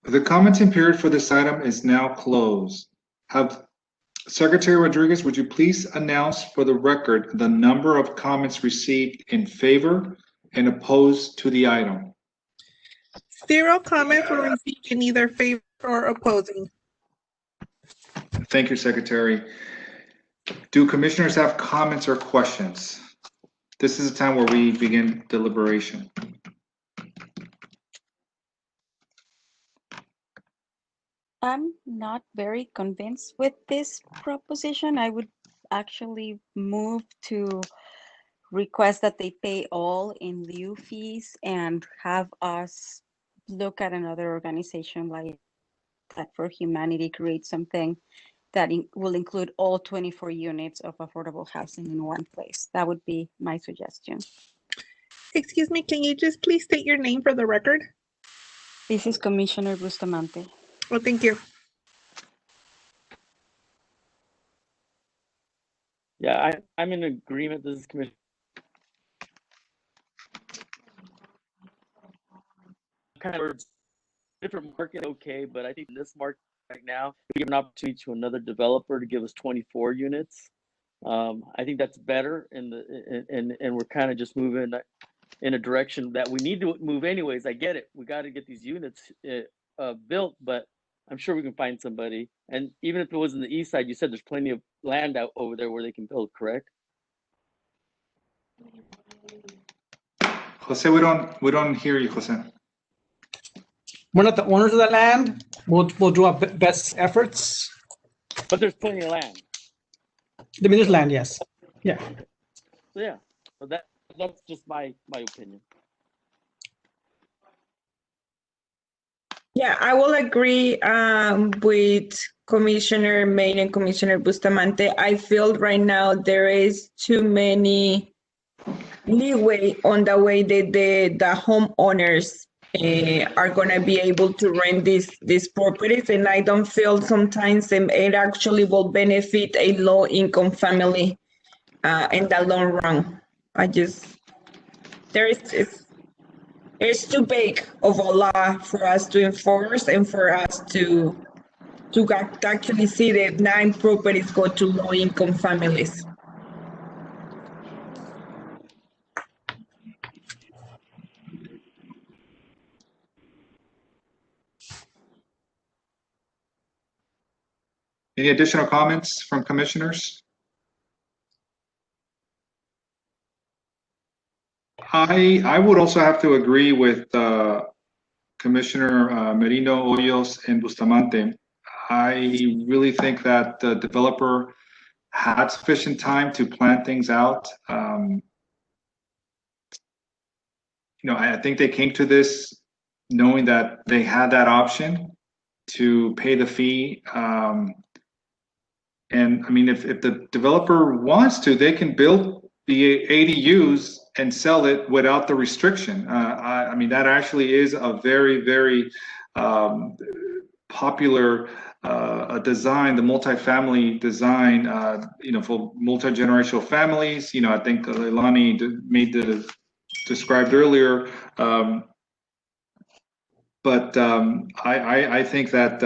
The commenting period for this item is now closed. Secretary Rodriguez, would you please announce for the record the number of comments received in favor and opposed to the item? 0 comments were received in either favor or opposing. Thank you, Secretary. Do commissioners have comments or questions? This is a time where we begin deliberation. I'm not very convinced with this proposition. I would actually move to request that they pay all in lieu fees and have us look at another organization like that for Humanity, create something that will include all 24 units of affordable housing in one place. That would be my suggestion. Excuse me, can you just please state your name for the record? This is Commissioner Bustamante. Well, thank you. Yeah, I'm in agreement. This is Commissioner. Kind of different market, okay, but I think in this market right now, we give an opportunity to another developer to give us 24 units. I think that's better, and we're kind of just moving in a direction that we need to move anyways. I get it. We got to get these units built, but I'm sure we can find somebody. And even if it was in the east side, you said there's plenty of land out over there where they can build, correct? Jose, we don't hear you, Jose. We're not the owners of the land. We'll do our best efforts. But there's plenty of land. I mean, there's land, yes. Yeah. So yeah, so that's just my opinion. Yeah, I will agree with Commissioner Main and Commissioner Bustamante. I feel right now there is too many leeway on the way that the homeowners are going to be able to rent these properties, and I don't feel sometimes it actually will benefit a low-income family in the long run. It's too big of a law for us to enforce and for us to actually see that 9 properties go to low-income families. Any additional comments from commissioners? I would also have to agree with Commissioner Merino, Hoyos, and Bustamante. I really think that the developer had sufficient time to plan things out. I think they came to this knowing that they had that option to pay the fee. And I mean, if the developer wants to, they can build the ADUs and sell it without the restriction. I mean, that actually is a very, very popular design, the multifamily design, for multi-generational families. I think Leilani described earlier. But I think that,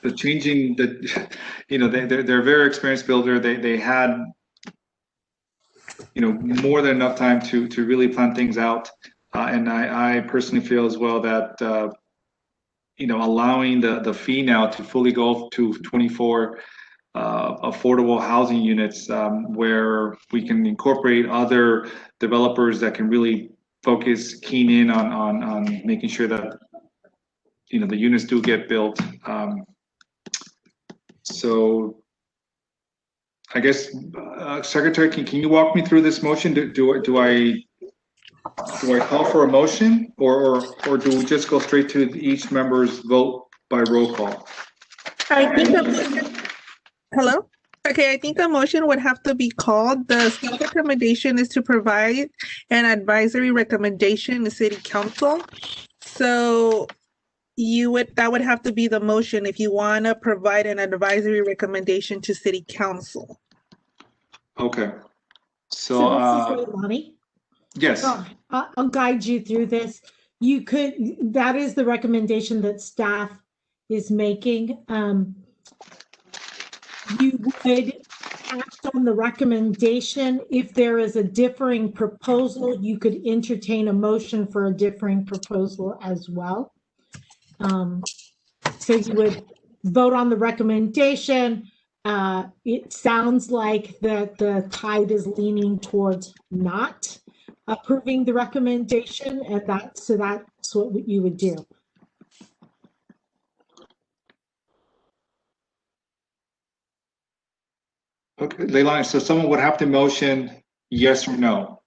the changing they're a very experienced builder. They had, more than enough time to really plan things out. And I personally feel as well that, allowing the fee now to fully go to 24 affordable housing units, where we can incorporate other developers that can really keen in on making sure that, the units do get built. So I guess, Secretary, can you walk me through this motion? Do I call for a motion, or do we just go straight to each member's vote by roll call? I think hello? Okay, I think a motion would have to be called. The staff recommendation is to provide an advisory recommendation to City Council. So that would have to be the motion if you want to provide an advisory recommendation to City Council. Okay. So this is Leilani. yes. I'll guide you through this. you could, that is the recommendation that staff is making. You would act on the recommendation. If there is a differing proposal, you could entertain a motion for a differing proposal as well. So you would vote on the recommendation. It sounds like that the tide is leaning towards not approving the recommendation, and that's what you would do. Okay, Leilani, so someone would have to motion yes or no.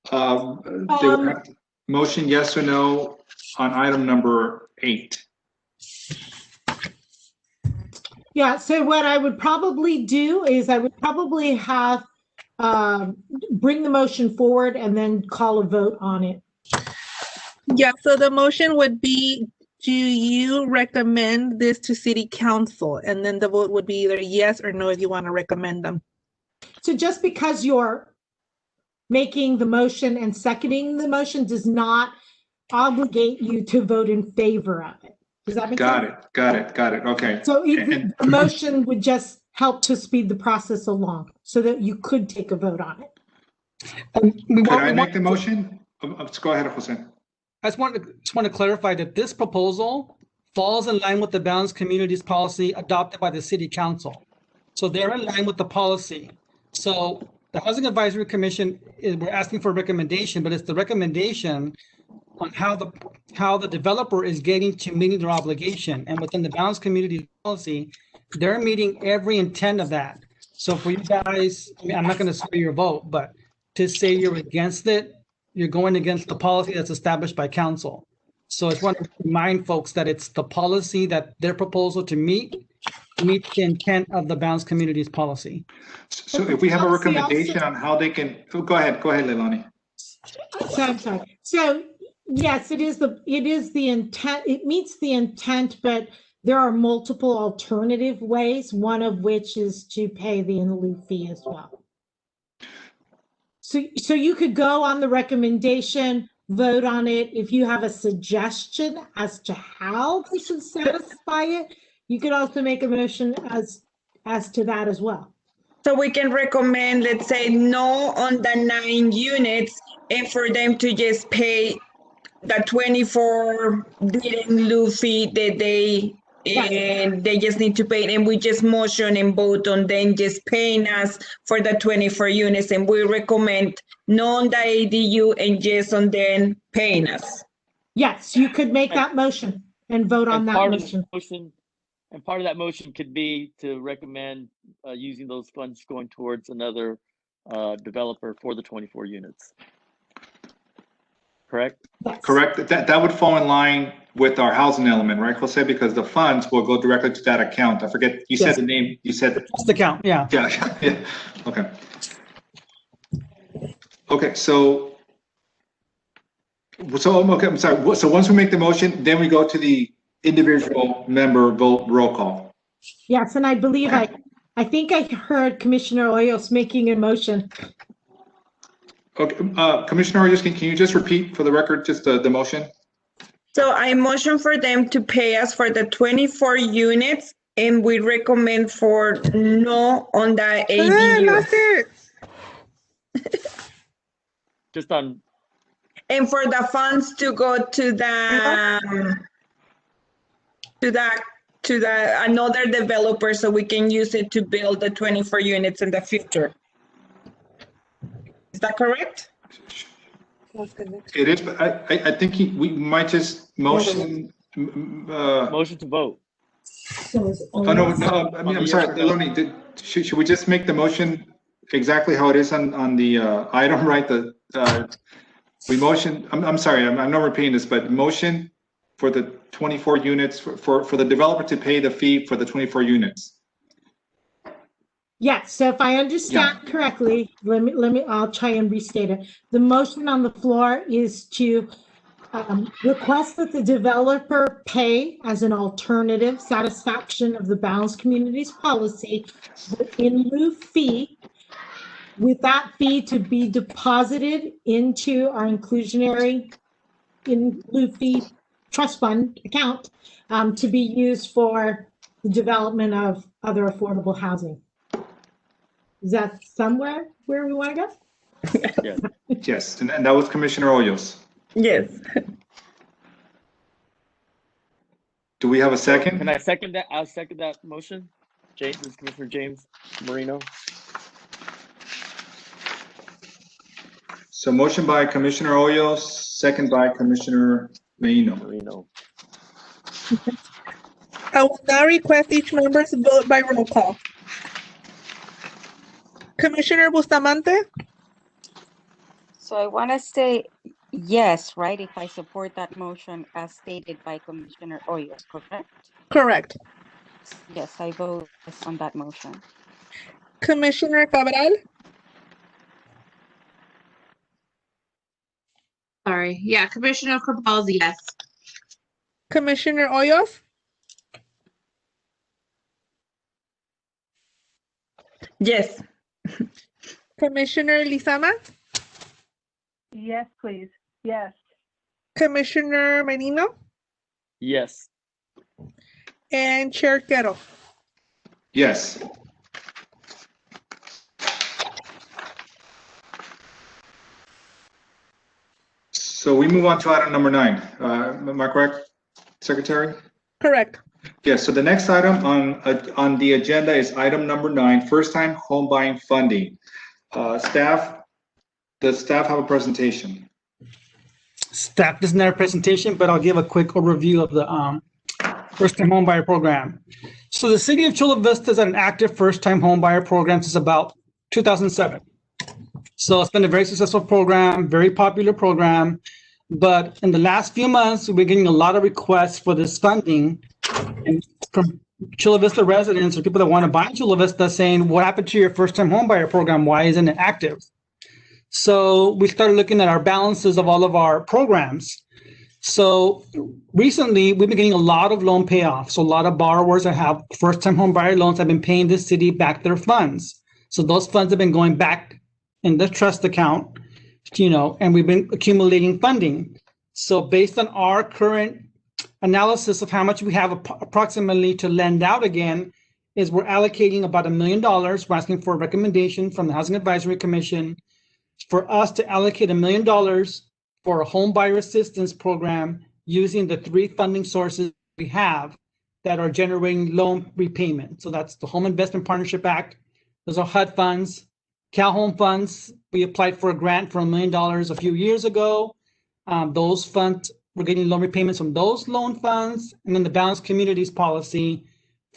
They would have to motion yes or no on item number 8. Yeah, so what I would probably do is I would probably have bring the motion forward and then call a vote on it. Yeah, so the motion would be, do you recommend this to city council? And then the vote would be either yes or no if you want to recommend them. So just because you're making the motion and seconding the motion does not obligate you to vote in favor of it. Does that make sense? Got it. Okay. So the motion would just help to speed the process along so that you could take a vote on it. Could I make the motion? Let's go ahead, Jose. I just want to clarify that this proposal falls in line with the balanced communities policy adopted by the city council. So they're in line with the policy. So the Housing Advisory Commission, we're asking for a recommendation, but it's the recommendation on how the developer is getting to meeting their obligation. And within the balanced community policy, they're meeting every intent of that. So for you guys, I mean, I'm not going to sway your vote, but to say you're against it, you're going against the policy that's established by council. So I just want to remind folks that it's the policy that their proposal to meets the intent of the balanced communities policy. So if we have a recommendation on how they can, go ahead, Leilani. So I'm sorry. So yes, it is the intent. It meets the intent, but there are multiple alternative ways, one of which is to pay the in lieu fee as well. So you could go on the recommendation, vote on it. If you have a suggestion as to how they should satisfy it, you could also make a motion as to that as well. So we can recommend, let's say, no on the 9 units and for them to just pay the 24 in lieu fee that they just need to pay, and we just motion and vote on them just paying us for the 24 units, and we recommend no on the ADU and just on them paying us. Yes, you could make that motion and vote on that motion. And part of that motion could be to recommend using those funds going towards another developer for the 24 units. Correct? Yes. Correct. That would fall in line with our housing element, right, Jose? Because the funds will go directly to that account. I forget, you said the name, you said the account, yeah. Yeah. Okay. Okay, so okay, I'm sorry. So once we make the motion, then we go to the individual member vote roll call. Yes, and I believe I think I heard Commissioner Hoyos making a motion. Okay, Commissioner Hoyos, can you just repeat for the record, just the motion? So I motion for them to pay us for the 24 units, and we recommend for no on the ADU. Just on. And for the funds to go to the another developer, so we can use it to build the 24 units in the future. Is that correct? It is, but I think we might just motion. Motion to vote. Oh, no, I mean, I'm sorry, Leilani, should we just make the motion exactly how it is on the item, right? We motion, I'm sorry, I'm not repeating this, but motion for the 24 units, for the developer to pay the fee for the 24 units. Yes, so if I understand correctly, I'll try and restate it. The motion on the floor is to request that the developer pay as an alternative satisfaction of the balanced communities policy in lieu fee with that fee to be deposited into our inclusionary in lieu fee trust fund account to be used for the development of other affordable housing. Is that somewhere where we want to go? Yes, and that was Commissioner Hoyos. Yes. Do we have a second? Can I second that? I'll second that motion. James, this is Commissioner James Marino. So motion by Commissioner Hoyos, second by Commissioner Marino. I will now request each member to vote by roll call. Commissioner Bustamante? So I want to say yes, right? If I support that motion as stated by Commissioner Hoyos, correct? Correct. Yes, I vote yes on that motion. Commissioner Cabral? Sorry. Yeah, Commissioner Cabral, yes. Commissioner Hoyos? Yes. Commissioner Lizama? Yes, please. Yes. Commissioner Menino? Yes. And Chair Quero? Yes. So we move on to item number 9. Am I correct, Secretary? Correct. Yes, so the next item on the agenda is item number 9, first-time home buying funding. Does staff have a presentation? Staff doesn't have a presentation, but I'll give a quick overview of the first-time home buyer program. So the city of Chula Vista has an active first-time home buyer program since about 2007. So it's been a very successful program, very popular program. But in the last few months, we've been getting a lot of requests for this funding and from Chula Vista residents or people that want to buy in Chula Vista saying, what happened to your first-time home buyer program? Why isn't it active? So we started looking at our balances of all of our programs. So recently, we've been getting a lot of loan payoffs. So a lot of borrowers that have first-time home buyer loans have been paying the city back their funds. So those funds have been going back in the trust account, and we've been accumulating funding. So based on our current analysis of how much we have approximately to lend out again, is we're allocating about $1 million. We're asking for a recommendation from the Housing Advisory Commission for us to allocate $1 million for a home buyer assistance program using the 3 funding sources we have that are generating loan repayment. So that's the Home Investment Partnership Act. Those are HUD funds. Cal Home funds, we applied for a grant for $1 million a few years ago. Those funds, we're getting loan repayments from those loan funds. And then the Balanced Communities policy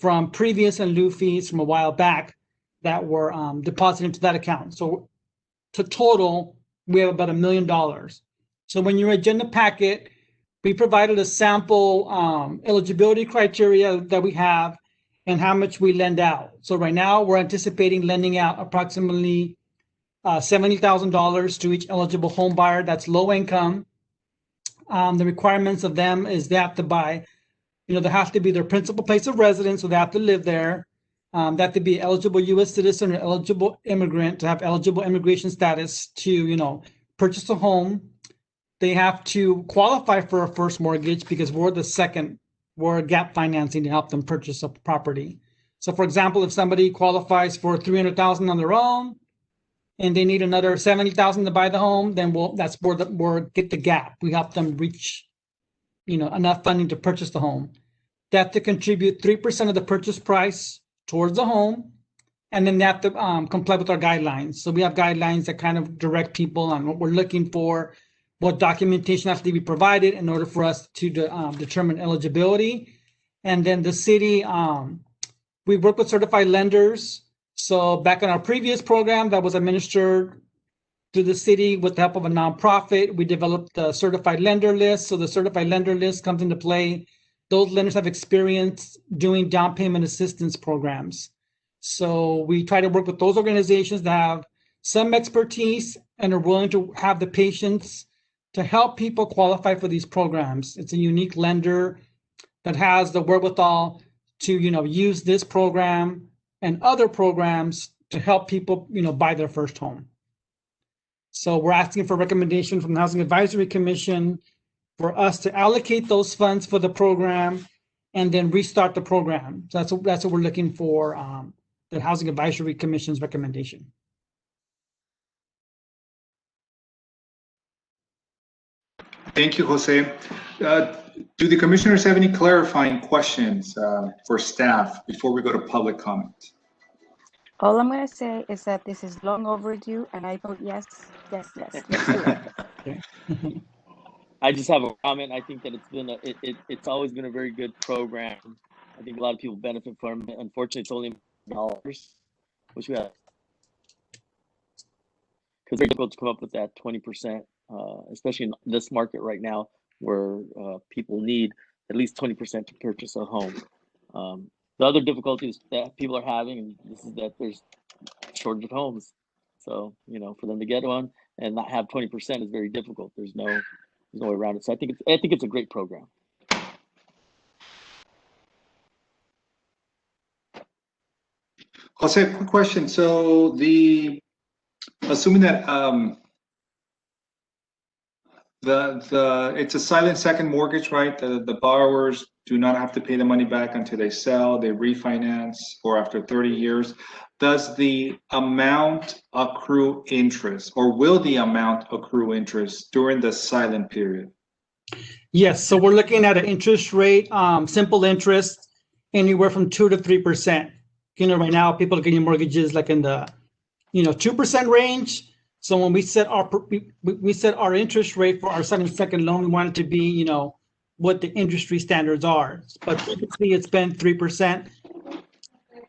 from previous and lieu fees from a while back that were deposited into that account. So to total, we have about $1 million. So when your agenda packet, we provided a sample eligibility criteria that we have and how much we lend out. So right now we're anticipating lending out approximately $70,000 to each eligible home buyer that's low income. The requirements of them is they have to buy, they have to be their principal place of residence, so they have to live there. They have to be eligible U.S. citizen or eligible immigrant to have eligible immigration status to, purchase a home. They have to qualify for a first mortgage because we're gap financing to help them purchase a property. So for example, if somebody qualifies for $300,000 on their own and they need another $70,000 to buy the home, then that's where we'll get the gap. We help them reach, enough funding to purchase the home. They have to contribute 3% of the purchase price towards the home, and then they have to comply with our guidelines. So we have guidelines that kind of direct people on what we're looking for, what documentation has to be provided in order for us to determine eligibility. And then the city, we work with certified lenders. So back in our previous program that was administered through the city with the help of a nonprofit, we developed the certified lender list. So the certified lender list comes into play. Those lenders have experience doing down payment assistance programs. So we try to work with those organizations that have some expertise and are willing to have the patience to help people qualify for these programs. It's a unique lender that has the wherewithal to, use this program and other programs to help people, buy their first home. So we're asking for recommendation from the Housing Advisory Commission for us to allocate those funds for the program and then restart the program. So that's what we're looking for, the Housing Advisory Commission's recommendation. Thank you, Jose. Do the commissioners have any clarifying questions for staff before we go to public comment? All I'm going to say is that this is long overdue, and I vote yes, yes, yes. Yes. I just have a comment. I think that it's always been a very good program. I think a lot of people benefit from it. Unfortunately, it's only dollars, which we have, because it's very difficult to come up with that 20%, especially in this market right now, where people need at least 20% to purchase a home. The other difficulties that people are having, and this is that there's a shortage of homes. So, for them to get one and not have 20% is very difficult. There's no way around it. So I think it's a great program. Jose, quick question. So assuming that it's a silent second mortgage, right? The borrowers do not have to pay the money back until they sell, they refinance, or after 30 years. Does the amount accrue interest, or will the amount accrue interest during the silent period? Yes, so we're looking at an interest rate, simple interest, anywhere from 2 to 3%. Right now people are getting mortgages like in the 2% range. So when we set our interest rate for our second loan, we want it to be what the industry standards are. But typically it's been 3%.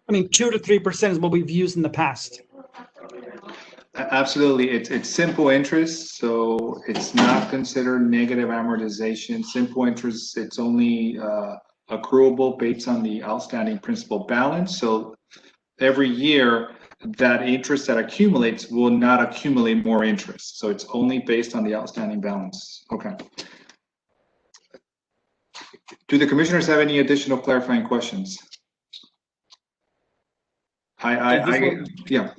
2 to 3% is what we've used in the past. Absolutely. It's simple interest, so it's not considered negative amortization. Simple interest, it's only accruable based on the outstanding principal balance. So every year, that interest that accumulates will not accumulate more interest. So it's only based on the outstanding balance. Okay. Do the commissioners have any additional clarifying questions? Yeah.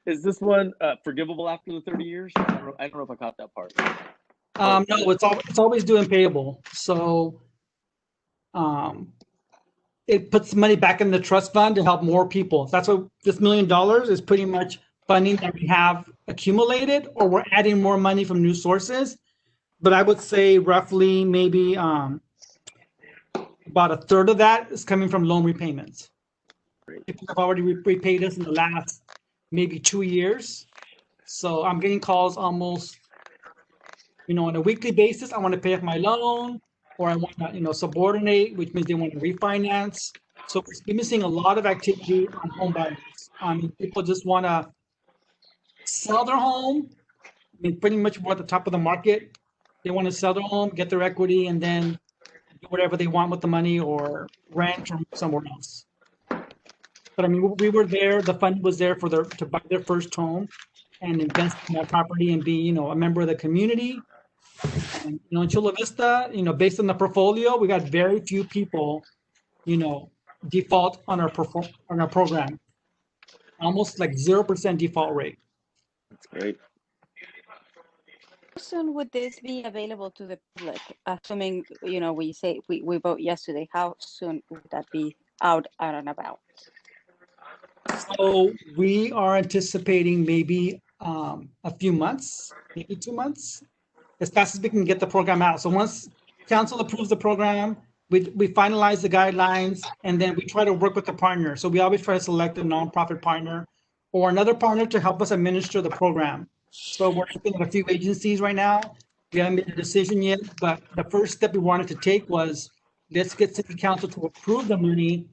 Is this one forgivable after the 30 years? I don't know if I caught that part. No, it's always due and payable. So it puts money back in the trust fund to help more people. That's what this $1 million is pretty much funding that we have accumulated, or we're adding more money from new sources. But I would say roughly maybe about a third of that is coming from loan repayments. People have already repaid us in the last maybe 2 years. So I'm getting calls almost, on a weekly basis. I want to pay off my loan, or I want to, subordinate, which means they want to refinance. So we're missing a lot of activity on home buyers. People just want to sell their home. Pretty much we're at the top of the market. They want to sell their home, get their equity, and then do whatever they want with the money, or rent from somewhere else. But we were there. The fund was there to buy their first home and invest in that property and be, a member of the community. And, in Chula Vista, based on the portfolio, we got very few people, default on our program. Almost like 0% default rate. That's great. How soon would this be available to the public? Assuming, we vote yes today, how soon would that be out and about? So we are anticipating maybe a few months, maybe 2 months, as fast as we can get the program out. So once council approves the program, we finalize the guidelines, and then we try to work with the partner. So we always try to select a nonprofit partner or another partner to help us administer the program. So we're looking at a few agencies right now. We haven't made a decision yet, but the first step we wanted to take was, let's get city council to approve the money,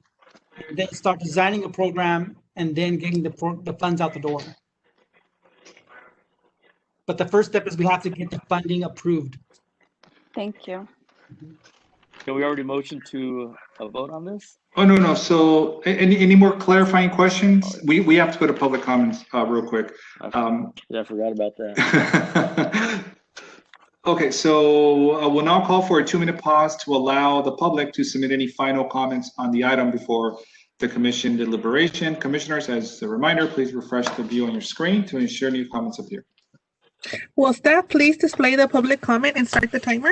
and then start designing a program, and then getting the funds out the door. But the first step is we have to get the funding approved. Thank you. Can we already motion to vote on this? Oh, no. So any more clarifying questions? We have to go to public comments real quick. I forgot about that. Okay, so we'll now call for a 2-minute pause to allow the public to submit any final comments on the item before the commission deliberation. Commissioners, as a reminder, please refresh the view on your screen to ensure new comments appear. Will staff please display the public comment and start the timer?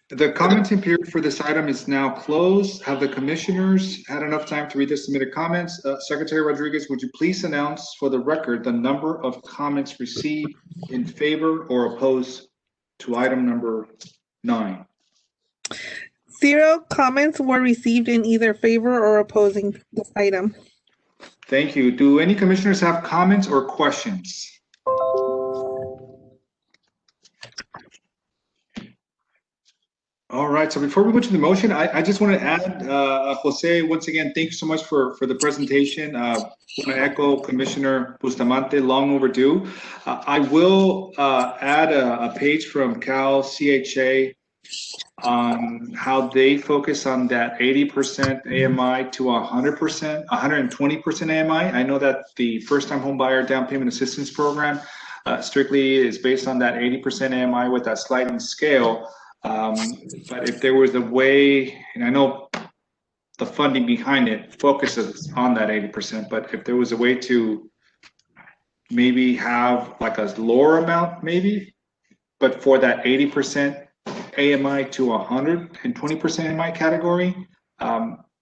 The commenting period for this item is now closed. Have the commissioners had enough time to read the submitted comments? Secretary Rodriguez, would you please announce for the record the number of comments received in favor or opposed to item number 9? 0 comments were received in either favor or opposing this item. Thank you. Do any commissioners have comments or questions? All right, so before we go to the motion, I just want to add, Jose, once again, thank you so much for the presentation. I want to echo Commissioner Bustamante, long overdue. I will add a page from Cal CHA on how they focus on that 80% AMI to 100%, 120% AMI. I know that the first-time home buyer down payment assistance program strictly is based on that 80% AMI with that sliding scale. But if there was a way, and I know the funding behind it focuses on that 80%, but if there was a way to maybe have like a lower amount, maybe, but for that 80% AMI to 120% AMI category,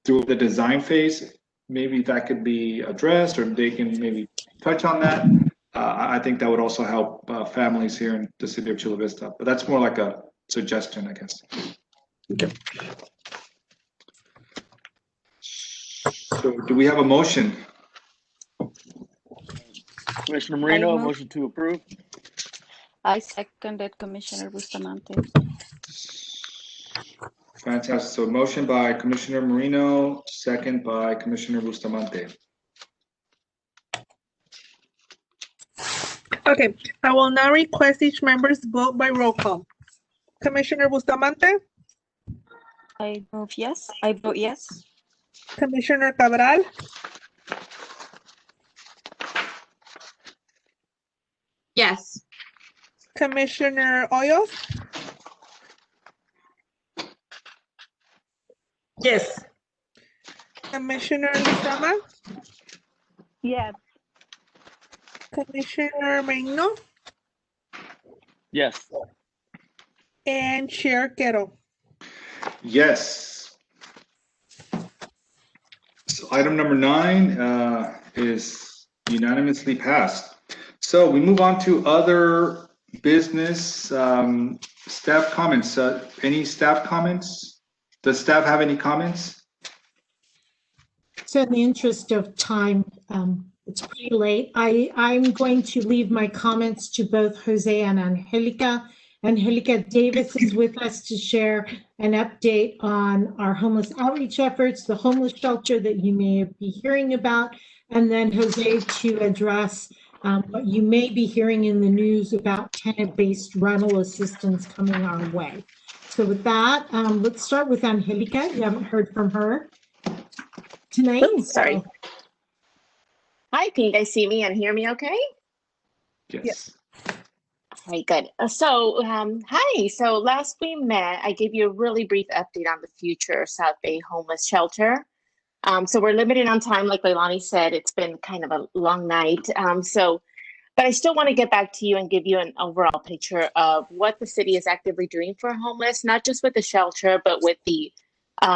through the design phase, maybe that could be addressed, or they can maybe touch on that. I think that would also help families here in the city of Chula Vista, but that's more like a suggestion, I guess. Okay. So do we have a motion? Commissioner Moreno, motion to approve. I seconded Commissioner Bustamante. Fantastic. So motion by Commissioner Moreno, second by Commissioner Bustamante. Okay, I will now request each member's vote by roll call. Commissioner Bustamante? I vote yes. I vote yes. Commissioner Cabral? Yes. Commissioner Hoyos? Yes. Commissioner Lizama? Yes. Commissioner Merino? Yes. And Chair Quero. Yes. So item number 9 is unanimously passed. So we move on to other business, staff comments. Any staff comments? Does staff have any comments? So in the interest of time, it's pretty late. I'm going to leave my comments to both Jose and Angelica. Angelica Davis is with us to share an update on our homeless outreach efforts, the homeless shelter that you may be hearing about, and then Jose to address what you may be hearing in the news about tenant-based rental assistance coming our way. So with that, let's start with Angelica. You haven't heard from her tonight. Ooh, sorry. Hi, can you guys see me and hear me okay? Yes. All right, good. Hi. So last we met, I gave you a really brief update on the future South Bay homeless shelter. So we're limited on time, like Leilani said. It's been kind of a long night. But I still want to get back to you and give you an overall picture of what the city is actively doing for homeless, not just with the shelter, but with the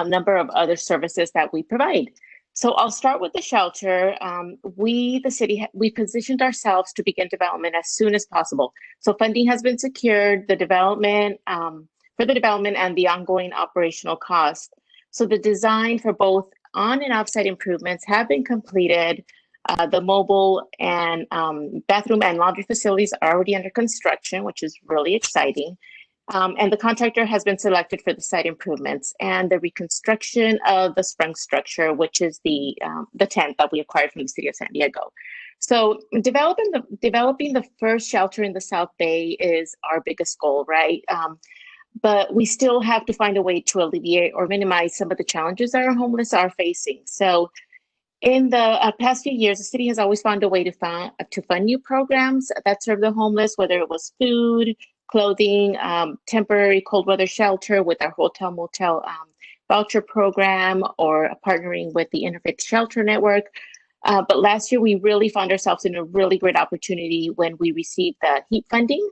number of other services that we provide. So I'll start with the shelter. The city, we positioned ourselves to begin development as soon as possible. So funding has been secured, the development, for the development and the ongoing operational costs. So the design for both on and offsite improvements have been completed. The mobile and bathroom and laundry facilities are already under construction, which is really exciting. And the contractor has been selected for the site improvements and the reconstruction of the sprung structure, which is the tent that we acquired from the city of San Diego. So developing the first shelter in the South Bay is our biggest goal, right? But we still have to find a way to alleviate or minimize some of the challenges that our homeless are facing. So in the past few years, the city has always found a way to fund new programs that serve the homeless, whether it was food, clothing, temporary cold weather shelter with our hotel motel voucher program, or partnering with the Interfaith Shelter Network. But last year, we really found ourselves in a really great opportunity when we received the HEAP funding,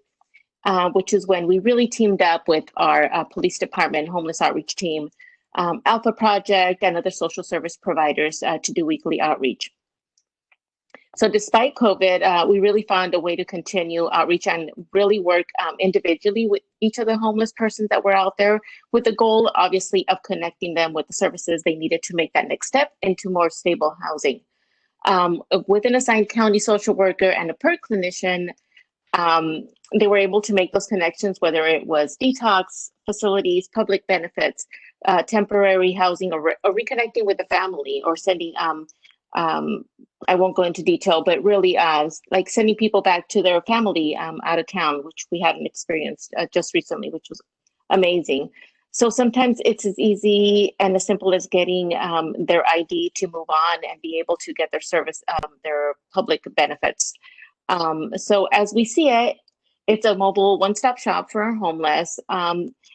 which is when we really teamed up with our police department, homeless outreach team, Alpha Project, and other social service providers to do weekly outreach. So despite COVID, we really found a way to continue outreach and really work individually with each of the homeless persons that were out there, with the goal, obviously, of connecting them with the services they needed to make that next step into more stable housing. With an assigned county social worker and a PERT clinician, they were able to make those connections, whether it was detox facilities, public benefits, temporary housing, or reconnecting with the family, or sending I won't go into detail, but really like sending people back to their family out of town, which we hadn't experienced just recently, which was amazing. So sometimes it's as easy and as simple as getting their ID to move on and be able to get their service, their public benefits. So as we see it, it's a mobile one-stop shop for our homeless.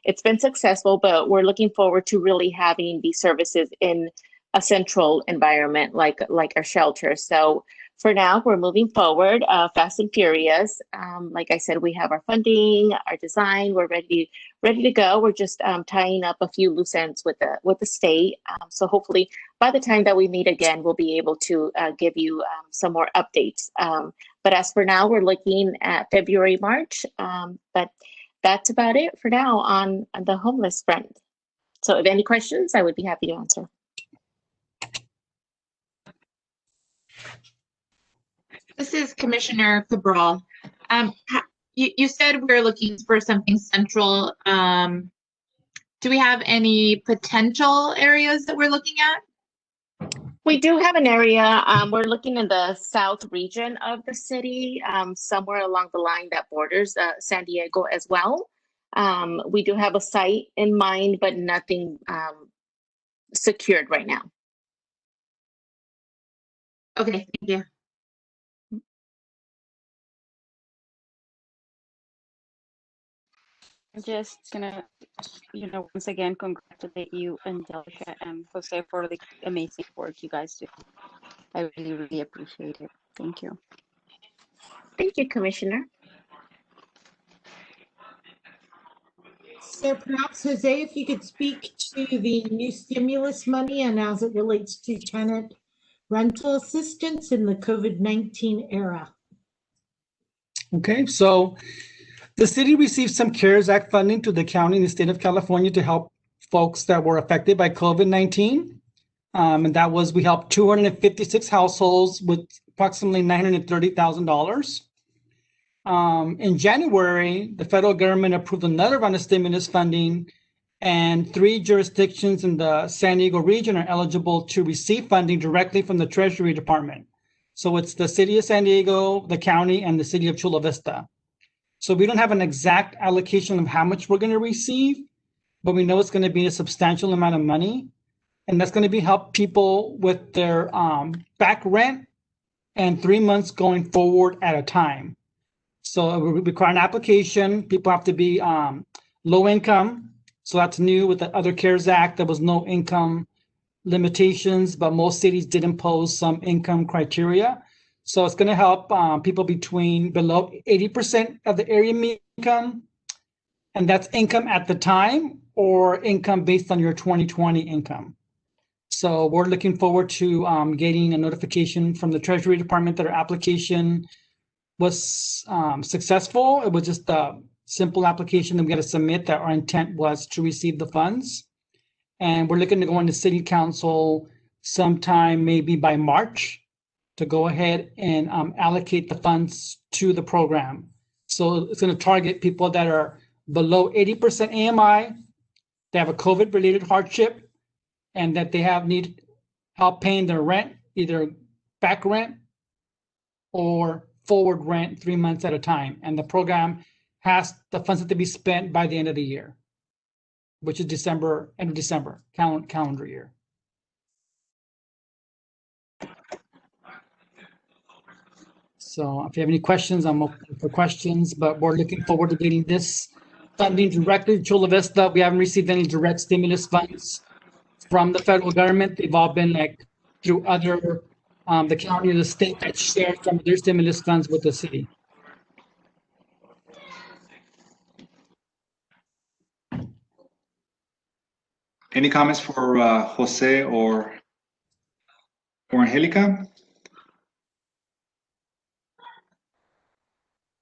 It's been successful, but we're looking forward to really having these services in a central environment like our shelter. So for now, we're moving forward fast and furious. Like I said, we have our funding, our design, we're ready to go. We're just tying up a few loose ends with the state. So hopefully by the time that we meet again, we'll be able to give you some more updates. But as for now, we're looking at February, March. But that's about it for now on the homeless front. So if any questions, I would be happy to answer. This is Commissioner Cabral. You said we're looking for something central. Do we have any potential areas that we're looking at? We do have an area. We're looking in the south region of the city, somewhere along the line that borders San Diego as well. We do have a site in mind, but nothing secured right now. Okay, thank you. I'm just gonna, once again, congratulate you, Angelica and Jose, for the amazing work you guys do. I really, really appreciate it. Thank you. Thank you, Commissioner. So perhaps, Jose, if you could speak to the new stimulus money and as it relates to tenant rental assistance in the COVID-19 era. Okay, so the city received some CARES Act funding to the county and the state of California to help folks that were affected by COVID-19. And that was, we helped 256 households with approximately $930,000. In January, the federal government approved another round of stimulus funding, and 3 jurisdictions in the San Diego region are eligible to receive funding directly from the Treasury Department. So it's the city of San Diego, the county, and the city of Chula Vista. So we don't have an exact allocation of how much we're going to receive, but we know it's going to be a substantial amount of money. And that's going to be help people with their back rent and 3 months going forward at a time. So it will require an application. People have to be low income. So that's new with the other CARES Act. There was no income limitations, but most cities did impose some income criteria. So it's going to help people below 80% of the area median income. And that's income at the time or income based on your 2020 income. So we're looking forward to getting a notification from the Treasury Department that our application was successful. It was just a simple application that we got to submit that our intent was to receive the funds. And we're looking to go into city council sometime maybe by March to go ahead and allocate the funds to the program. So it's going to target people that are below 80% AMI, they have a COVID-related hardship, and that they need help paying their rent, either back rent or forward rent 3 months at a time. And the program has the funds to be spent by the end of the year, which is December, end of December, calendar year. So if you have any questions, I'm open for questions, but we're looking forward to getting this funding directly to Chula Vista. We haven't received any direct stimulus funds from the federal government. They've all been like through other, the county or the state that shared some of their stimulus funds with the city. Any comments for Jose or Angelica?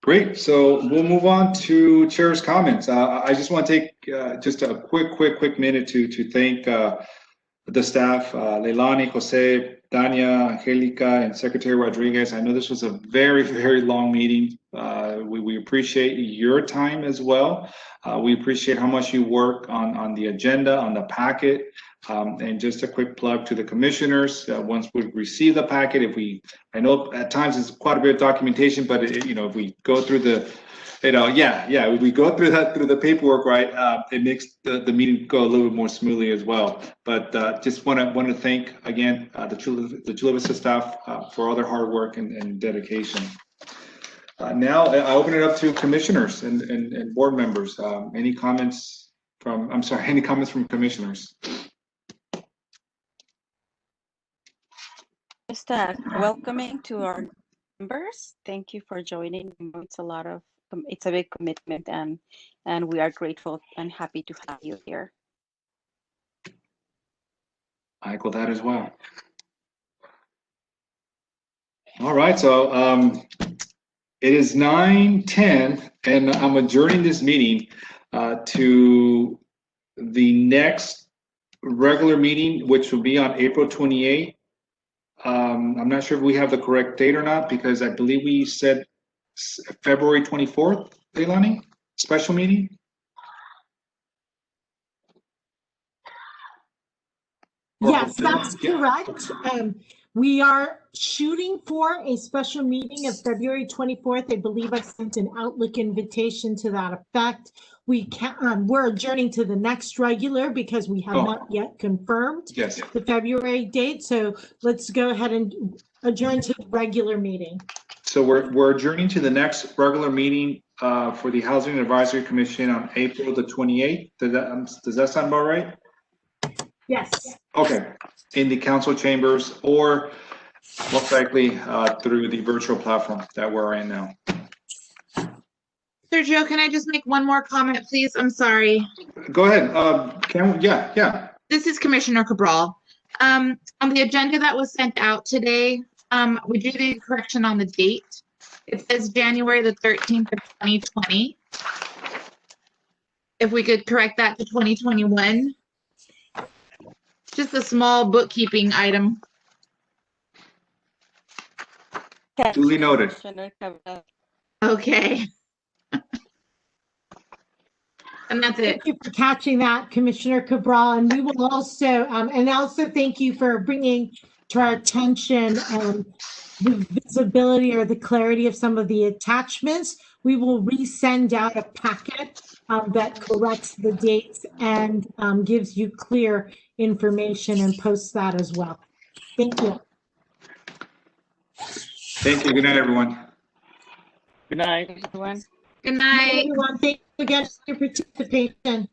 Great. So we'll move on to Chair's comments. I just want to take just a quick minute to thank the staff, Leilani, Jose, Dania, Angelica, and Secretary Rodriguez. I know this was a very long meeting. We appreciate your time as well. We appreciate how much you work on the agenda, on the packet. And just a quick plug to the commissioners. Once we receive the packet, I know at times it's quite a bit of documentation, but if we go through the, if we go through the paperwork, right, it makes the meeting go a little bit more smoothly as well. But just want to thank again the Chula Vista staff for all their hard work and dedication. Now I open it up to commissioners and board members. Any comments from commissioners? Just welcoming to our members. Thank you for joining. It's a big commitment, and we are grateful and happy to have you here. I echo that as well. All right, so it is 9:10, and I'm adjourning this meeting to the next regular meeting, which will be on April 28th. I'm not sure if we have the correct date or not, because I believe we said February 24th, Leilani, special meeting. Yes, that's correct. We are shooting for a special meeting of February 24th. I believe I sent an Outlook invitation to that effect. We're adjourning to the next regular because we have not yet confirmed the February date. So let's go ahead and adjourn to the regular meeting. So we're adjourning to the next regular meeting for the Housing Advisory Commission on April the 28th. Does that sound about right? Yes. Okay. In the council chambers, or most likely through the virtual platform that we're in now. Sergio, can I just make one more comment, please? I'm sorry. Go ahead. Yeah. This is Commissioner Cabral. On the agenda that was sent out today, we did a correction on the date. It says January the 13th of 2020. If we could correct that to 2021. Just a small bookkeeping item. Duly noted. Commissioner Cabral. Okay. And that's it. Thank you for catching that, Commissioner Cabral. And we will also, and also thank you for bringing to our attention the visibility or the clarity of some of the attachments. We will resend out a packet that corrects the dates and gives you clear information and posts that as well. Thank you. Thank you. Good night, everyone. Good night. Everyone. Good night. Everyone, thank you again for your participation.